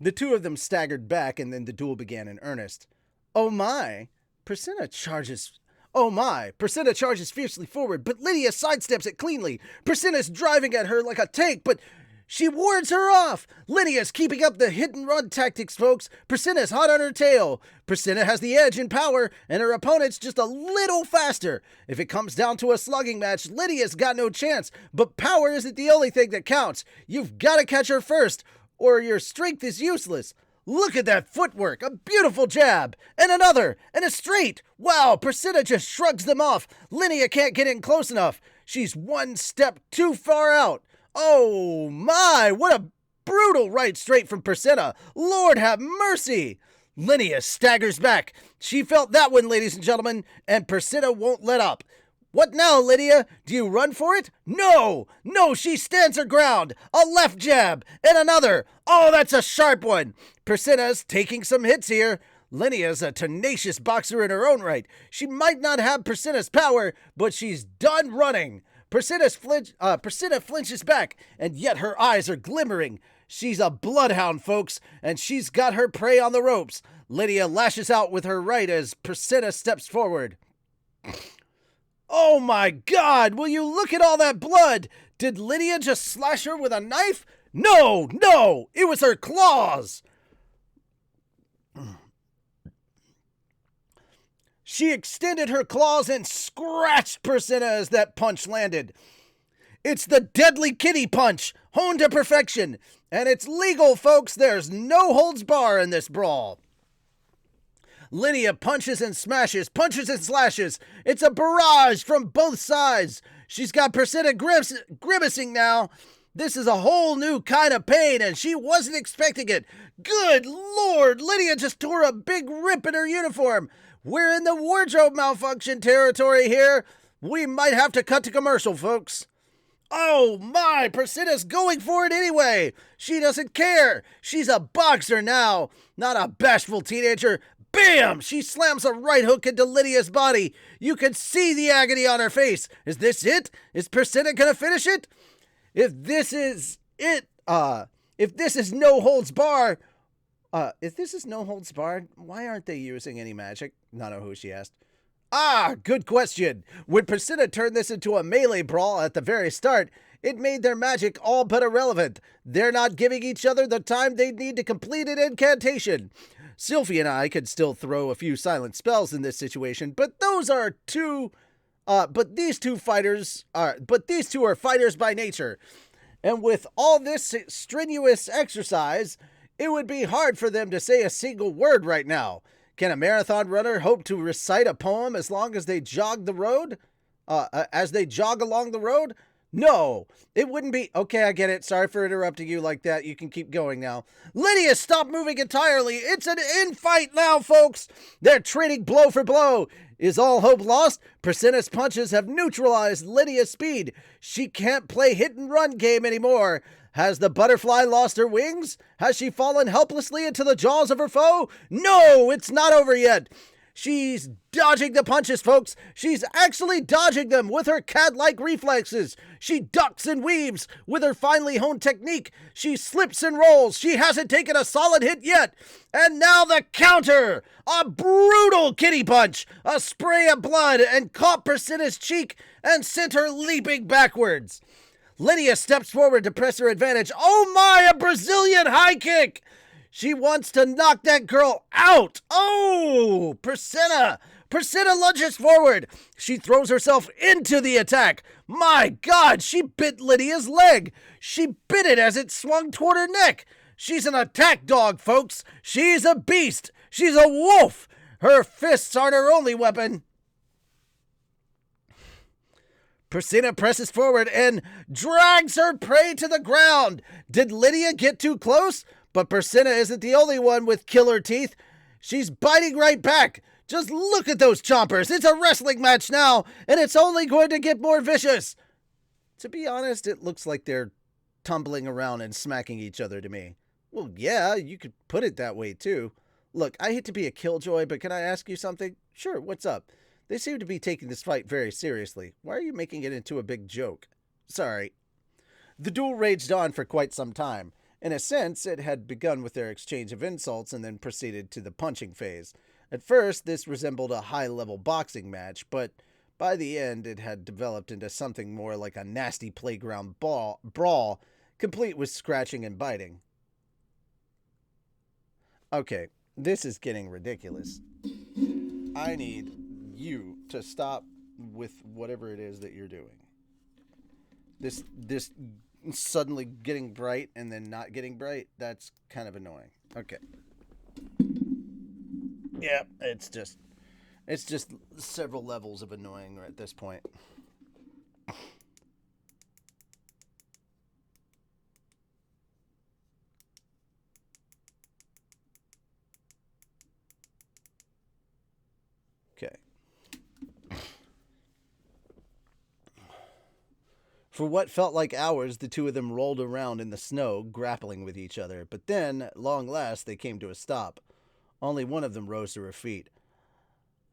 The two of them staggered back, and then the duel began in earnest. Oh my! Priscilla charges fiercely forward, but Lydia sidesteps it cleanly. Priscilla's driving at her like a tank, but she wards her off. Lydia's keeping up the hit-and-run tactics, folks. Priscilla's hot on her tail. Priscilla has the edge in power, and her opponent's just a little faster. If it comes down to a slugging match, Lydia's got no chance, but power isn't the only thing that counts. You've got to catch her first, or your strength is useless. Look at that footwork, a beautiful jab, and another, and a straight. Wow, Priscilla just shrugs them off. Lydia can't get in close enough. She's one step too far out. Oh my, what a brutal right straight from Priscilla. Lord have mercy. Lydia staggers back. She felt that one, ladies and gentlemen, and Priscilla won't let up. What now, Lydia? Do you run for it? No! No, she stands her ground! A left jab! And another! Oh, that's a sharp one! Priscilla's taking some hits here. Lydia's a tenacious boxer in her own right. She might not have Priscilla's power, but she's done running. Priscilla flinches back, and yet her eyes are glimmering. She's a bloodhound, folks, and she's got her prey on the ropes. Lydia lashes out with her right as Priscilla steps forward. Oh my God, will you look at all that blood? Did Lydia just slash her with a knife? No, it was her claws. She extended her claws and scratched Priscilla as that punch landed. It's the deadly kitty punch, honed to perfection. And it's legal, folks. There's no holds bar in this brawl. Lydia punches and smashes, punches and slashes. It's a barrage from both sides. She's got Priscilla grimacing now. This is a whole new kind of pain, and she wasn't expecting it. Good Lord, Lydia just tore a big rip in her uniform. We're in the wardrobe malfunction territory here. We might have to cut to commercial, folks. Oh my, Priscilla's going for it anyway. She doesn't care. She's a boxer now, not a bashful teenager. Bam! She slams a right hook into Lydia's body. You can see the agony on her face. Is this it? Is Priscilla gonna finish it? If this is no holds bar, why aren't they using any magic? Not who she asked. Ah, good question. When Priscilla turned this into a melee brawl at the very start, it made their magic all but irrelevant. They're not giving each other the time they need to complete an incantation. Sylvie and I could still throw a few silent spells in this situation, but these two are fighters by nature. And with all this strenuous exercise, it would be hard for them to say a single word right now. Can a marathon runner hope to recite a poem as long as they jog the road? As they jog along the road? No, it wouldn't be. Okay, I get it. Sorry for interrupting you like that. You can keep going now. Lydia, stop moving entirely. It's an infight now, folks. They're trading blow for blow. Is all hope lost? Persinna's punches have neutralized Lydia's speed. She can't play hit and run game anymore. Has the butterfly lost her wings? Has she fallen helplessly into the jaws of her foe? No, it's not over yet. She's dodging the punches, folks. She's actually dodging them with her cat-like reflexes. She ducks and weaves with her finely honed technique. She slips and rolls. She hasn't taken a solid hit yet. And now the counter. A brutal kitty punch. A spray of blood and caught Persinna's cheek and sent her leaping backwards. Lydia steps forward to press her advantage. Oh my, a Brazilian high kick! She wants to knock that girl out. Oh, Persinna lunges forward. She throws herself into the attack. My God, she bit Lydia's leg. She bit it as it swung toward her neck. She's an attack dog, folks. She's a beast. She's a wolf. Her fists aren't her only weapon. Persinna presses forward and drags her prey to the ground. Did Lydia get too close? But Persinna isn't the only one with killer teeth. She's biting right back. Just look at those chompers. It's a wrestling match now, and it's only going to get more vicious. To be honest, it looks like they're tumbling around and smacking each other to me. Well, yeah, you could put it that way, too. Look, I hate to be a killjoy, but can I ask you something? Sure, what's up? They seem to be taking this fight very seriously. Why are you making it into a big joke? Sorry. The duel raged on for quite some time. In a sense, it had begun with their exchange of insults and then proceeded to the punching phase. At first, this resembled a high-level boxing match, but by the end, it had developed into something more like a nasty playground brawl, complete with scratching and biting. Okay, this is getting ridiculous. I need you to stop with whatever it is that you're doing. This suddenly getting bright and then not getting bright, that's kind of annoying. Okay. Yeah, it's just several levels of annoying at this point. Okay. For what felt like hours, the two of them rolled around in the snow, grappling with each other. But then, at long last, they came to a stop. Only one of them rose to her feet.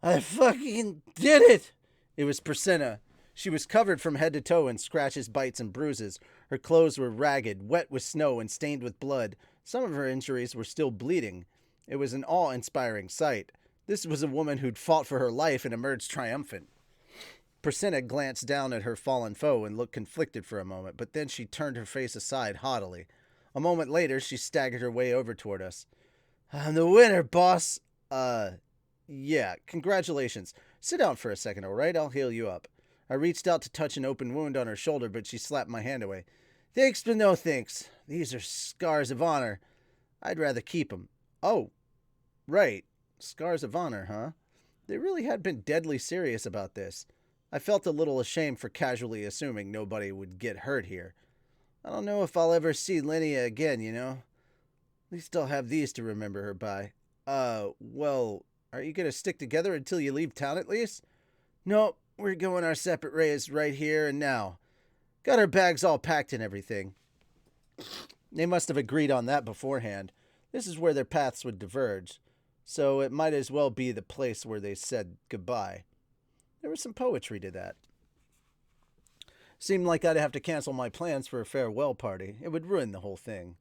I fucking did it! It was Persinna. She was covered from head to toe in scratches, bites, and bruises. Her clothes were ragged, wet with snow, and stained with blood. Some of her injuries were still bleeding. It was an awe-inspiring sight. This was a woman who'd fought for her life and emerged triumphant. Persinna glanced down at her fallen foe and looked conflicted for a moment, but then she turned her face aside haughtily. A moment later, she staggered her way over toward us. I'm the winner, boss. Yeah, congratulations. Sit down for a second, all right? I'll heal you up. I reached out to touch an open wound on her shoulder, but she slapped my hand away. Thanks, but no thanks. These are scars of honor. I'd rather keep 'em. Oh, right. Scars of honor, huh? They really had been deadly serious about this. I felt a little ashamed for casually assuming nobody would get hurt here. I don't know if I'll ever see Linnea again, you know? At least I'll have these to remember her by. Well, are you gonna stick together until you leave town at least? No, we're going our separate ways right here and now. Got our bags all packed and everything. They must have agreed on that beforehand. This is where their paths would diverge, so it might as well be the place where they said goodbye. There was some poetry to that. Seemed like I'd have to cancel my plans for a farewell party. It would ruin the whole thing.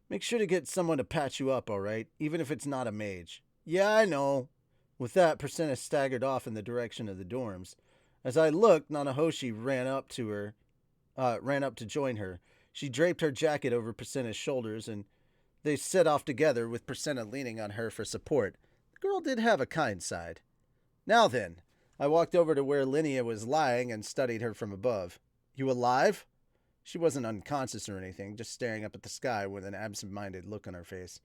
Make sure to get someone to patch you up, all right? Even if it's not a mage. Yeah, I know. With that, Persinna staggered off in the direction of the dorms. As I looked, Nanahoshi ran up to join her. She draped her jacket over Persinna's shoulders, and they set off together with Persinna leaning on her for support. The girl did have a kind side. Now then, I walked over to where Linnea was lying and studied her from above. You alive? She wasn't unconscious or anything, just staring up at the sky with an absent-minded look on her face.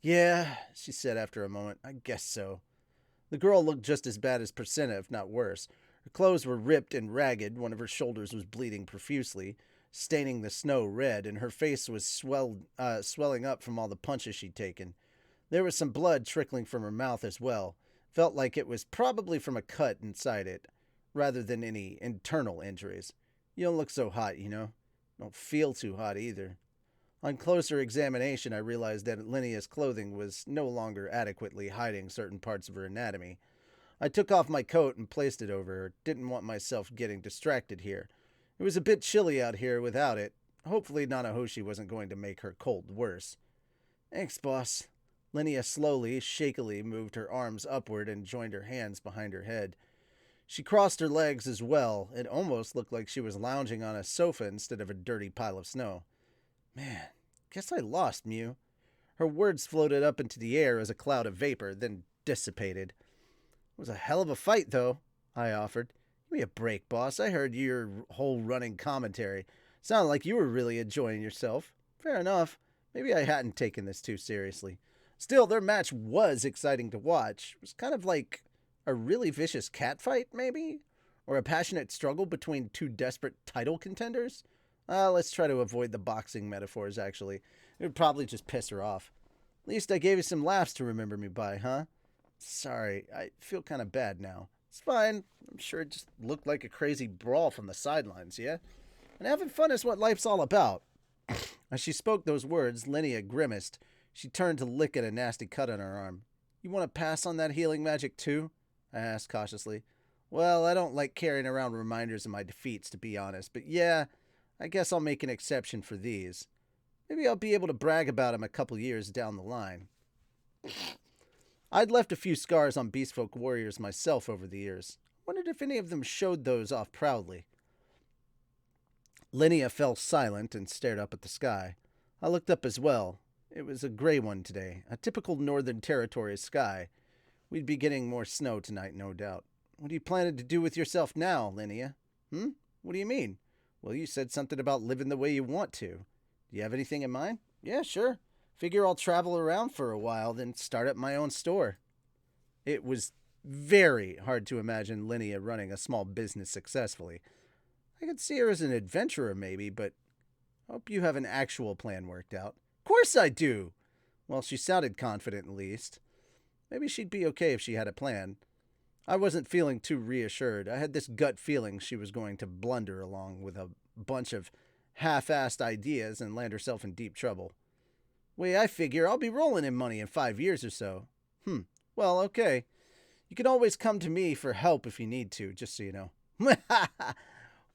Yeah, she said after a moment. I guess so. The girl looked just as bad as Persenna, if not worse. Her clothes were ripped and ragged, one of her shoulders was bleeding profusely, staining the snow red, and her face was swelling up from all the punches she'd taken. There was some blood trickling from her mouth as well. Felt like it was probably from a cut inside it, rather than any internal injuries. You don't look so hot, you know. Don't feel too hot either. On closer examination, I realized that Linnea's clothing was no longer adequately hiding certain parts of her anatomy. I took off my coat and placed it over her. Didn't want myself getting distracted here. It was a bit chilly out here without it. Hopefully Nanahoshi wasn't going to make her cold worse. Thanks, boss. Linnea slowly, shakily moved her arms upward and joined her hands behind her head. She crossed her legs as well. It almost looked like she was lounging on a sofa instead of a dirty pile of snow. Man, guess I lost, Mew. Her words floated up into the air as a cloud of vapor, then dissipated. It was a hell of a fight, though, I offered. Give me a break, boss. I heard your whole running commentary. Sounded like you were really enjoying yourself. Fair enough. Maybe I hadn't taken this too seriously. Still, their match was exciting to watch. It was kind of like a really vicious catfight, maybe? Or a passionate struggle between two desperate title contenders? Let's try to avoid the boxing metaphors, actually. It would probably just piss her off. At least I gave you some laughs to remember me by, huh? Sorry, I feel kind of bad now. It's fine. I'm sure it just looked like a crazy brawl from the sidelines, yeah? And having fun is what life's all about. As she spoke those words, Linnea grimaced. She turned to lick at a nasty cut on her arm. You want to pass on that healing magic too? I asked cautiously. Well, I don't like carrying around reminders of my defeats, to be honest, but yeah, I guess I'll make an exception for these. Maybe I'll be able to brag about them a couple years down the line. I'd left a few scars on Beastfolk warriors myself over the years. Wondered if any of them showed those off proudly. Linnea fell silent and stared up at the sky. I looked up as well. It was a gray one today, a typical Northern Territory sky. We'd be getting more snow tonight, no doubt. What are you planning to do with yourself now, Linnea? What do you mean? Well, you said something about living the way you want to. Do you have anything in mind? Yeah, sure. Figure I'll travel around for a while, then start up my own store. It was very hard to imagine Linnea running a small business successfully. I could see her as an adventurer, maybe, but I hope you have an actual plan worked out. Of course I do! Well, she sounded confident, at least. Maybe she'd be okay if she had a plan. I wasn't feeling too reassured. I had this gut feeling she was going to blunder along with a bunch of half-assed ideas and land herself in deep trouble. Way I figure, I'll be rolling in money in 5 years or so. Well, okay. You can always come to me for help if you need to, just so you know.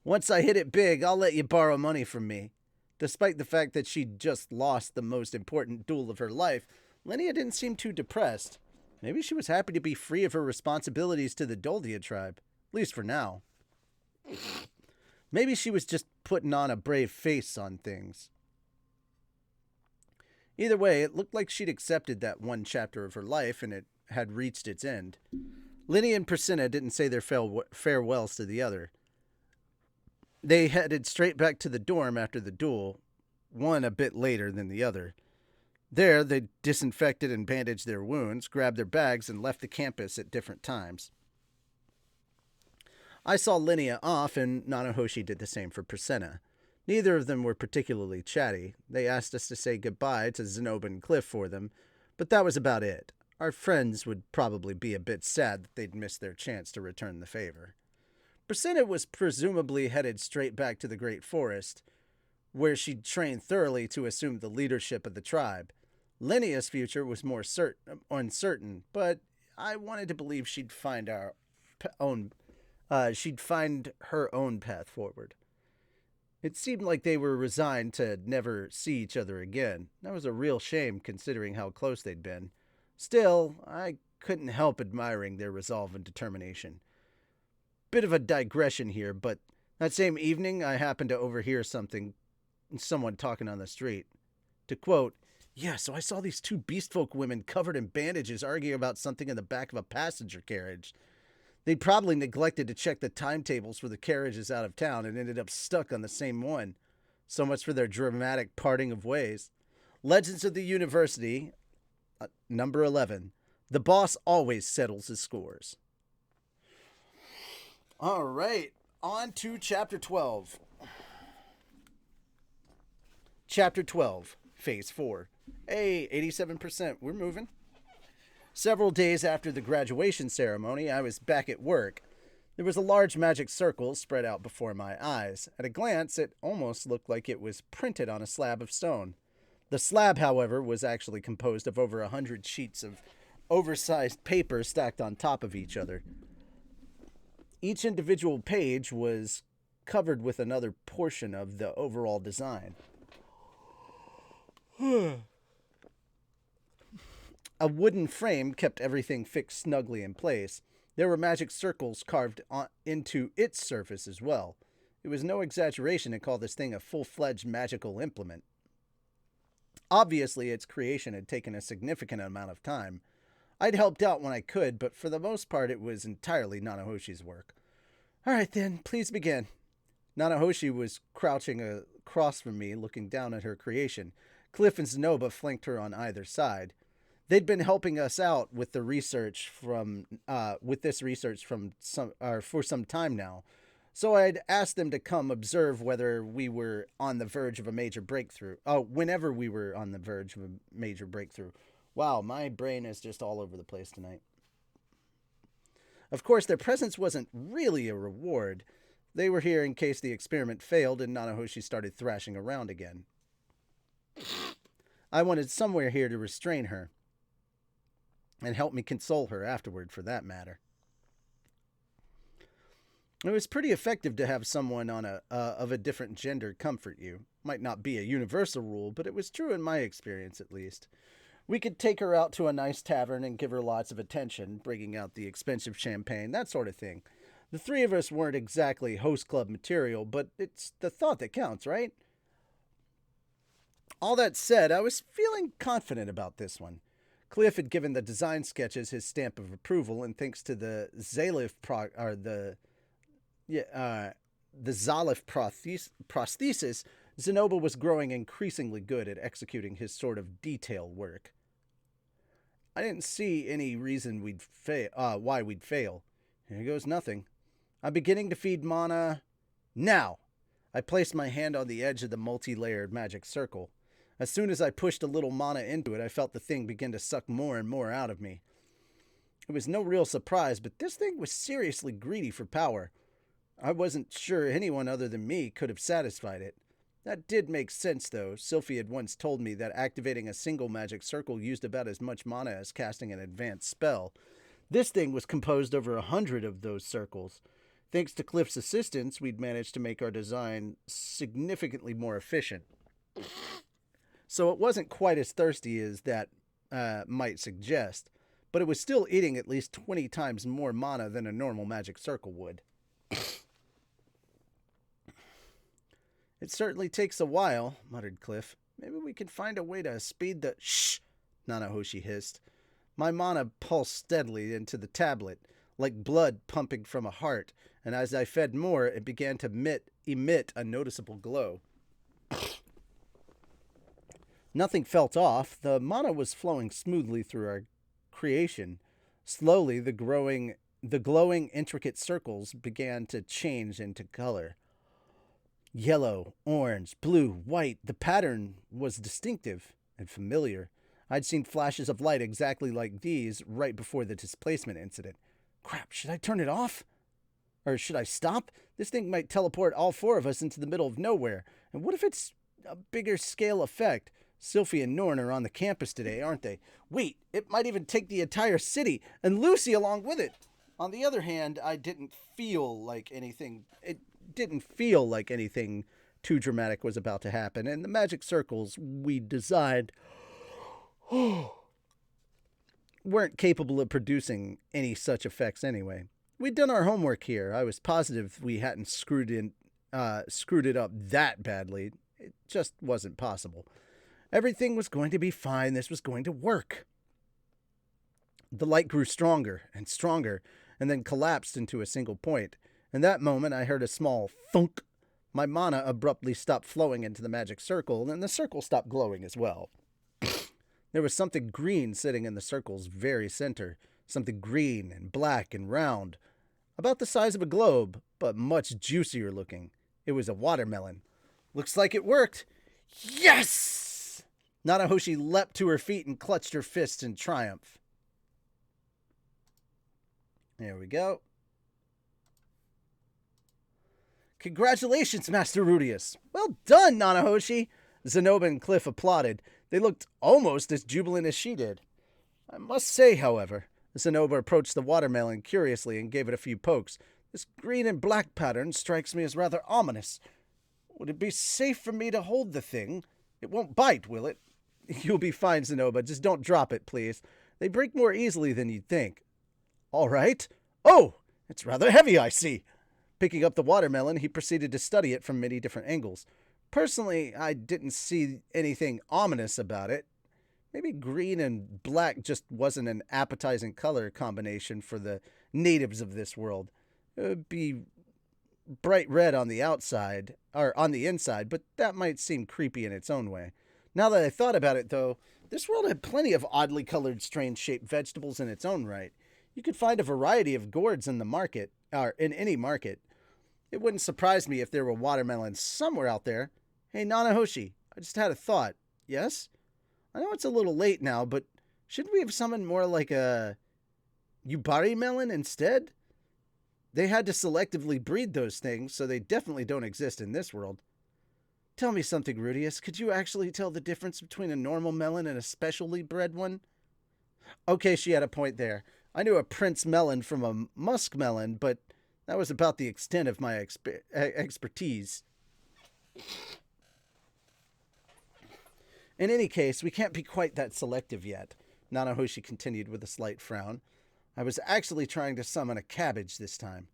Once I hit it big, I'll let you borrow money from me. Despite the fact that she'd just lost the most important duel of her life, Linnea didn't seem too depressed. Maybe she was happy to be free of her responsibilities to the Doldia tribe, at least for now. Maybe she was just putting on a brave face on things. Either way, it looked like she'd accepted that one chapter of her life and it had reached its end. Linnea and Persenna didn't say their farewells to the other. They headed straight back to the dorm after the duel, one a bit later than the other. There, they disinfected and bandaged their wounds, grabbed their bags, and left the campus at different times. I saw Linnea off, and Nanahoshi did the same for Persenna. Neither of them were particularly chatty. They asked us to say goodbye to Zenobin Cliff for them, but that was about it. Our friends would probably be a bit sad that they'd missed their chance to return the favor. Persenna was presumably headed straight back to the Great Forest, where she'd trained thoroughly to assume the leadership of the tribe. Linnea's future was more uncertain, but I wanted to believe she'd find her own path forward. It seemed like they were resigned to never see each other again. That was a real shame, considering how close they'd been. Still, I couldn't help admiring their resolve and determination. Bit of a digression here, but that same evening I happened to overhear someone talking on the street. To quote, "Yeah, so I saw these two beastfolk women covered in bandages arguing about something in the back of a passenger carriage. They'd probably neglected to check the timetables for the carriages out of town and ended up stuck on the same one. So much for their dramatic parting of ways. Legends of the University, Number 11. The boss always settles his scores. All right, on to Chapter 12. Chapter 12, Phase 4. Hey, 87%, we're moving. Several days after the graduation ceremony, I was back at work. There was a large magic circle spread out before my eyes. At a glance, it almost looked like it was printed on a slab of stone. The slab, however, was actually composed of over 100 sheets of oversized paper stacked on top of each other. Each individual page was covered with another portion of the overall design. A wooden frame kept everything fixed snugly in place. There were magic circles carved into its surface as well. It was no exaggeration to call this thing a full-fledged magical implement. Obviously, its creation had taken a significant amount of time. I'd helped out when I could, but for the most part it was entirely Nanahoshi's work. All right then, please begin. Nanahoshi was crouching across from me, looking down at her creation. Cliff and Zenoba flanked her on either side. They'd been helping us out with the research for some time now, so I'd asked them to come observe whether we were on the verge of a major breakthrough. Whenever we were on the verge of a major breakthrough. Wow, my brain is just all over the place tonight. Of course, their presence wasn't really a reward. They were here in case the experiment failed and Nanahoshi started thrashing around again. I wanted somewhere here to restrain her. And help me console her afterward, for that matter. It was pretty effective to have someone of a different gender comfort you. Might not be a universal rule, but it was true in my experience at least. We could take her out to a nice tavern and give her lots of attention, bringing out the expensive champagne, that sort of thing. The three of us weren't exactly host club material, but it's the thought that counts, right? All that said, I was feeling confident about this one. Cliff had given the design sketches his stamp of approval, and thanks to the Zalif prosthesis, Zenoba was growing increasingly good at executing his sort of detail work. I didn't see any reason why we'd fail. Here goes nothing. I'm beginning to feed mana. Now! I placed my hand on the edge of the multi-layered magic circle. As soon as I pushed a little mana into it, I felt the thing begin to suck more and more out of me. It was no real surprise, but this thing was seriously greedy for power. I wasn't sure anyone other than me could have satisfied it. That did make sense, though. Sylphie had once told me that activating a single magic circle used about as much mana as casting an advanced spell. This thing was composed over 100 of those circles. Thanks to Cliff's assistance, we'd managed to make our design significantly more efficient. So it wasn't quite as thirsty as that might suggest, but it was still eating at least 20 times more mana than a normal magic circle would. It certainly takes a while, muttered Cliff. Maybe we can find a way to speed the... Shh! Nanahoshi hissed. My mana pulsed steadily into the tablet, like blood pumping from a heart, and as I fed more, it began to emit a noticeable glow. Nothing felt off. The mana was flowing smoothly through our creation. Slowly, the glowing, intricate circles began to change into color. Yellow, orange, blue, white. The pattern was distinctive and familiar. I'd seen flashes of light exactly like these right before the displacement incident. Crap, should I turn it off? Or should I stop? This thing might teleport all four of us into the middle of nowhere. And what if it's a bigger scale effect? Sylphie and Norn are on the campus today, aren't they? Wait, it might even take the entire city, and Lucy along with it. On the other hand, it didn't feel like anything too dramatic was about to happen, and the magic circles we designed weren't capable of producing any such effects anyway. We'd done our homework here. I was positive we hadn't screwed it up that badly. It just wasn't possible. Everything was going to be fine. This was going to work. The light grew stronger and stronger, and then collapsed into a single point. In that moment, I heard a small thunk. My mana abruptly stopped flowing into the magic circle, and the circle stopped glowing as well. There was something green sitting in the circle's very center. Something green and black and round. About the size of a globe, but much juicier looking. It was a watermelon. Looks like it worked. Yes! Nanahoshi leapt to her feet and clutched her fists in triumph. There we go. Congratulations, Master Rudius. Well done, Nanahoshi. Zenoba and Cliff applauded. They looked almost as jubilant as she did. I must say, however, Zenoba approached the watermelon curiously and gave it a few pokes. This green and black pattern strikes me as rather ominous. Would it be safe for me to hold the thing? It won't bite, will it? You'll be fine, Zenoba. Just don't drop it, please. They break more easily than you'd think. All right. Oh, it's rather heavy, I see. Picking up the watermelon, he proceeded to study it from many different angles. Personally, I didn't see anything ominous about it. Maybe green and black just wasn't an appetizing color combination for the natives of this world. It would be bright red on the outside, or on the inside, but that might seem creepy in its own way. Now that I thought about it, though, this world had plenty of oddly colored, strange-shaped vegetables in its own right. You could find a variety of gourds in the market, or in any market. It wouldn't surprise me if there were watermelons somewhere out there. Hey, Nanahoshi, I just had a thought. Yes? I know it's a little late now, but shouldn't we have summoned more like a Yubari melon instead? They had to selectively breed those things, so they definitely don't exist in this world. Tell me something, Rudius. Could you actually tell the difference between a normal melon and a specially bred one? Okay, she had a point there. I knew a prince melon from a musk melon, but that was about the extent of my expertise. In any case, we can't be quite that selective yet, Nanahoshi continued with a slight frown. I was actually trying to summon a cabbage this time.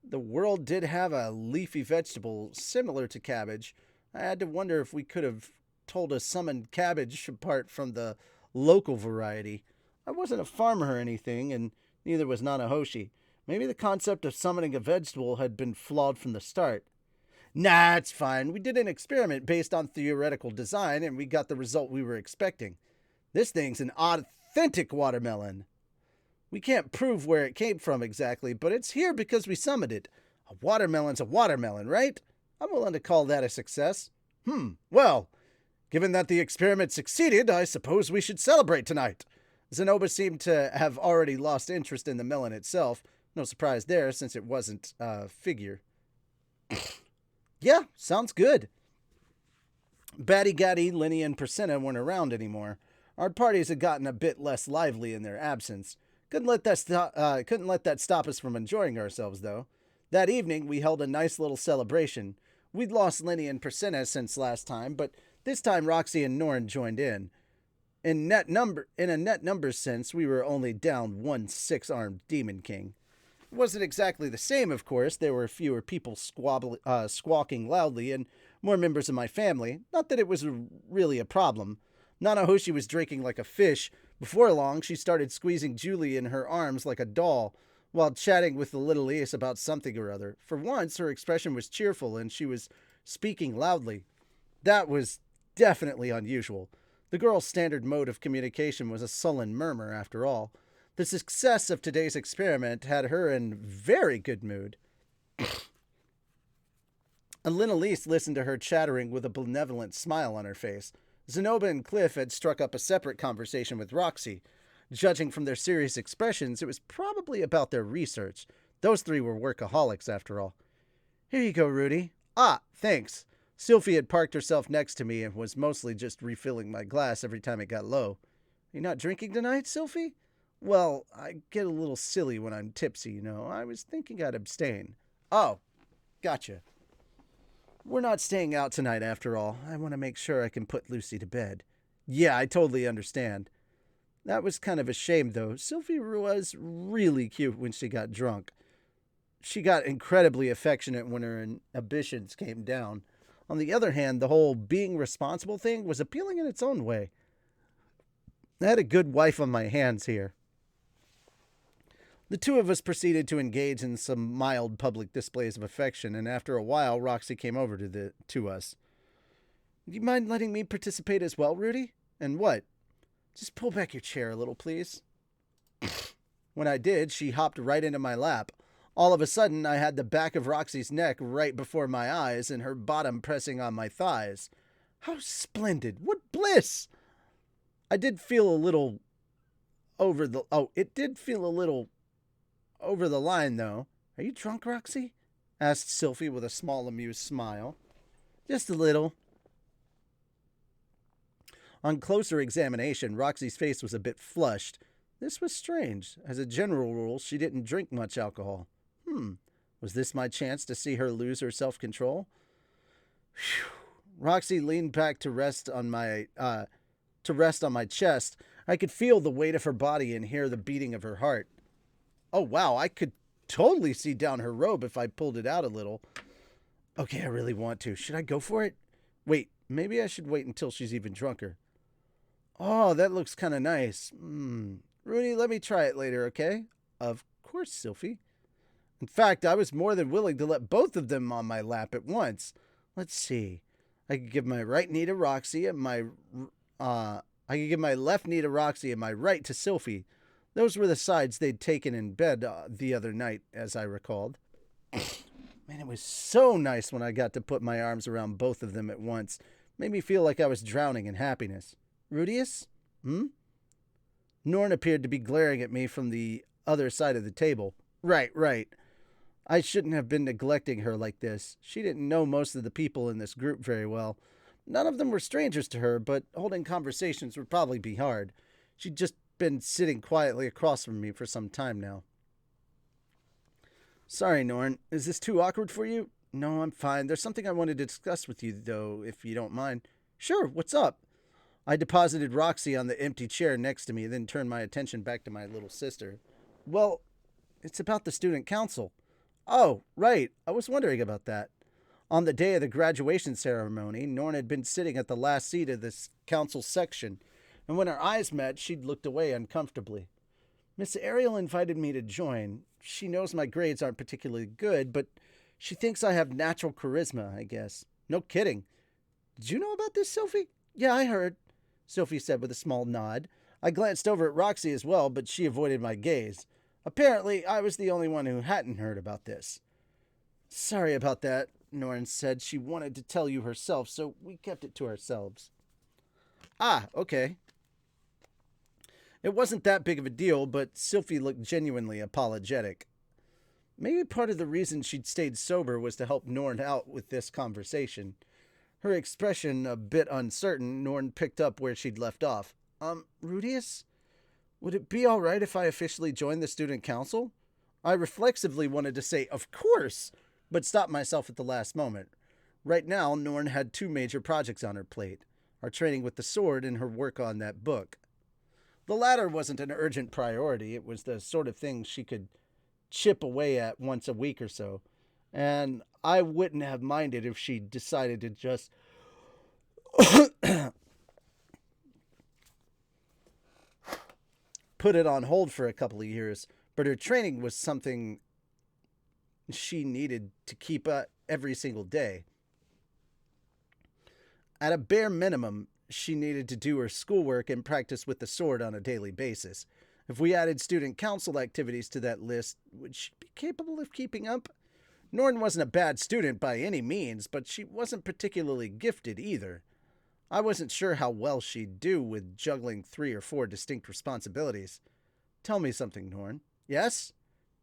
The world did have a leafy vegetable similar to cabbage. I had to wonder if we could have told a summoned cabbage apart from the local variety. I wasn't a farmer or anything, and neither was Nanahoshi. Maybe the concept of summoning a vegetable had been flawed from the start. Nah, it's fine. We did an experiment based on theoretical design, and we got the result we were expecting. This thing's an authentic watermelon. We can't prove where it came from exactly, but it's here because we summoned it. A watermelon's a watermelon, right? I'm willing to call that a success. Well, given that the experiment succeeded, I suppose we should celebrate tonight. Zenoba seemed to have already lost interest in the melon itself. No surprise there, since it wasn't a figure. Yeah, sounds good. Batty Gaddy, Linny, and Persenna weren't around anymore. Our parties had gotten a bit less lively in their absence. Couldn't let that stop us from enjoying ourselves, though. That evening, we held a nice little celebration. We'd lost Linny and Persenna since last time, but this time Roxy and Norn joined in. In a net numbers sense, we were only down one 6-armed demon king. It wasn't exactly the same, of course. There were fewer people squawking loudly and more members of my family. Not that it was really a problem. Nanahoshi was drinking like a fish. Before long, she started squeezing Julie in her arms like a doll, while chatting with the little Ace about something or other. For once, her expression was cheerful, and she was speaking loudly. That was definitely unusual. The girl's standard mode of communication was a sullen murmur, after all. The success of today's experiment had her in very good mood. And Linalise listened to her chattering with a benevolent smile on her face. Zenoba and Cliff had struck up a separate conversation with Roxy. Judging from their serious expressions, it was probably about their research. Those three were workaholics, after all. Here you go, Rudy. Ah, thanks. Sylphie had parked herself next to me and was mostly just refilling my glass every time it got low. You not drinking tonight, Sylphie? Well, I get a little silly when I'm tipsy, you know. I was thinking I'd abstain. Oh, gotcha. We're not staying out tonight, after all. I want to make sure I can put Lucy to bed. Yeah, I totally understand. That was kind of a shame, though. Sylphie was really cute when she got drunk. She got incredibly affectionate when her inhibitions came down. On the other hand, the whole being responsible thing was appealing in its own way. I had a good wife on my hands here. The two of us proceeded to engage in some mild public displays of affection, and after a while, Roxy came over to us. Do you mind letting me participate as well, Rudy? And what? Just pull back your chair a little, please. When I did, she hopped right into my lap. All of a sudden, I had the back of Roxy's neck right before my eyes and her bottom pressing on my thighs. How splendid! What bliss! I did feel a little over the... Oh, it did feel a little over the line, though. Are you drunk, Roxy? Asked Sylvie with a small, amused smile. Just a little. On closer examination, Roxy's face was a bit flushed. This was strange. As a general rule, she didn't drink much alcohol. Was this my chance to see her lose her self-control? Phew. Roxy leaned back to rest on my chest. I could feel the weight of her body and hear the beating of her heart. Oh, wow, I could totally see down her robe if I pulled it out a little. Okay, I really want to. Should I go for it? Wait, maybe I should wait until she's even drunker. Oh, that looks kind of nice. Rudy, let me try it later, okay? Of course, Sylvie. In fact, I was more than willing to let both of them on my lap at once. Let's see. I could give my right knee to Roxy and my left knee to Roxy and my right to Sylvie. Those were the sides they'd taken in bed the other night, as I recalled. Man, it was so nice when I got to put my arms around both of them at once. Made me feel like I was drowning in happiness. Rudius? Norn appeared to be glaring at me from the other side of the table. Right. I shouldn't have been neglecting her like this. She didn't know most of the people in this group very well. None of them were strangers to her, but holding conversations would probably be hard. She'd just been sitting quietly across from me for some time now. Sorry, Norn. Is this too awkward for you? No, I'm fine. There's something I wanted to discuss with you, though, if you don't mind. Sure, what's up? I deposited Roxy on the empty chair next to me, then turned my attention back to my little sister. Well, it's about the student council. Oh, right. I was wondering about that. On the day of the graduation ceremony, Norn had been sitting at the last seat of this council section, and when our eyes met, she'd looked away uncomfortably. Miss Ariel invited me to join. She knows my grades aren't particularly good, but she thinks I have natural charisma, I guess. No kidding. Did you know about this, Sophie? Yeah, I heard, Sophie said with a small nod. I glanced over at Roxy as well, but she avoided my gaze. Apparently, I was the only one who hadn't heard about this. Sorry about that, Norn said. She wanted to tell you herself, so we kept it to ourselves. Ah, okay. It wasn't that big of a deal, but Sylvie looked genuinely apologetic. Maybe part of the reason she'd stayed sober was to help Norn out with this conversation. Her expression a bit uncertain, Norn picked up where she'd left off. Rudius? Would it be all right if I officially joined the student council? I reflexively wanted to say, of course, but stopped myself at the last moment. Right now, Norn had two major projects on her plate, our training with the sword and her work on that book. The latter wasn't an urgent priority. It was the sort of thing she could chip away at once a week or so, and I wouldn't have minded if she decided to just put it on hold for a couple of years, but her training was something she needed to keep up every single day. At a bare minimum, she needed to do her schoolwork and practice with the sword on a daily basis. If we added student council activities to that list, would she be capable of keeping up? Norn wasn't a bad student by any means, but she wasn't particularly gifted either. I wasn't sure how well she'd do with juggling 3 or 4 distinct responsibilities. Tell me something, Norn. Yes?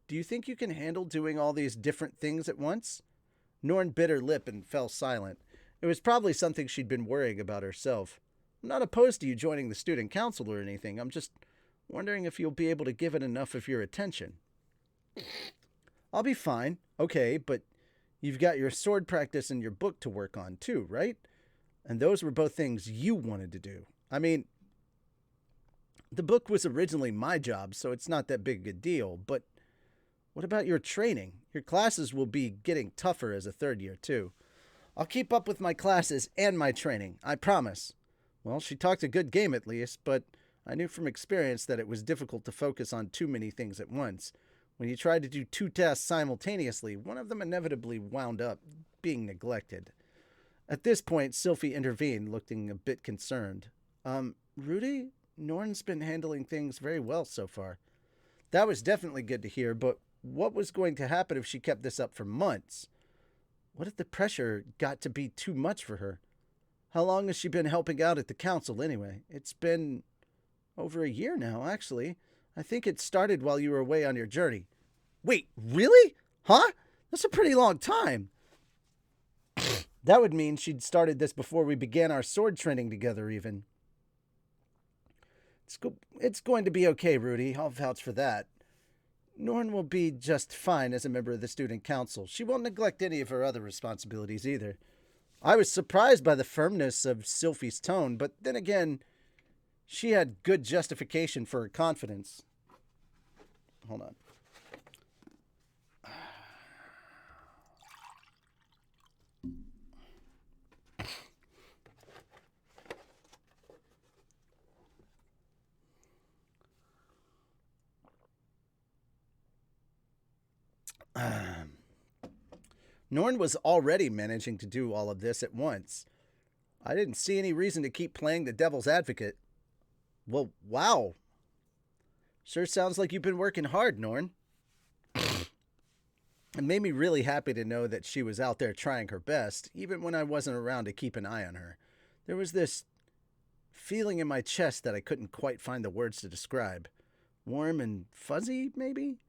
Do you think you can handle doing all these different things at once? Norn bit her lip and fell silent. It was probably something she'd been worrying about herself. I'm not opposed to you joining the student council or anything. I'm just wondering if you'll be able to give it enough of your attention. I'll be fine. Okay, but you've got your sword practice and your book to work on too, right? And those were both things you wanted to do. I mean, the book was originally my job, so it's not that big a deal, but what about your training? Your classes will be getting tougher as a third year, too. I'll keep up with my classes and my training, I promise. Well, she talked a good game at least, but I knew from experience that it was difficult to focus on too many things at once. When you tried to do 2 tasks simultaneously, one of them inevitably wound up being neglected. At this point, Sylvie intervened, looking a bit concerned. Rudy? Norn's been handling things very well so far. That was definitely good to hear, but what was going to happen if she kept this up for months? What if the pressure got to be too much for her? How long has she been helping out at the council anyway? It's been over a year now, actually. I think it started while you were away on your journey. Wait, really? Huh? That's a pretty long time. That would mean she'd started this before we began our sword training together, even. It's going to be okay, Rudy. I'll vouch for that. Norn will be just fine as a member of the student council. She won't neglect any of her other responsibilities either. I was surprised by the firmness of Sylphie's tone, but then again, she had good justification for her confidence. Hold on. Norn was already managing to do all of this at once. I didn't see any reason to keep playing the devil's advocate. Well, wow. Sure sounds like you've been working hard, Norn. It made me really happy to know that she was out there trying her best, even when I wasn't around to keep an eye on her. There was this feeling in my chest that I couldn't quite find the words to describe. Warm and fuzzy, maybe?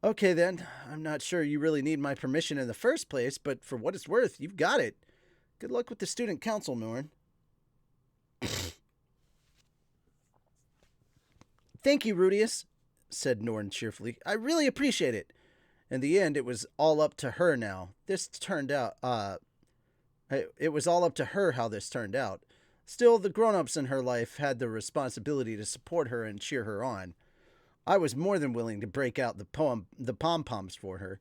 Okay, then. I'm not sure you really need my permission in the first place, but for what it's worth, you've got it. Good luck with the student council, Norn. Thank you, Rudius, said Norn cheerfully. I really appreciate it. In the end, it was all up to her now. It was all up to her how this turned out. Still, the grown-ups in her life had the responsibility to support her and cheer her on. I was more than willing to break out the pom-poms for her.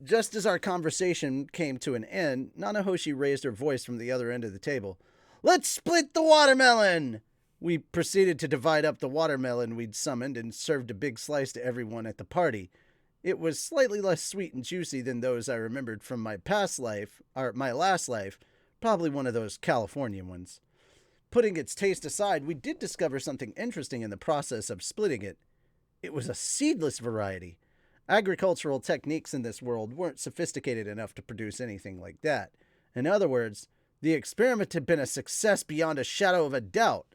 Just as our conversation came to an end, Nanahoshi raised her voice from the other end of the table. Let's split the watermelon! We proceeded to divide up the watermelon we'd summoned and served a big slice to everyone at the party. It was slightly less sweet and juicy than those I remembered from my last life, probably one of those California ones. Putting its taste aside, we did discover something interesting in the process of splitting it. It was a seedless variety. Agricultural techniques in this world weren't sophisticated enough to produce anything like that. In other words, the experiment had been a success beyond a shadow of a doubt.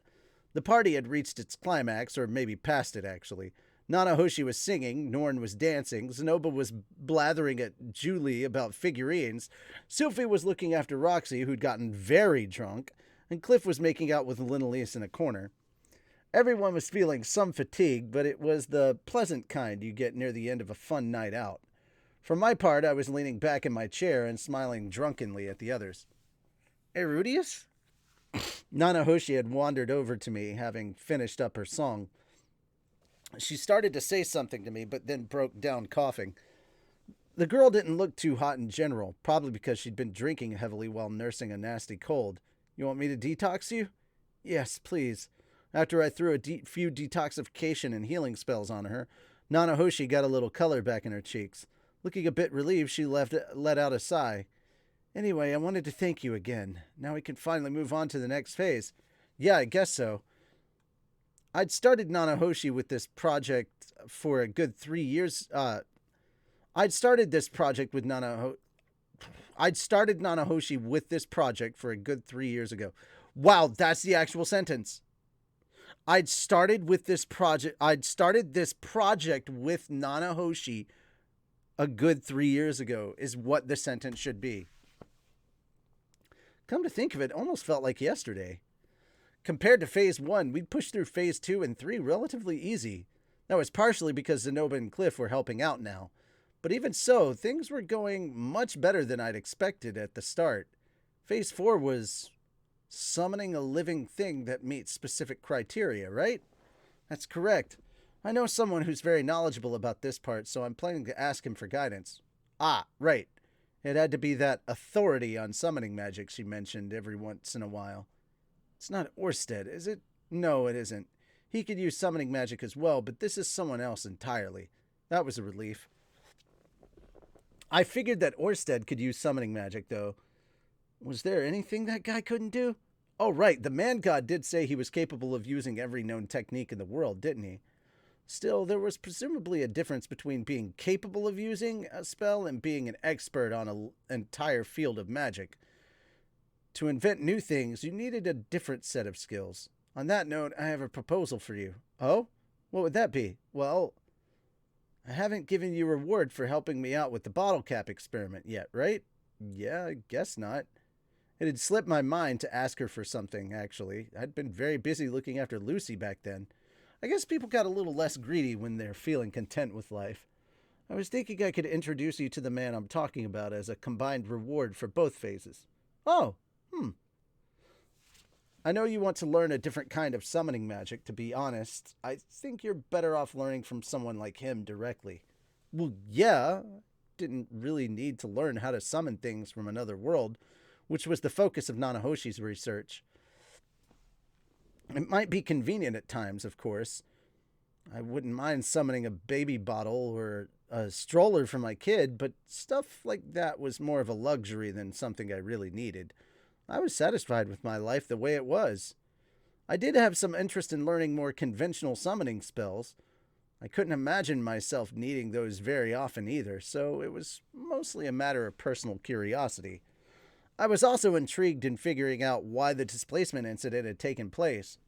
The party had reached its climax, or maybe past it, actually. Nanahoshi was singing, Norn was dancing, Zenoba was blathering at Julie about figurines, Sylphie was looking after Roxy, who'd gotten very drunk, and Cliff was making out with Linalise in a corner. Everyone was feeling some fatigue, but it was the pleasant kind you get near the end of a fun night out. For my part, I was leaning back in my chair and smiling drunkenly at the others. Erudius? Nanahoshi had wandered over to me, having finished up her song. She started to say something to me, but then broke down coughing. The girl didn't look too hot in general, probably because she'd been drinking heavily while nursing a nasty cold. You want me to detox you? Yes, please. After I threw a few detoxification and healing spells on her, Nanahoshi got a little color back in her cheeks. Looking a bit relieved, she let out a sigh. Anyway, I wanted to thank you again. Now we can finally move on to the next phase. Yeah, I guess so. I'd started Nanahoshi with this project for a good 3 years. I'd started Nanahoshi with this project for a good 3 years ago. Wow, that's the actual sentence. I'd started this project with Nanahoshi a good 3 years ago is what the sentence should be. Come to think of it, almost felt like yesterday. Compared to Phase 1, we'd pushed through Phase 2 and 3 relatively easy. That was partially because Zenoba and Cliff were helping out now. But even so, things were going much better than I'd expected at the start. Phase 4 was summoning a living thing that meets specific criteria, right? That's correct. I know someone who's very knowledgeable about this part, so I'm planning to ask him for guidance. Ah, right. It had to be that authority on summoning magic she mentioned every once in a while. It's not Orsted, is it? No, it isn't. He could use summoning magic as well, but this is someone else entirely. That was a relief. I figured that Orsted could use summoning magic, though. Was there anything that guy couldn't do? Oh, right, the man god did say he was capable of using every known technique in the world, didn't he? Still, there was presumably a difference between being capable of using a spell and being an expert on an entire field of magic. To invent new things, you needed a different set of skills. On that note, I have a proposal for you. Oh? What would that be? Well, I haven't given you a reward for helping me out with the bottle cap experiment yet, right? Yeah, I guess not. It had slipped my mind to ask her for something, actually. I'd been very busy looking after Lucy back then. I guess people got a little less greedy when they're feeling content with life. I was thinking I could introduce you to the man I'm talking about as a combined reward for both phases. Oh, I know you want to learn a different kind of summoning magic. To be honest, I think you're better off learning from someone like him directly. Well, yeah, didn't really need to learn how to summon things from another world, which was the focus of Nanahoshi's research. It might be convenient at times, of course. I wouldn't mind summoning a baby bottle or a stroller for my kid, but stuff like that was more of a luxury than something I really needed. I was satisfied with my life the way it was. I did have some interest in learning more conventional summoning spells. I couldn't imagine myself needing those very often either, so it was mostly a matter of personal curiosity. I was also intrigued in figuring out why the displacement incident had taken place.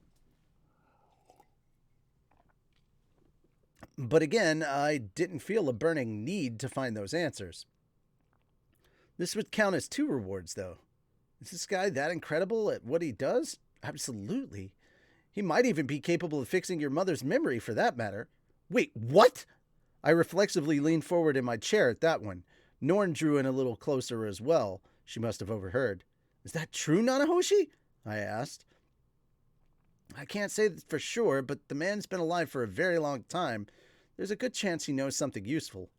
But again, I didn't feel a burning need to find those answers. This would count as two rewards, though. Is this guy that incredible at what he does? Absolutely. He might even be capable of fixing your mother's memory, for that matter. Wait, what? I reflexively leaned forward in my chair at that one. Norn drew in a little closer as well. She must have overheard. Is that true, Nanahoshi? I asked. I can't say that for sure, but the man's been alive for a very long time. There's a good chance he knows something useful.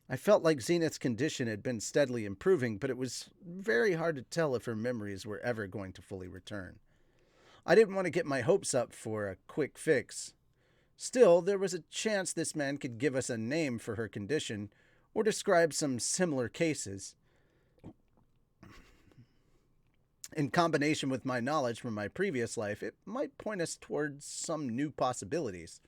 I felt like Zenith's condition had been steadily improving, but it was very hard to tell if her memories were ever going to fully return. I didn't want to get my hopes up for a quick fix. Still, there was a chance this man could give us a name for her condition or describe some similar cases. In combination with my knowledge from my previous life, it might point us towards some new possibilities.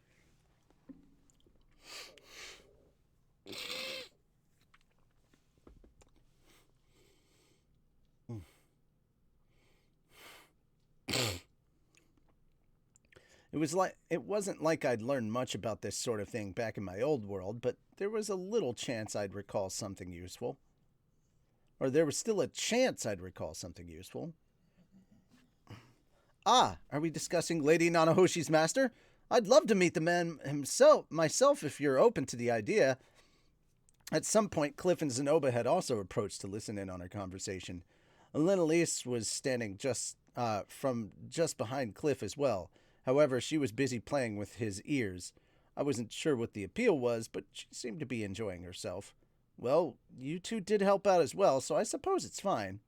It wasn't like I'd learned much about this sort of thing back in my old world, but there was a little chance I'd recall something useful. Or there was still a chance I'd recall something useful. Ah, are we discussing Lady Nanahoshi's master? I'd love to meet the man myself if you're open to the idea. At some point, Cliff and Zenoba had also approached to listen in on our conversation. Lenalise was standing just behind Cliff as well. However, she was busy playing with his ears. I wasn't sure what the appeal was, but she seemed to be enjoying herself. Well, you two did help out as well, so I suppose it's fine.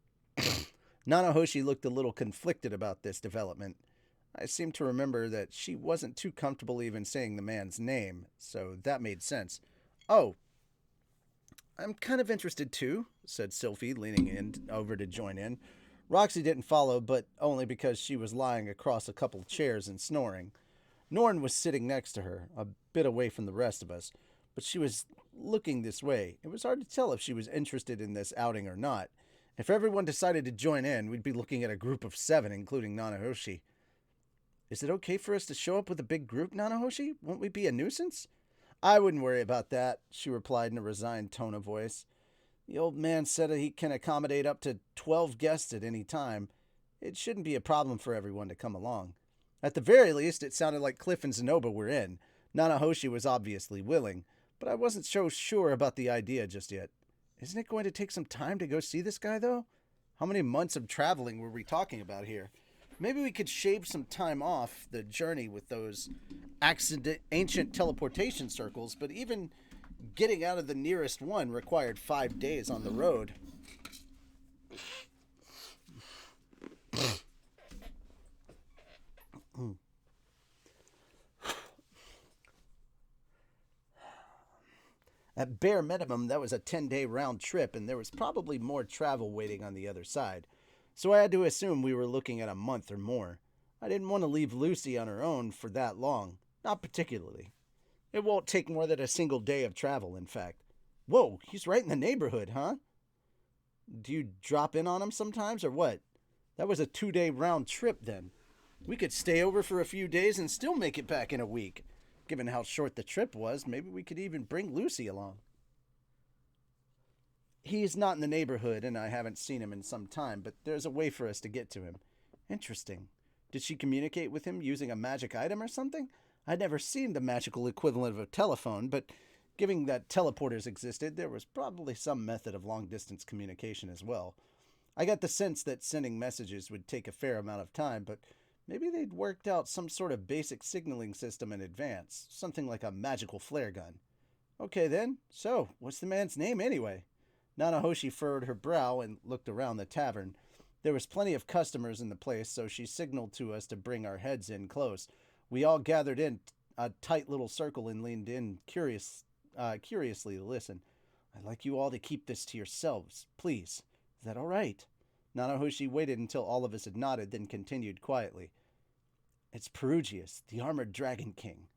Nanahoshi looked a little conflicted about this development. I seem to remember that she wasn't too comfortable even saying the man's name, so that made sense. Oh, I'm kind of interested too, said Sylphie, leaning over to join in. Roxy didn't follow, but only because she was lying across a couple of chairs and snoring. Norn was sitting next to her, a bit away from the rest of us, but she was looking this way. It was hard to tell if she was interested in this outing or not. If everyone decided to join in, we'd be looking at a group of 7, including Nanahoshi. Is it okay for us to show up with a big group, Nanahoshi? Won't we be a nuisance? I wouldn't worry about that, she replied in a resigned tone of voice. The old man said he can accommodate up to 12 guests at any time. It shouldn't be a problem for everyone to come along. At the very least, it sounded like Cliff and Zenoba were in. Nanahoshi was obviously willing, but I wasn't so sure about the idea just yet. Isn't it going to take some time to go see this guy, though? How many months of traveling were we talking about here? Maybe we could shave some time off the journey with those ancient teleportation circles, but even getting out of the nearest one required 5 days on the road. At bare minimum, that was a 10-day round trip, and there was probably more travel waiting on the other side. so I had to assume we were looking at a month or more. I didn't want to leave Lucy on her own for that long. Not particularly. It won't take more than a single day of travel, in fact. Whoa, he's right in the neighborhood, huh? Do you drop in on him sometimes, or what? That was a 2-day round trip then. We could stay over for a few days and still make it back in a week. Given how short the trip was, maybe we could even bring Lucy along. He's not in the neighborhood, and I haven't seen him in some time, but there's a way for us to get to him. Interesting. Did she communicate with him using a magic item or something? I'd never seen the magical equivalent of a telephone, but given that teleporters existed, there was probably some method of long-distance communication as well. I got the sense that sending messages would take a fair amount of time, but maybe they'd worked out some sort of basic signaling system in advance, something like a magical flare gun. Okay then, so what's the man's name anyway? Nanahoshi furrowed her brow and looked around the tavern. There was plenty of customers in the place, so she signaled to us to bring our heads in close. We all gathered in a tight little circle and leaned in curiously to listen. I'd like you all to keep this to yourselves, please. Is that all right? Nanahoshi waited until all of us had nodded, then continued quietly. It's Perugius, the armored dragon king.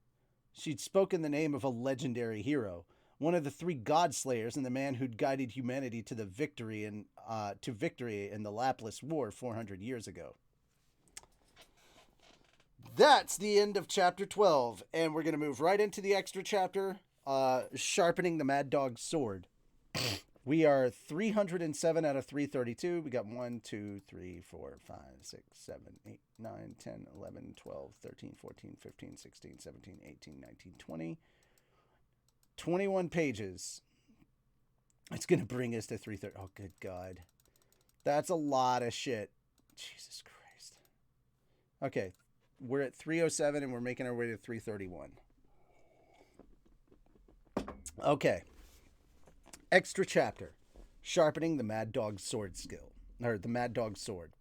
She'd spoken the name of a legendary hero, one of the 3 god slayers and the man who'd guided humanity to victory in the Laplace War 400 years ago. That's the end of chapter 12, and we're going to move right into the extra chapter, Sharpening the Mad Dog's Sword. We are 307 out of 332. We got 1, 2, 3, 4, 5, 6, 7, 8, 9, 10, 11, 12, 13, 14, 15, 16, 17, 18, 19, 20. 21 pages. It's going to bring us to 330. Oh, good God. That's a lot of shit. Jesus Christ. Okay. We're at 307 and we're making our way to 331. Okay. Extra chapter. Sharpening the Mad Dog's sword skill. Or the Mad Dog's sword.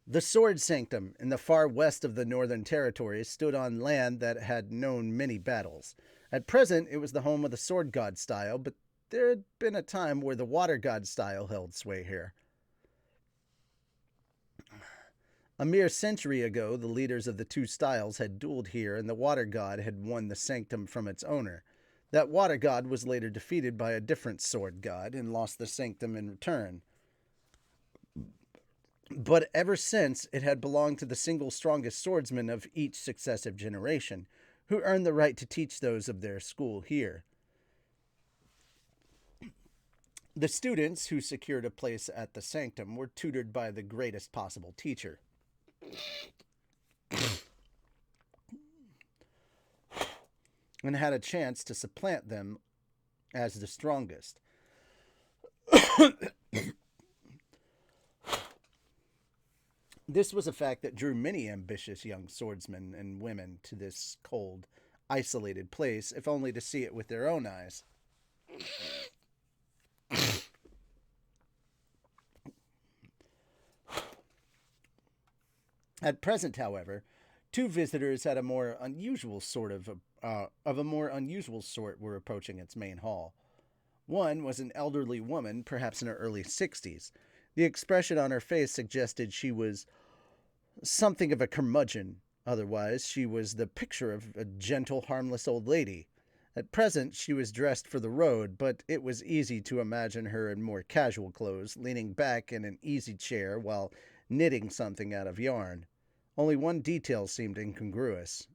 The Sword Sanctum in the far west of the Northern Territories stood on land that had known many battles. At present, it was the home of the Sword God style, but there had been a time where the Water God style held sway here. A mere century ago, the leaders of the 2 styles had dueled here, and the Water God had won the sanctum from its owner. That Water God was later defeated by a different Sword God and lost the sanctum in return. But ever since, it had belonged to the single strongest swordsman of each successive generation, who earned the right to teach those of their school here. The students who secured a place at the sanctum were tutored by the greatest possible teacher. And had a chance to supplant them as the strongest. This was a fact that drew many ambitious young swordsmen and women to this cold, isolated place, if only to see it with their own eyes. At present, however, 2 visitors had a more unusual sort were approaching its main hall. One was an elderly woman, perhaps in her early 60s. The expression on her face suggested she was something of a curmudgeon. Otherwise, she was the picture of a gentle, harmless old lady. At present, she was dressed for the road, but it was easy to imagine her in more casual clothes, leaning back in an easy chair while knitting something out of yarn. Only one detail seemed incongruous.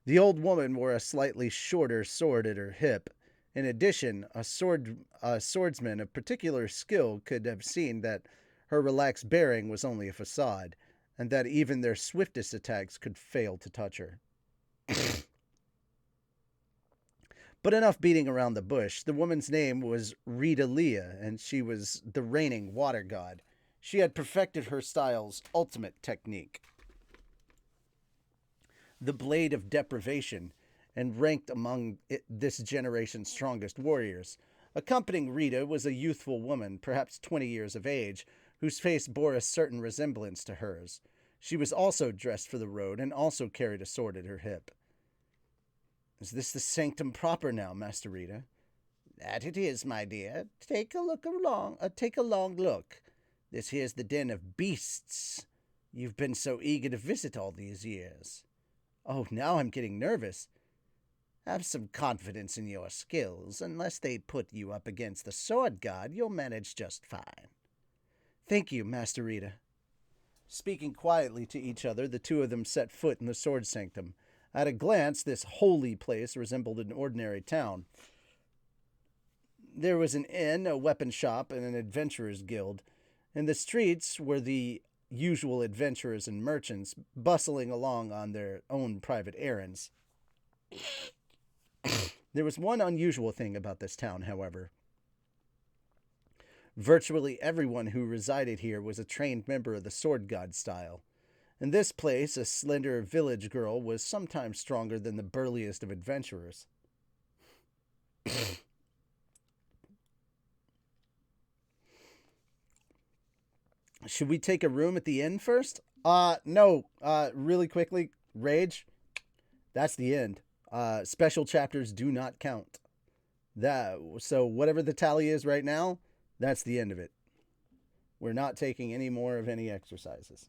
The old woman wore a slightly shorter sword at her hip. In addition, a swordsman of particular skill could have seen that her relaxed bearing was only a facade, and that even their swiftest attacks could fail to touch her. But enough beating around the bush. The woman's name was Rita Leah, and she was the reigning water god. She had perfected her style's ultimate technique, the Blade of Deprivation, and ranked among this generation's strongest warriors. Accompanying Rita was a youthful woman, perhaps 20 years of age, whose face bore a certain resemblance to hers. She was also dressed for the road and also carried a sword at her hip. Is this the sanctum proper now, Master Rita? That it is, my dear. Take a long look. This here's the den of beasts you've been so eager to visit all these years. Oh, now I'm getting nervous. Have some confidence in your skills. Unless they put you up against the sword god, you'll manage just fine. Thank you, Master Rita. Speaking quietly to each other, the two of them set foot in the sword sanctum. At a glance, this holy place resembled an ordinary town. There was an inn, a weapon shop, and an adventurers' guild. In the streets were the usual adventurers and merchants, bustling along on their own private errands. There was one unusual thing about this town, however. Virtually everyone who resided here was a trained member of the sword god style. In this place, a slender village girl was sometimes stronger than the burliest of adventurers. Should we take a room at the inn first? No. Really quickly, Rage. That's the end. Special chapters do not count. So whatever the tally is right now, that's the end of it. We're not taking any more of any exercises.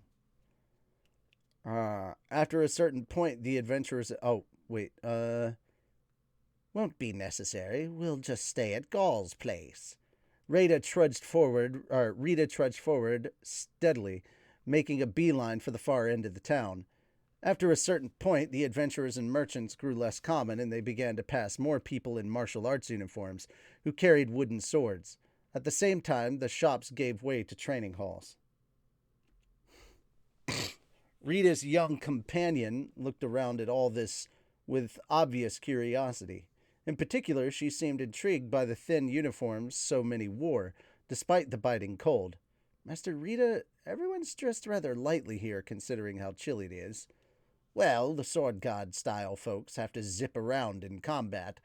After a certain point, the adventurers... Oh, wait. Won't be necessary. We'll just stay at Gaul's place. Rita trudged forward steadily, making a beeline for the far end of the town. After a certain point, the adventurers and merchants grew less common, and they began to pass more people in martial arts uniforms who carried wooden swords. At the same time, the shops gave way to training halls. Rita's young companion looked around at all this with obvious curiosity. In particular, she seemed intrigued by the thin uniforms so many wore, despite the biting cold. Master Rita, everyone's dressed rather lightly here, considering how chilly it is. Well, the sword god style folks have to zip around in combat,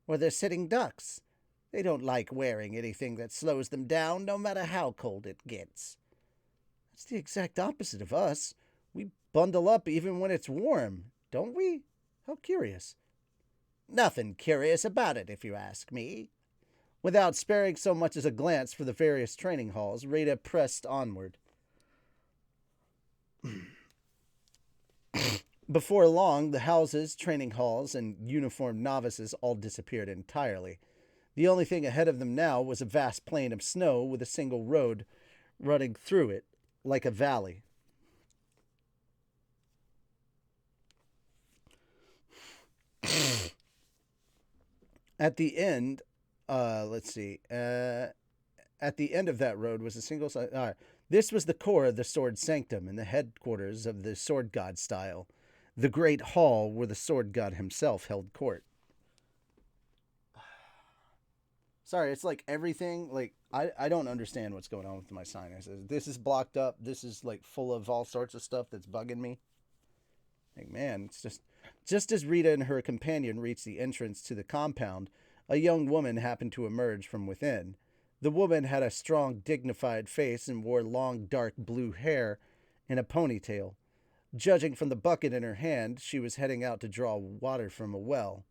or they're sitting ducks. They don't like wearing anything that slows them down, no matter how cold it gets. That's the exact opposite of us. We bundle up even when it's warm, don't we? How curious. Nothing curious about it, if you ask me. Without sparing so much as a glance for the various training halls, Rita pressed onward. Before long, the houses, training halls, and uniformed novices all disappeared entirely. The only thing ahead of them now was a vast plain of snow with a single road running through it, like a valley. At the end, let's see. At the end of that road was a single... this was the core of the sword sanctum and the headquarters of the sword god style. The great hall where the sword god himself held court. Sorry, it's like everything, like, I don't understand what's going on with my sinuses. This is blocked up. This is, like, full of all sorts of stuff that's bugging me. Like, man, it's just as Rita and her companion reached the entrance to the compound, a young woman happened to emerge from within. The woman had a strong, dignified face and wore long, dark blue hair in a ponytail. Judging from the bucket in her hand, she was heading out to draw water from a well.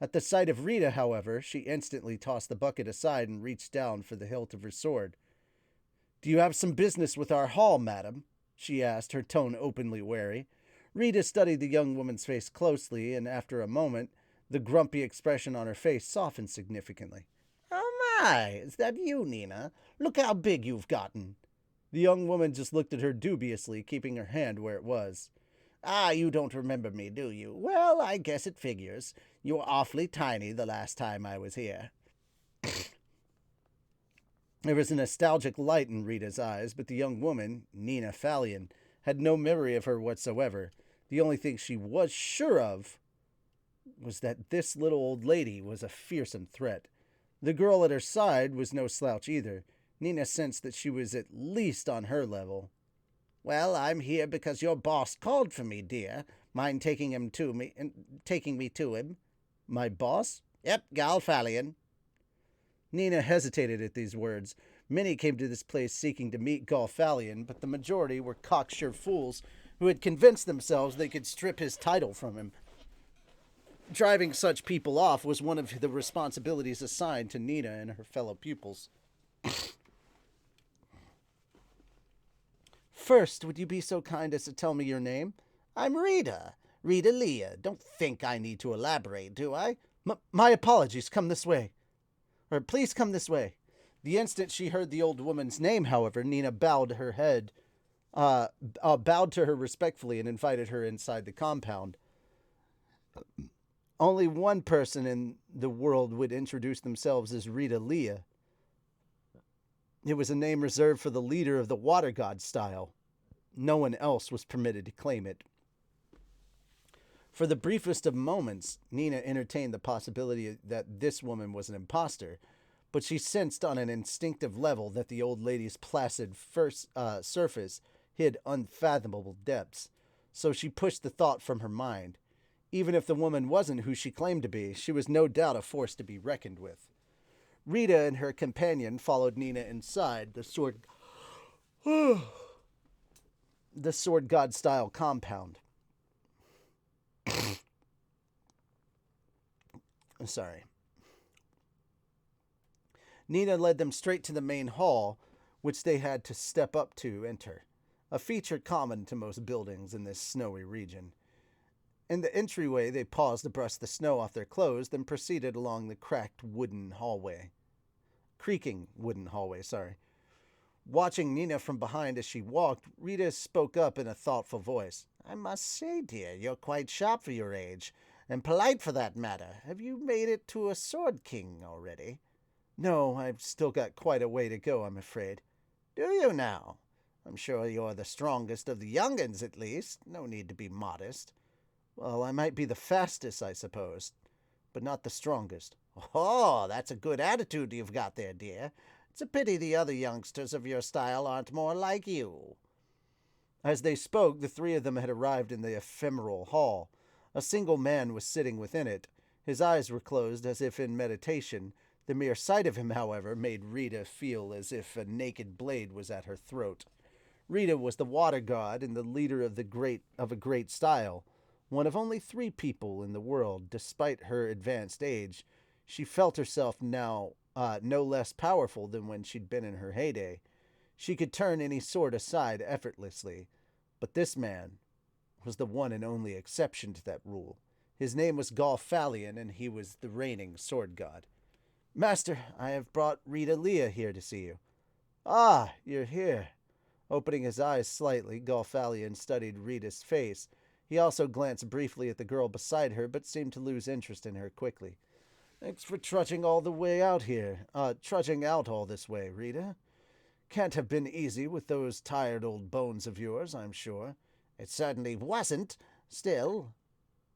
At the sight of Rita, however, she instantly tossed the bucket aside and reached down for the hilt of her sword. "Do you have some business with our hall, madam?" she asked, her tone openly wary. Rita studied the young woman's face closely, and after a moment, the grumpy expression on her face softened significantly. "Oh my, is that you, Nina? Look how big you've gotten." The young woman just looked at her dubiously, keeping her hand where it was. "Ah, you don't remember me, do you? Well, I guess it figures. You were awfully tiny the last time I was here." There was a nostalgic light in Rita's eyes, but the young woman, Nina Fallion, had no memory of her whatsoever. The only thing she was sure of was that this little old lady was a fearsome threat. The girl at her side was no slouch either. Nina sensed that she was at least on her level. "Well, I'm here because your boss called for me, dear. Mind taking me to him?" "My boss?" "Yep, Gal Fallion." Nina hesitated at these words. Many came to this place seeking to meet Galfallion, but the majority were cocksure fools who had convinced themselves they could strip his title from him. Driving such people off was one of the responsibilities assigned to Nina and her fellow pupils. First, would you be so kind as to tell me your name? I'm Rita. Rita Leah. Don't think I need to elaborate, do I? My apologies. Come this way. Or please come this way. The instant she heard the old woman's name, however, Nina bowed her head, bowed to her respectfully and invited her inside the compound. Only one person in the world would introduce themselves as Rita Leah. It was a name reserved for the leader of the water god style. No one else was permitted to claim it. For the briefest of moments, Nina entertained the possibility that this woman was an imposter, but she sensed on an instinctive level that the old lady's placid surface hid unfathomable depths, so she pushed the thought from her mind. Even if the woman wasn't who she claimed to be, she was no doubt a force to be reckoned with. Rita and her companion followed Nina inside the sword god style compound. Sorry. Nina led them straight to the main hall, which they had to step up to enter, a feature common to most buildings in this snowy region. In the entryway, they paused to brush the snow off their clothes, then proceeded along the creaking wooden hallway. Watching Nina from behind as she walked, Rita spoke up in a thoughtful voice. I must say, dear, you're quite sharp for your age, and polite for that matter. Have you made it to a sword king already? No, I've still got quite a way to go, I'm afraid. Do you now? I'm sure you're the strongest of the young'uns, at least. No need to be modest. Well, I might be the fastest, I suppose, but not the strongest. Oh, that's a good attitude you've got there, dear. It's a pity the other youngsters of your style aren't more like you. As they spoke, the three of them had arrived in the ephemeral hall. A single man was sitting within it. His eyes were closed as if in meditation. The mere sight of him, however, made Rita feel as if a naked blade was at her throat. Rita was the water god and the leader of a great style. One of only 3 people in the world, despite her advanced age, she felt herself now no less powerful than when she'd been in her heyday. She could turn any sword aside effortlessly, but this man was the one and only exception to that rule. His name was Galfalion, and he was the reigning sword god. Master, I have brought Rita Leah here to see you. Ah, you're here. Opening his eyes slightly, Galfalion studied Rita's face. He also glanced briefly at the girl beside her, but seemed to lose interest in her quickly. Thanks for trudging all the way out here. Trudging out all this way, Rita. Can't have been easy with those tired old bones of yours, I'm sure. It certainly wasn't. Still,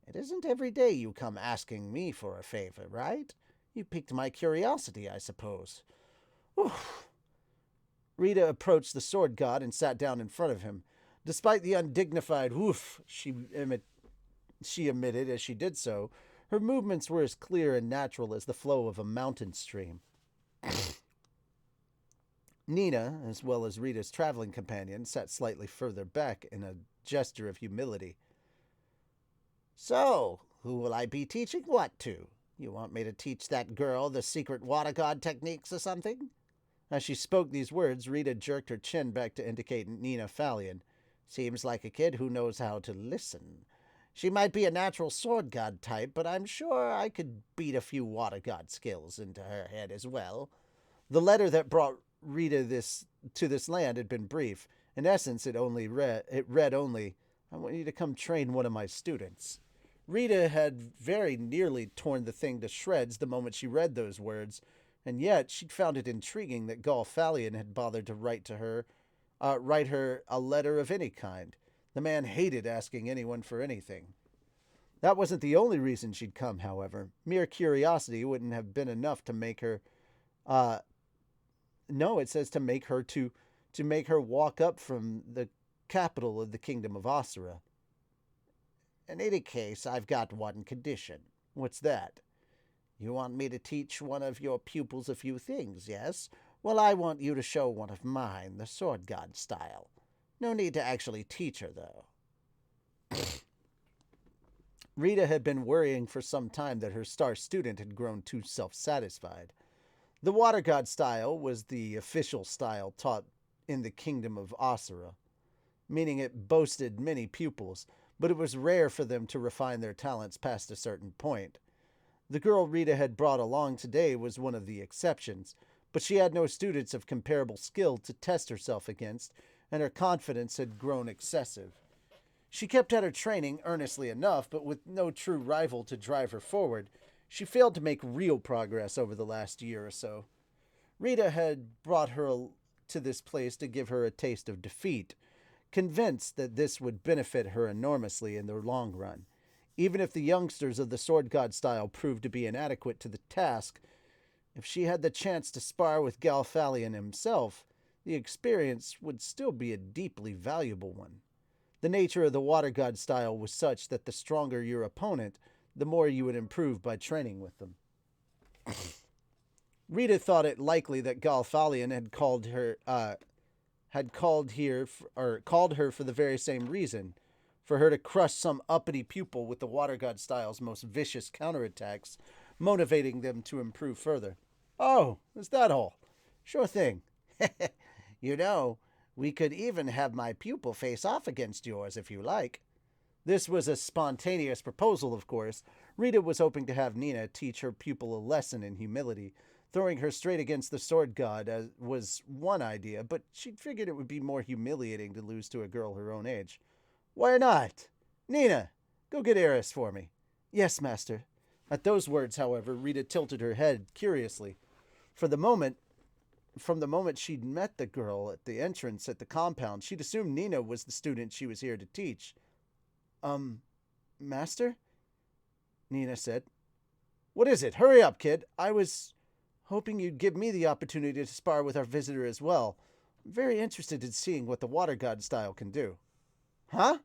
it isn't every day you come asking me for a favor, right? You piqued my curiosity, I suppose. Oof. Rita approached the sword god and sat down in front of him. Despite the undignified woof she emitted as she did so, her movements were as clear and natural as the flow of a mountain stream. Nina, as well as Rita's traveling companion, sat slightly further back in a gesture of humility. So, who will I be teaching what to? You want me to teach that girl the secret water god techniques or something? As she spoke these words, Rita jerked her chin back to indicate Nina Falion. Seems like a kid who knows how to listen. She might be a natural sword god type, but I'm sure I could beat a few water god skills into her head as well. The letter that brought Rita to this land had been brief. In essence, it read only, I want you to come train one of my students. Rita had very nearly torn the thing to shreds the moment she read those words, and yet she'd found it intriguing that Galfalion had bothered to write her a letter of any kind. The man hated asking anyone for anything. That wasn't the only reason she'd come, however. Mere curiosity wouldn't have been enough to make her... No, it says to make her walk up from the capital of the kingdom of Asura. In any case, I've got one condition. What's that? You want me to teach one of your pupils a few things, yes? Well, I want you to show one of mine, the sword god style. No need to actually teach her, though. Rita had been worrying for some time that her star student had grown too self-satisfied. The water god style was the official style taught in the kingdom of Asura, meaning it boasted many pupils, but it was rare for them to refine their talents past a certain point. The girl Rita had brought along today was one of the exceptions, but she had no students of comparable skill to test herself against, and her confidence had grown excessive. She kept at her training earnestly enough, but with no true rival to drive her forward, she failed to make real progress over the last year or so. Rita had brought her to this place to give her a taste of defeat, convinced that this would benefit her enormously in the long run. Even if the youngsters of the Sword God style proved to be inadequate to the task, if she had the chance to spar with Galfalion himself, the experience would still be a deeply valuable one. The nature of the Water God style was such that the stronger your opponent, the more you would improve by training with them. Rita thought it likely that Galfalion had called her for the very same reason, for her to crush some uppity pupil with the Water God style's most vicious counterattacks, motivating them to improve further. Oh, is that all? Sure thing. You know, we could even have my pupil face off against yours if you like. This was a spontaneous proposal, of course. Rita was hoping to have Nina teach her pupil a lesson in humility. Throwing her straight against the sword god was one idea, but she'd figured it would be more humiliating to lose to a girl her own age. Why not? Nina, go get Eris for me. Yes, master. At those words, however, Rita tilted her head curiously. From the moment she'd met the girl at the entrance at the compound, she'd assumed Nina was the student she was here to teach. Master? Nina said. What is it? Hurry up, kid. I was hoping you'd give me the opportunity to spar with our visitor as well. I'm very interested in seeing what the Water God style can do. Huh?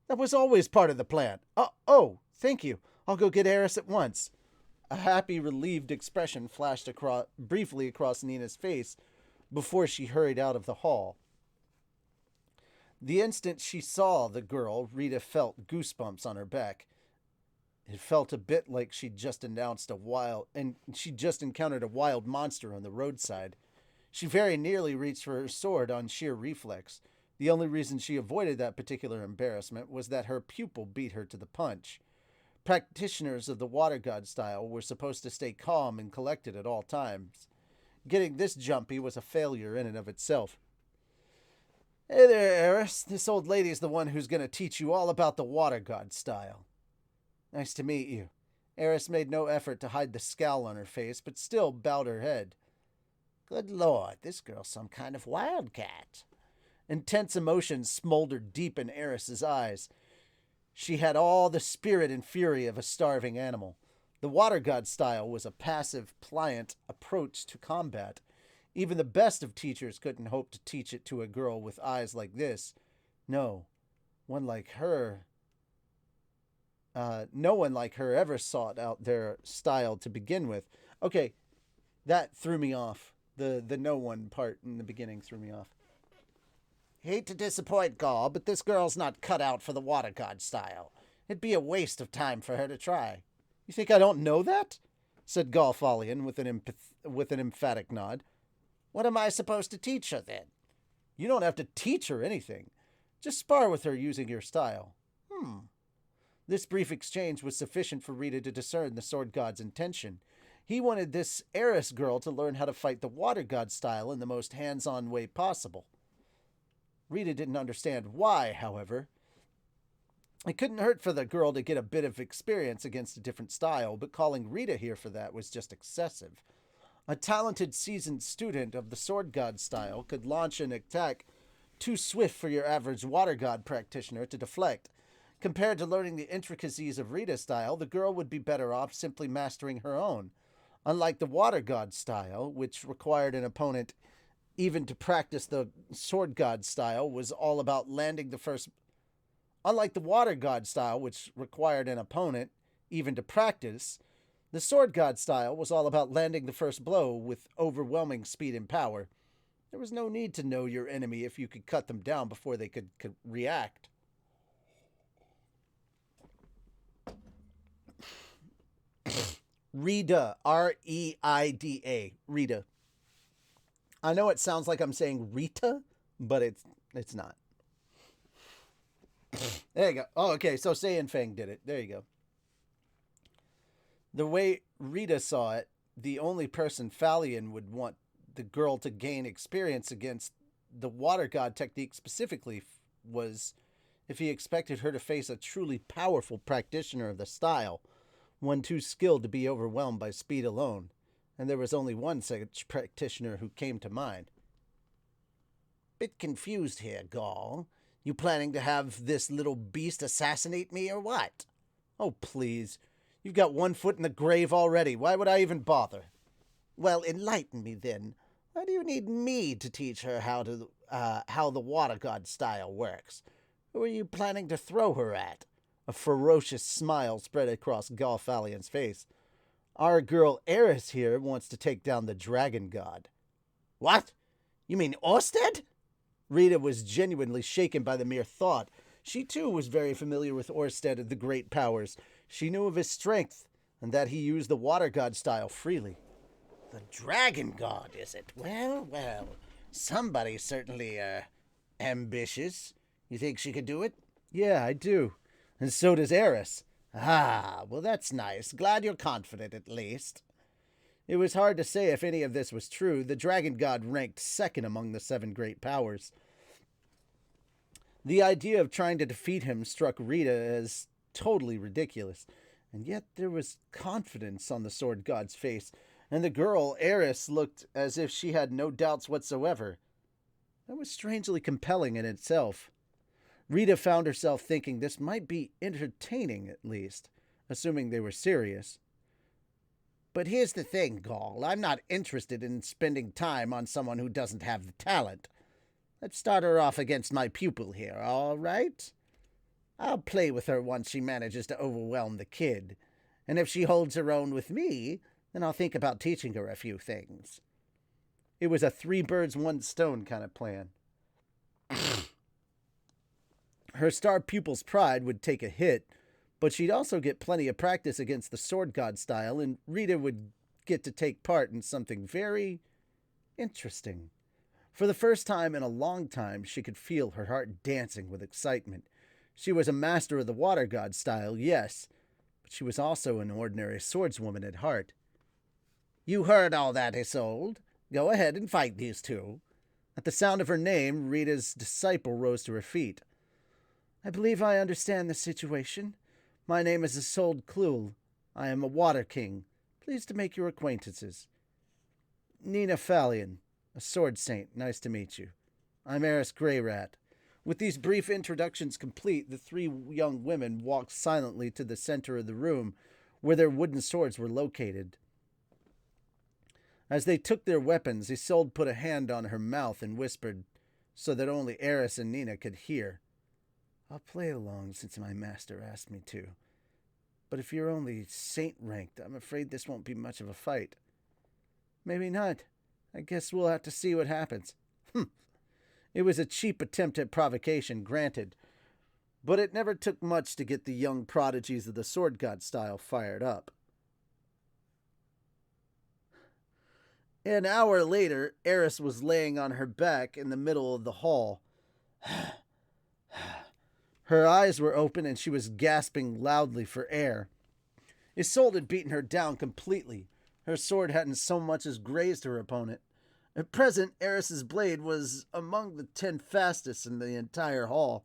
That was always part of the plan. Oh, thank you. I'll go get Eris at once. A happy, relieved expression flashed briefly across Nina's face before she hurried out of the hall. The instant she saw the girl, Rita felt goosebumps on her back. It felt a bit like she'd just encountered a wild monster on the roadside. She very nearly reached for her sword on sheer reflex. The only reason she avoided that particular embarrassment was that her pupil beat her to the punch. Practitioners of the Water God style were supposed to stay calm and collected at all times. Getting this jumpy was a failure in and of itself. Hey there, Eris. This old lady's the one who's going to teach you all about the Water God style. Nice to meet you. Eris made no effort to hide the scowl on her face, but still bowed her head. Good Lord, this girl's some kind of wildcat. Intense emotions smoldered deep in Eris's eyes. She had all the spirit and fury of a starving animal. The Water God style was a passive, pliant approach to combat. Even the best of teachers couldn't hope to teach it to a girl with eyes like this. No one like her ever sought out their style to begin with. Okay, that threw me off. The no one part in the beginning threw me off. Hate to disappoint Gaul, but this girl's not cut out for the Water God style. It'd be a waste of time for her to try. You think I don't know that? Said Galfalion with an emphatic nod. What am I supposed to teach her then? You don't have to teach her anything. Just spar with her using your style. This brief exchange was sufficient for Rita to discern the Sword God's intention. He wanted this Eris girl to learn how to fight the Water God style in the most hands-on way possible. Rita didn't understand why, however. It couldn't hurt for the girl to get a bit of experience against a different style, but calling Rita here for that was just excessive. A talented, seasoned student of the Sword God style could launch an attack too swift for your average Water God practitioner to deflect. Compared to learning the intricacies of Rita's style, the girl would be better off simply mastering her own. Unlike the Water God style, which required an opponent even to practice, the Sword God style was all about landing the first... Unlike the Water God style, which required an opponent even to practice, the Sword God style was all about landing the first blow with overwhelming speed and power. There was no need to know your enemy if you could cut them down before they could react. Rita, Reida, Rita. I know it sounds like I'm saying Rita, but it's not. There you go. Oh, okay. So Saiyan Fang did it. There you go. The way Rita saw it, the only person Falion would want the girl to gain experience against the water god technique specifically was if he expected her to face a truly powerful practitioner of the style, one too skilled to be overwhelmed by speed alone, and there was only one such practitioner who came to mind. Bit confused here, Gaul. You planning to have this little beast assassinate me or what? Oh, please. You've got one foot in the grave already. Why would I even bother? Well, enlighten me then. Why do you need me to teach her how the water god style works? Who are you planning to throw her at? A ferocious smile spread across Galfalion's face. Our girl Eris here wants to take down the dragon god. What? You mean Orsted? Rita was genuinely shaken by the mere thought. She too was very familiar with Orsted and the great powers. She knew of his strength, and that he used the water god style freely. The dragon god, is it? Well, well. Somebody's certainly, ambitious. You think she could do it? Yeah, I do. And so does Eris. Ah, well, that's nice. Glad you're confident, at least. It was hard to say if any of this was true. The dragon god ranked second among the 7 great powers. The idea of trying to defeat him struck Rita as totally ridiculous, and yet there was confidence on the sword god's face, and the girl, Eris, looked as if she had no doubts whatsoever. That was strangely compelling in itself. Rita found herself thinking this might be entertaining, at least, assuming they were serious. But here's the thing, Gaul. I'm not interested in spending time on someone who doesn't have the talent. Let's start her off against my pupil here, all right? I'll play with her once she manages to overwhelm the kid. And if she holds her own with me, then I'll think about teaching her a few things. It was a 3 birds, 1 stone kind of plan. Her star pupil's pride would take a hit, but she'd also get plenty of practice against the sword god style, and Rita would get to take part in something very interesting. For the first time in a long time, she could feel her heart dancing with excitement. She was a master of the water god style, yes, but she was also an ordinary swordswoman at heart. You heard all that, Isolde. Go ahead and fight these two. At the sound of her name, Rita's disciple rose to her feet. I believe I understand the situation. My name is Isolde Cluel. I am a water king. Pleased to make your acquaintances. Nina Falion, a sword saint. Nice to meet you. I'm Eris Greyrat. With these brief introductions complete, the 3 young women walked silently to the center of the room where their wooden swords were located. As they took their weapons, Isolde put a hand on her mouth and whispered, so that only Eris and Nina could hear. I'll play along since my master asked me to. But if you're only saint-ranked, I'm afraid this won't be much of a fight. Maybe not. I guess we'll have to see what happens. It was a cheap attempt at provocation, granted, but it never took much to get the young prodigies of the sword god style fired up. An hour later, Eris was laying on her back in the middle of the hall. Her eyes were open and she was gasping loudly for air. Isolde had beaten her down completely. Her sword hadn't so much as grazed her opponent. At present, Eris's blade was among the 10 fastest in the entire hall.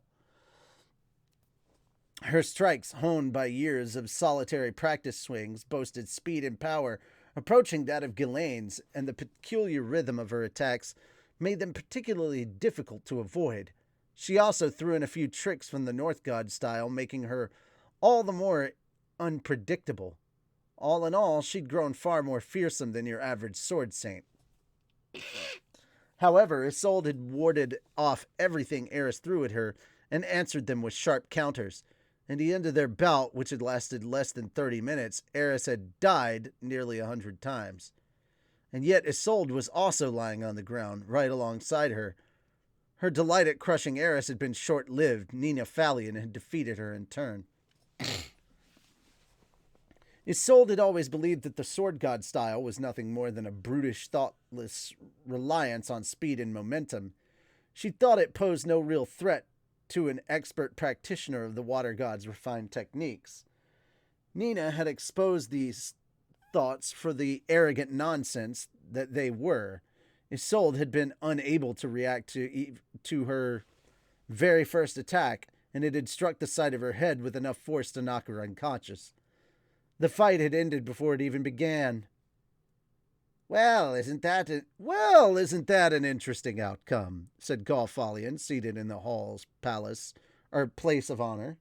Her strikes, honed by years of solitary practice swings, boasted speed and power approaching that of Ghislaine's, and the peculiar rhythm of her attacks made them particularly difficult to avoid. She also threw in a few tricks from the North God style, making her all the more unpredictable. All in all, she'd grown far more fearsome than your average sword saint. However, Isolde had warded off everything Eris threw at her and answered them with sharp counters. At the end of their bout, which had lasted less than 30 minutes, Eris had died nearly 100 times. And yet Isolde was also lying on the ground, right alongside her. Her delight at crushing Eris had been short-lived. Nina Falion had defeated her in turn. Isolde had always believed that the sword god style was nothing more than a brutish, thoughtless reliance on speed and momentum. She thought it posed no real threat to an expert practitioner of the water god's refined techniques. Nina had exposed these thoughts for the arrogant nonsense that they were. Isolde had been unable to react to her very first attack, and it had struck the side of her head with enough force to knock her unconscious. The fight had ended before it even began. Isn't that an interesting outcome? Said Galfalion, seated in the hall's palace, or place of honor.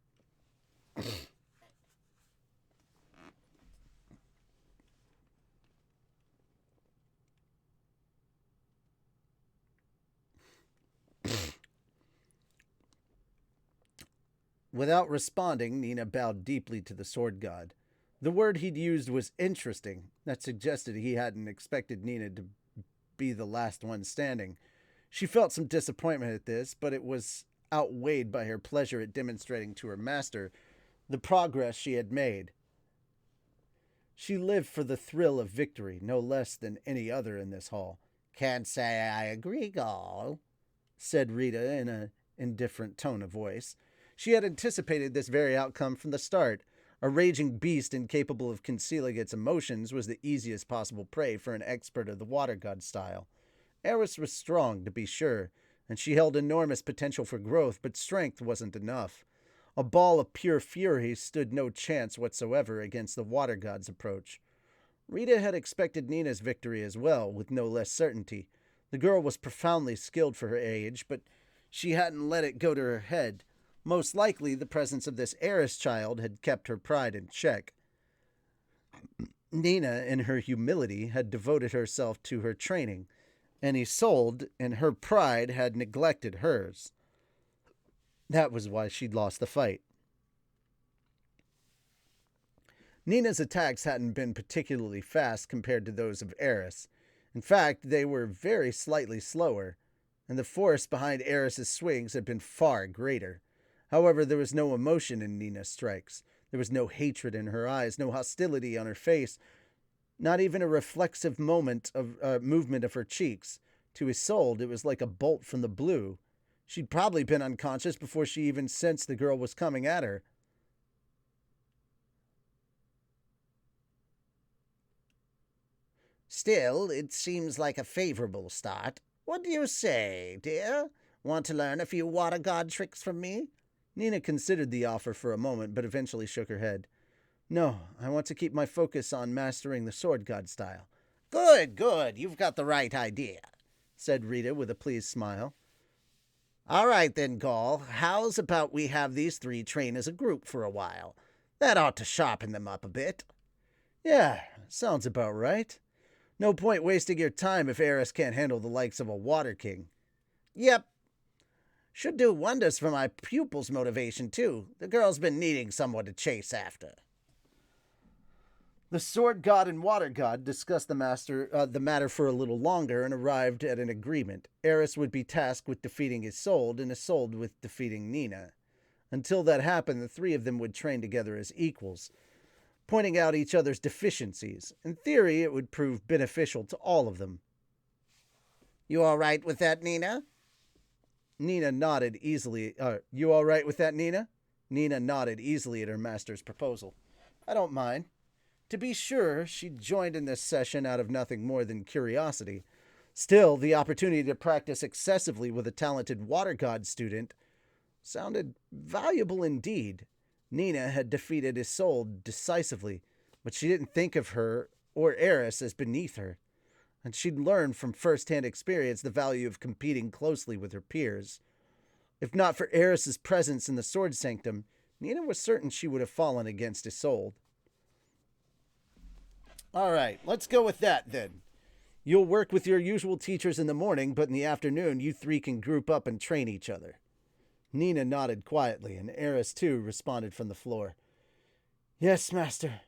Without responding, Nina bowed deeply to the sword god. The word he'd used was interesting. That suggested he hadn't expected Nina to be the last one standing. She felt some disappointment at this, but it was outweighed by her pleasure at demonstrating to her master the progress she had made. She lived for the thrill of victory, no less than any other in this hall. Can't say I agree, Gal, said Rita in an indifferent tone of voice. She had anticipated this very outcome from the start. A raging beast incapable of concealing its emotions was the easiest possible prey for an expert of the water god style. Eris was strong, to be sure, and she held enormous potential for growth, but strength wasn't enough. A ball of pure fury stood no chance whatsoever against the water god's approach. Rita had expected Nina's victory as well, with no less certainty. The girl was profoundly skilled for her age, but she hadn't let it go to her head. Most likely, the presence of this heiress child had kept her pride in check. Nina, in her humility, had devoted herself to her training, and Isolde, in her pride, had neglected hers. That was why she'd lost the fight. Nina's attacks hadn't been particularly fast compared to those of Eris. In fact, they were very slightly slower, and the force behind Eris's swings had been far greater. However, there was no emotion in Nina's strikes. There was no hatred in her eyes, no hostility on her face, not even a reflexive movement of her cheeks. To Isolde, it was like a bolt from the blue. She'd probably been unconscious before she even sensed the girl was coming at her. Still, it seems like a favorable start. What do you say, dear? Want to learn a few water god tricks from me? Nina considered the offer for a moment, but eventually shook her head. No, I want to keep my focus on mastering the sword god style. Good. You've got the right idea, said Rita with a pleased smile. All right then, Gaul. How's about we have these three train as a group for a while? That ought to sharpen them up a bit. Yeah, sounds about right. No point wasting your time if Eris can't handle the likes of a water king. Yep. Should do wonders for my pupil's motivation, too. The girl's been needing someone to chase after. The sword god and water god discussed the matter for a little longer and arrived at an agreement. Eris would be tasked with defeating Isolde and Isolde with defeating Nina. Until that happened, the three of them would train together as equals, pointing out each other's deficiencies. In theory, it would prove beneficial to all of them. You all right with that, Nina? Nina nodded easily. You all right with that, Nina? Nina nodded easily at her master's proposal. I don't mind. To be sure, she'd joined in this session out of nothing more than curiosity. Still, the opportunity to practice excessively with a talented water god student sounded valuable indeed. Nina had defeated Isolde decisively, but she didn't think of her or Eris as beneath her, and she'd learned from first-hand experience the value of competing closely with her peers. If not for Eris's presence in the sword sanctum, Nina was certain she would have fallen against Isolde. All right, let's go with that then. You'll work with your usual teachers in the morning, but in the afternoon you three can group up and train each other. Nina nodded quietly, and Eris, too, responded from the floor. Yes, master.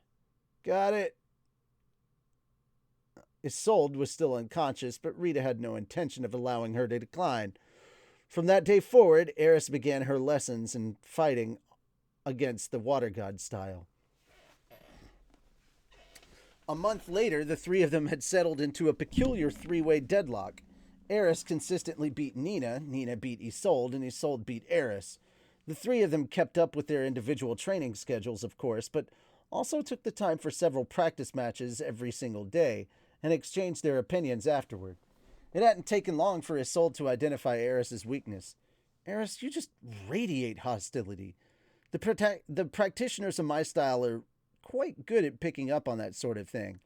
Got it. Isolde was still unconscious, but Rita had no intention of allowing her to decline. From that day forward, Eris began her lessons in fighting against the water god style. A month later, the three of them had settled into a peculiar three-way deadlock. Eris consistently beat Nina, Nina beat Isolde, and Isolde beat Eris. The three of them kept up with their individual training schedules, of course, but also took the time for several practice matches every single day, and exchanged their opinions afterward. It hadn't taken long for Isolde to identify Eris's weakness. Eris, you just radiate hostility. The practitioners of my style are quite good at picking up on that sort of thing.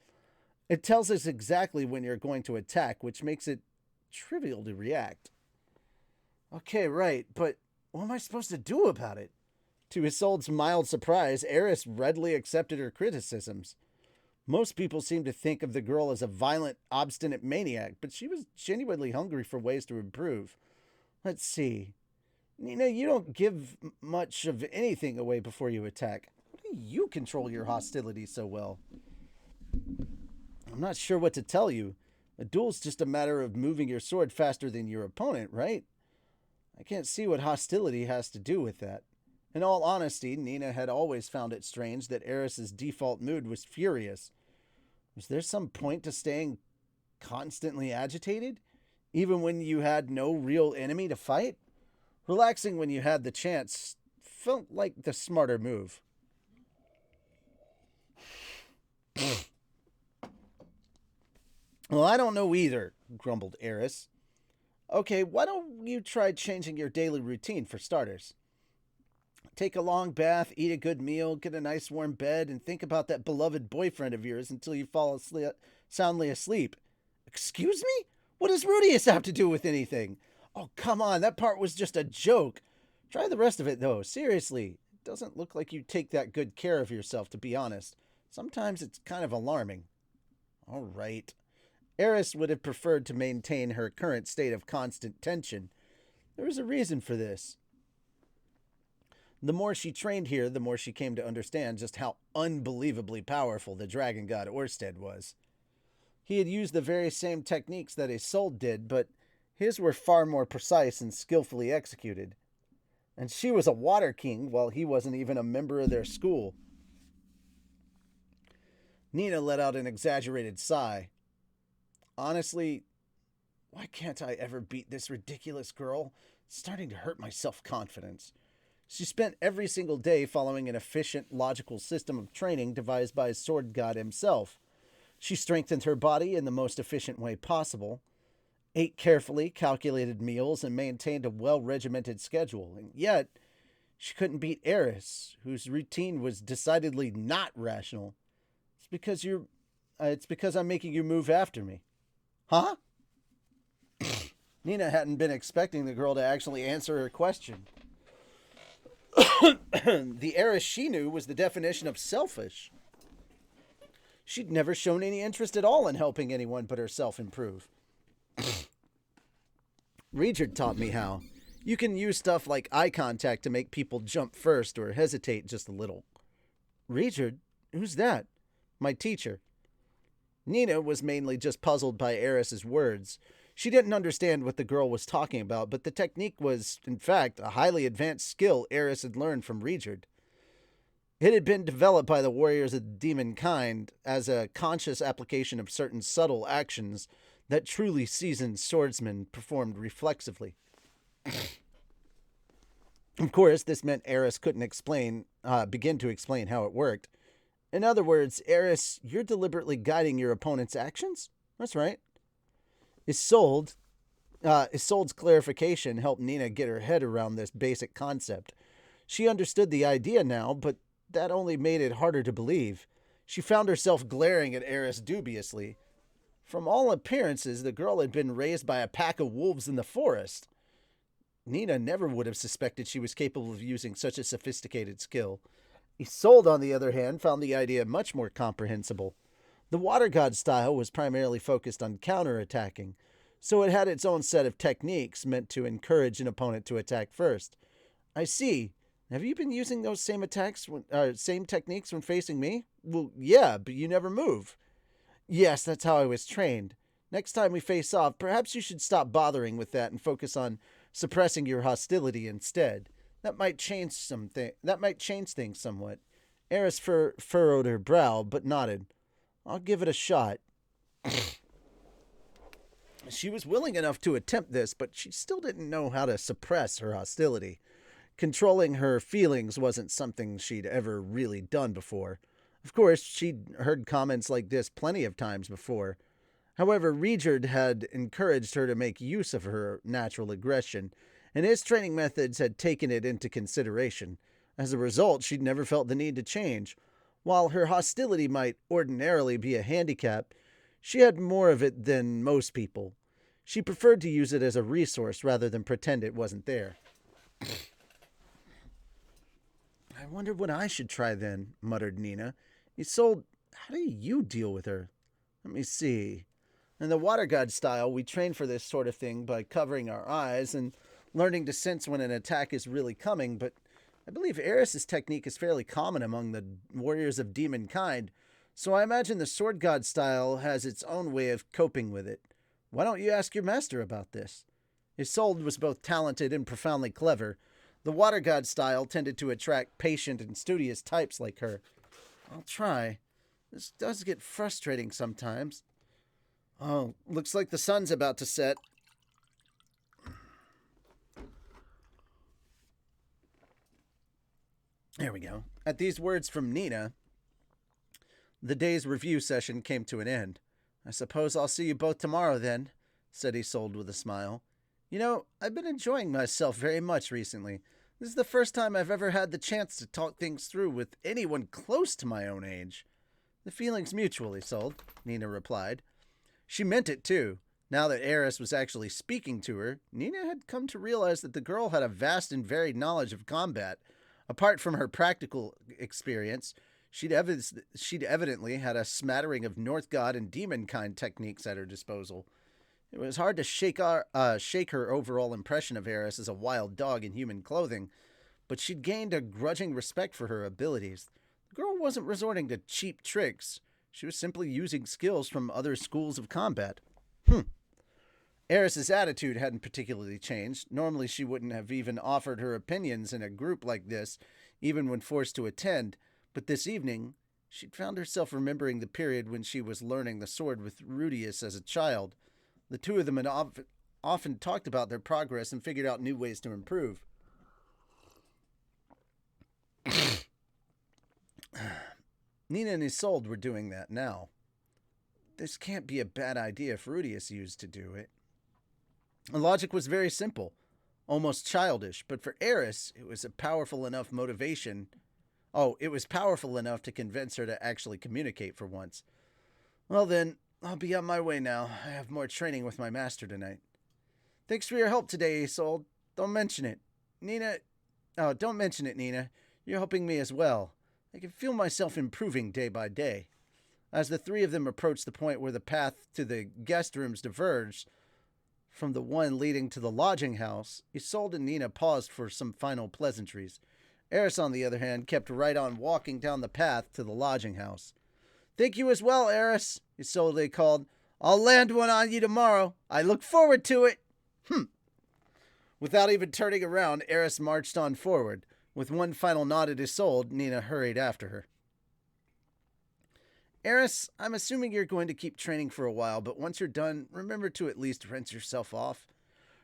It tells us exactly when you're going to attack, which makes it trivial to react. Okay, right, but what am I supposed to do about it? To Isolde's mild surprise, Eris readily accepted her criticisms. Most people seem to think of the girl as a violent, obstinate maniac, but she was genuinely hungry for ways to improve. Let's see. Nina, you don't give much of anything away before you attack. How do you control your hostility so well? I'm not sure what to tell you. A duel's just a matter of moving your sword faster than your opponent, right? I can't see what hostility has to do with that. In all honesty, Nina had always found it strange that Eris's default mood was furious. Was there some point to staying constantly agitated, even when you had no real enemy to fight? Relaxing when you had the chance felt like the smarter move. Well, I don't know either, grumbled Eris. Okay, why don't you try changing your daily routine for starters? Take a long bath, eat a good meal, get a nice warm bed, and think about that beloved boyfriend of yours until you fall soundly asleep. Excuse me? What does Rudius have to do with anything? Oh, come on, that part was just a joke. Try the rest of it, though. Seriously, it doesn't look like you take that good care of yourself, to be honest. Sometimes it's kind of alarming. All right. Eris would have preferred to maintain her current state of constant tension. There was a reason for this. The more she trained here, the more she came to understand just how unbelievably powerful the dragon god Orsted was. He had used the very same techniques that Isolde did, but his were far more precise and skillfully executed. And she was a water king, while he wasn't even a member of their school. Nina let out an exaggerated sigh. Honestly, why can't I ever beat this ridiculous girl? It's starting to hurt my self-confidence. She spent every single day following an efficient, logical system of training devised by Sword God himself. She strengthened her body in the most efficient way possible, ate carefully calculated meals, and maintained a well-regimented schedule. And yet, she couldn't beat Eris, whose routine was decidedly not rational. It's because I'm making you move after me. Huh? Nina hadn't been expecting the girl to actually answer her question. The Eris she knew was the definition of selfish. She'd never shown any interest at all in helping anyone but herself improve. Richard taught me how. You can use stuff like eye contact to make people jump first or hesitate just a little. Richard? Who's that? My teacher. Nina was mainly just puzzled by Eris's words. She didn't understand what the girl was talking about, but the technique was, in fact, a highly advanced skill Eris had learned from Richard. It had been developed by the warriors of the demon kind as a conscious application of certain subtle actions that truly seasoned swordsmen performed reflexively. Of course, this meant Eris couldn't begin to explain how it worked. In other words, Eris, you're deliberately guiding your opponent's actions? That's right. Isolde's clarification helped Nina get her head around this basic concept. She understood the idea now, but that only made it harder to believe. She found herself glaring at Eris dubiously. From all appearances, the girl had been raised by a pack of wolves in the forest. Nina never would have suspected she was capable of using such a sophisticated skill. Isolde, on the other hand, found the idea much more comprehensible. The water god style was primarily focused on counterattacking, so it had its own set of techniques meant to encourage an opponent to attack first. I see. Have you been using those same techniques when facing me? Well, yeah, but you never move. Yes, that's how I was trained. Next time we face off, perhaps you should stop bothering with that and focus on suppressing your hostility instead. That might change things somewhat. Eris furrowed her brow, but nodded. I'll give it a shot. She was willing enough to attempt this, but she still didn't know how to suppress her hostility. Controlling her feelings wasn't something she'd ever really done before. Of course, she'd heard comments like this plenty of times before. However, Richard had encouraged her to make use of her natural aggression, and his training methods had taken it into consideration. As a result, she'd never felt the need to change. While her hostility might ordinarily be a handicap, she had more of it than most people. She preferred to use it as a resource rather than pretend it wasn't there. I wonder what I should try then, muttered Nina. Isolde, how do you deal with her? Let me see. In the water god style, we train for this sort of thing by covering our eyes and learning to sense when an attack is really coming, but I believe Eris's technique is fairly common among the warriors of demon kind, so I imagine the sword god style has its own way of coping with it. Why don't you ask your master about this? Isolde was both talented and profoundly clever. The water god style tended to attract patient and studious types like her. I'll try. This does get frustrating sometimes. Oh, looks like the sun's about to set. There we go. At these words from Nina, the day's review session came to an end. I suppose I'll see you both tomorrow then, said Isolde with a smile. You know, I've been enjoying myself very much recently. This is the first time I've ever had the chance to talk things through with anyone close to my own age. The feeling's mutual, Isolde, Nina replied. She meant it, too. Now that Eris was actually speaking to her, Nina had come to realize that the girl had a vast and varied knowledge of combat. Apart from her practical experience, she'd evidently had a smattering of North God and demon kind techniques at her disposal. It was hard to shake her overall impression of Eris as a wild dog in human clothing, but she'd gained a grudging respect for her abilities. The girl wasn't resorting to cheap tricks. She was simply using skills from other schools of combat. Eris's attitude hadn't particularly changed. Normally she wouldn't have even offered her opinions in a group like this, even when forced to attend, but this evening she'd found herself remembering the period when she was learning the sword with Rudius as a child. The two of them had often talked about their progress and figured out new ways to improve. Nina and Isolde were doing that now. This can't be a bad idea if Rudius used to do it. The logic was very simple, almost childish, but for Eris, it was powerful enough to convince her to actually communicate for once. Well then, I'll be on my way now. I have more training with my master tonight. Thanks for your help today, Isolde. Don't mention it. Don't mention it, Nina. You're helping me as well. I can feel myself improving day by day. As the three of them approached the point where the path to the guest rooms diverged from the one leading to the lodging house, Isolde and Nina paused for some final pleasantries. Eris, on the other hand, kept right on walking down the path to the lodging house. Thank you as well, Eris, Isolde called. I'll land one on you tomorrow. I look forward to it. Without even turning around, Eris marched on forward. With one final nod at Isolde, Nina hurried after her. Eris, I'm assuming you're going to keep training for a while, but once you're done, remember to at least rinse yourself off.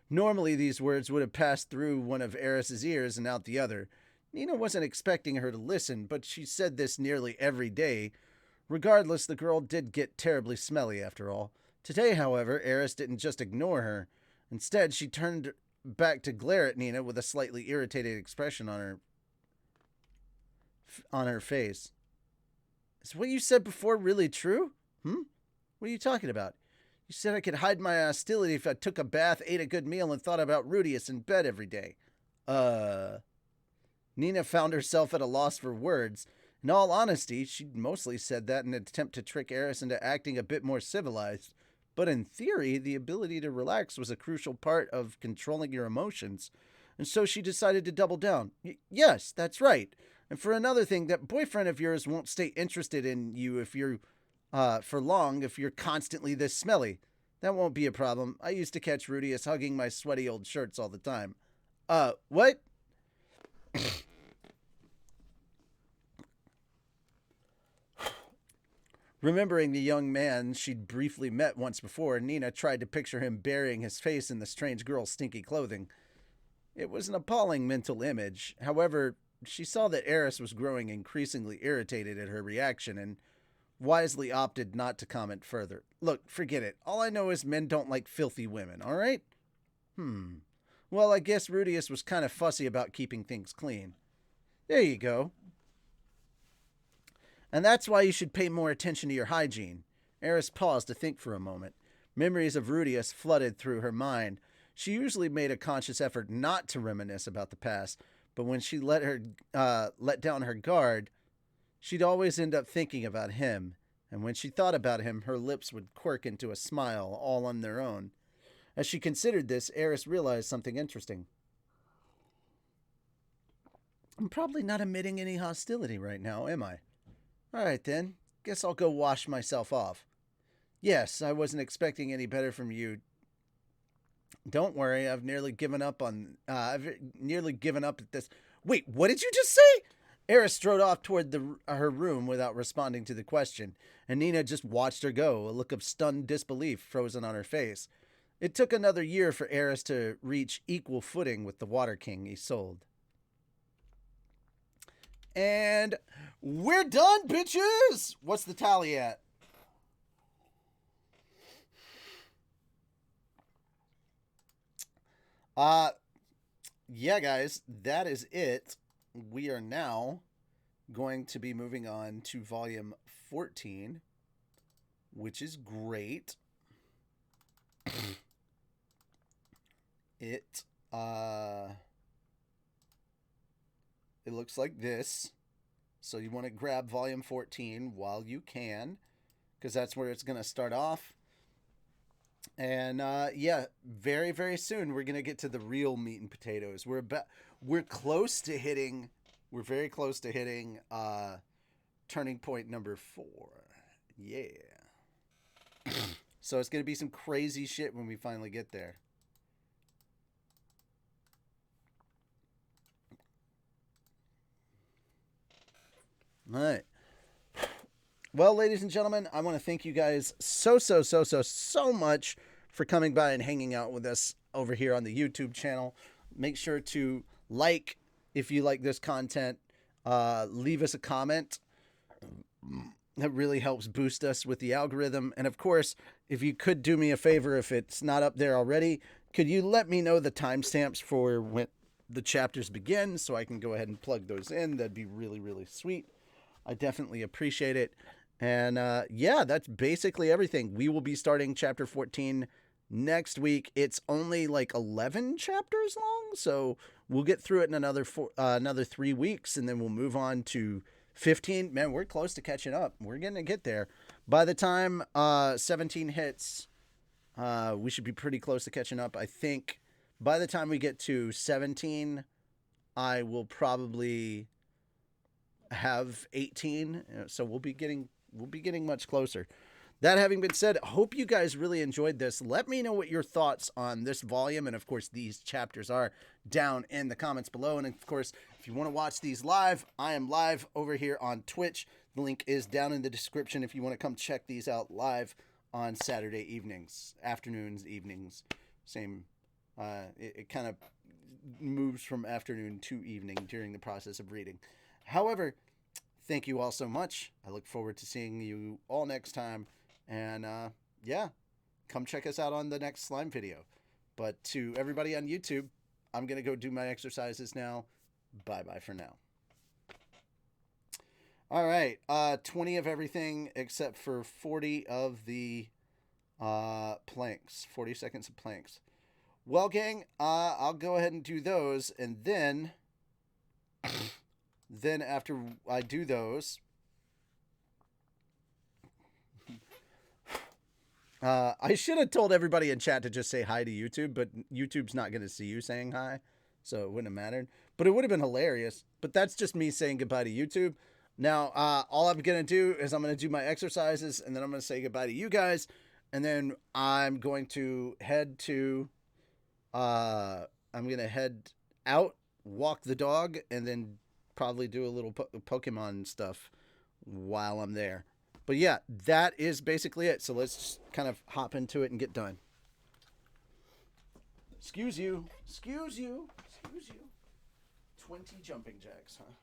Normally, these words would have passed through one of Eris's ears and out the other. Nina wasn't expecting her to listen, but she said this nearly every day. Regardless, the girl did get terribly smelly after all. Today, however, Eris didn't just ignore her. Instead, she turned back to glare at Nina with a slightly irritated expression on her face. Is what you said before really true? What are you talking about? You said I could hide my hostility if I took a bath, ate a good meal, and thought about Rudius in bed every day. Nina found herself at a loss for words. In all honesty, she'd mostly said that in an attempt to trick Eris into acting a bit more civilized. But in theory, the ability to relax was a crucial part of controlling your emotions. And so she decided to double down. Yes, that's right. And for another thing, that boyfriend of yours won't stay interested in you for long if you're constantly this smelly. That won't be a problem. I used to catch Rudius hugging my sweaty old shirts all the time. What? Remembering the young man she'd briefly met once before, Nina tried to picture him burying his face in the strange girl's stinky clothing. It was an appalling mental image. However, she saw that Eris was growing increasingly irritated at her reaction and wisely opted not to comment further. Look, forget it. All I know is men don't like filthy women, all right? Well, I guess Rudius was kind of fussy about keeping things clean. There you go. And that's why you should pay more attention to your hygiene. Eris paused to think for a moment. Memories of Rudius flooded through her mind. She usually made a conscious effort not to reminisce about the past, but when she let down her guard, she'd always end up thinking about him. And when she thought about him, her lips would quirk into a smile all on their own. As she considered this, Eris realized something interesting. I'm probably not emitting any hostility right now, am I? All right, then. Guess I'll go wash myself off. Yes, I wasn't expecting any better from you. Don't worry, I've nearly given up at this. Wait, what did you just say? Eris strode off toward her room without responding to the question, and Nina just watched her go, a look of stunned disbelief frozen on her face. It took another year for Eris to reach equal footing with the Water King Isolde. And we're done, bitches! What's the tally at? Yeah, guys, that is it. We are now going to be moving on to volume 14, which is great. It looks like this. So you want to grab volume 14 while you can, because that's where it's going to start off. And yeah, very, very soon we're going to get to the real meat and potatoes. We're very close to hitting turning point number 4. Yeah. So it's going to be some crazy shit when we finally get there. All right. Well, ladies and gentlemen, I want to thank you guys so much for coming by and hanging out with us over here on the YouTube channel. Make sure to like if you like this content. Leave us a comment. That really helps boost us with the algorithm. And of course, if you could do me a favor, if it's not up there already, could you let me know the timestamps for when the chapters begin so I can go ahead and plug those in? That'd be really, really sweet. I definitely appreciate it. And yeah, that's basically everything. We will be starting chapter 14 next week. It's only like 11 chapters long, so we'll get through it in another 3 weeks, and then we'll move on to 15. Man, we're close to catching up. We're going to get there. By the time 17 hits, we should be pretty close to catching up. I think by the time we get to 17, I will probably have 18, so we'll be getting much closer. That having been said, I hope you guys really enjoyed this. Let me know what your thoughts on this volume and of course these chapters are down in the comments below. And of course, if you want to watch these live, I am live over here on Twitch. The link is down in the description if you want to come check these out live on Saturday evenings, afternoons, evenings. Same, it kind of moves from afternoon to evening during the process of reading. However, thank you all so much. I look forward to seeing you all next time. And yeah, come check us out on the next slime video. But to everybody on YouTube, I'm going to go do my exercises now. Bye-bye for now. All right, 20 of everything except for 40 of the planks. 40 seconds of planks. Well, gang, I'll go ahead and do those, and then after I do those, I should have told everybody in chat to just say hi to YouTube, but YouTube's not going to see you saying hi, so it wouldn't have mattered. But it would have been hilarious. But that's just me saying goodbye to YouTube. Now, all I'm going to do is I'm going to do my exercises, and then I'm going to say goodbye to you guys, and then I'm going to head to, I'm going to head out, walk the dog, and then probably do a little Pokemon stuff while I'm there. But yeah, that is basically it. So let's just kind of hop into it and get done. Excuse you. Excuse you. Excuse you. 20 jumping jacks, huh?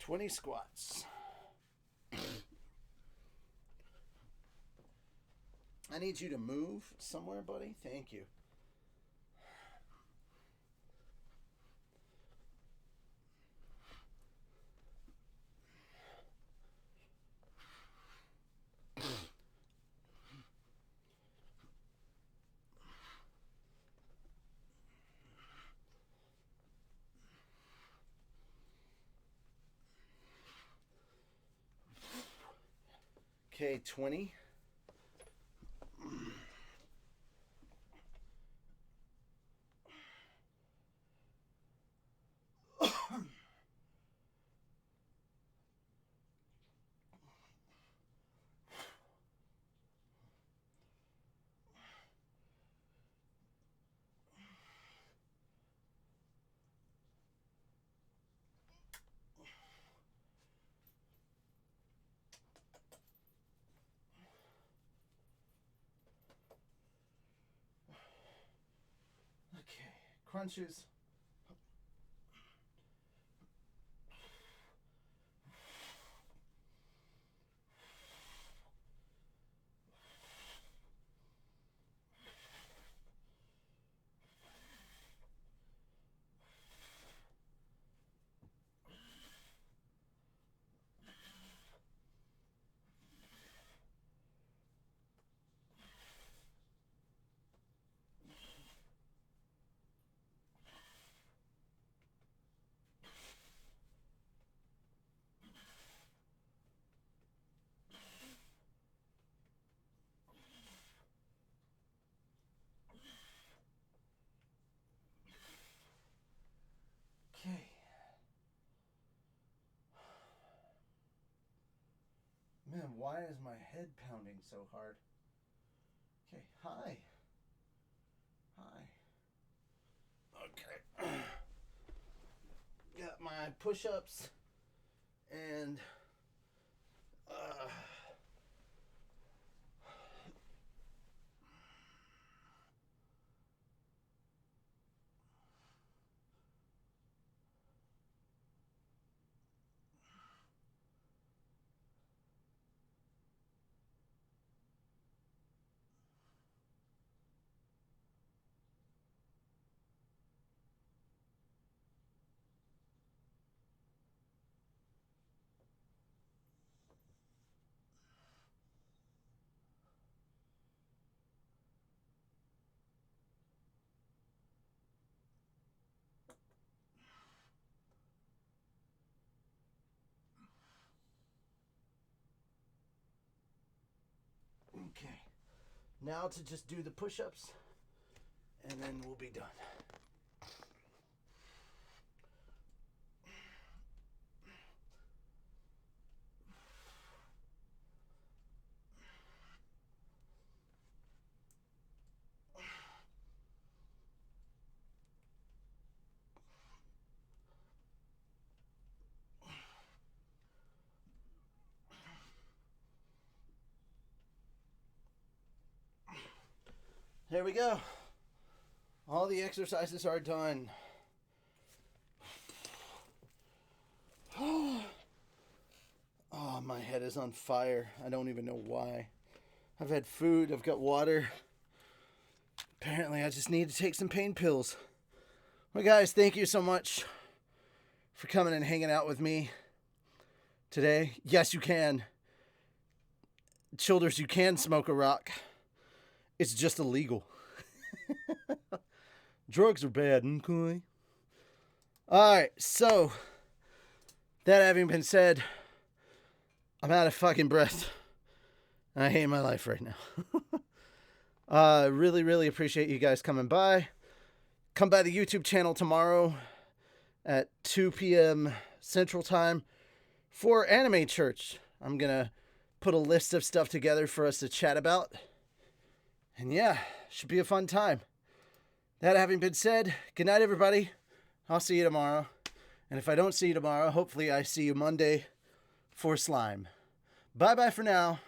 $20 squats. I need you to move somewhere, buddy. Thank you. Okay, 20. Okay, crunches. Okay. Man, why is my head pounding so hard? Okay, hi. Hi. Okay. Got my push-ups and okay. Now to just do the push-ups and then we'll be done. There we go. All the exercises are done. Oh, my head is on fire. I don't even know why. I've had food, I've got water. Apparently, I just need to take some pain pills. Well, guys, thank you so much for coming and hanging out with me today. Yes, you can. Childers, you can smoke a rock. It's just illegal. Drugs are bad, okay? Alright, so, that having been said, I'm out of fucking breath. I hate my life right now. Really, really appreciate you guys coming by. Come by the YouTube channel tomorrow at 2 p.m. Central Time for Anime Church. I'm going to put a list of stuff together for us to chat about. And yeah, should be a fun time. That having been said, good night, everybody. I'll see you tomorrow. And if I don't see you tomorrow, hopefully I see you Monday for Slime. Bye-bye for now.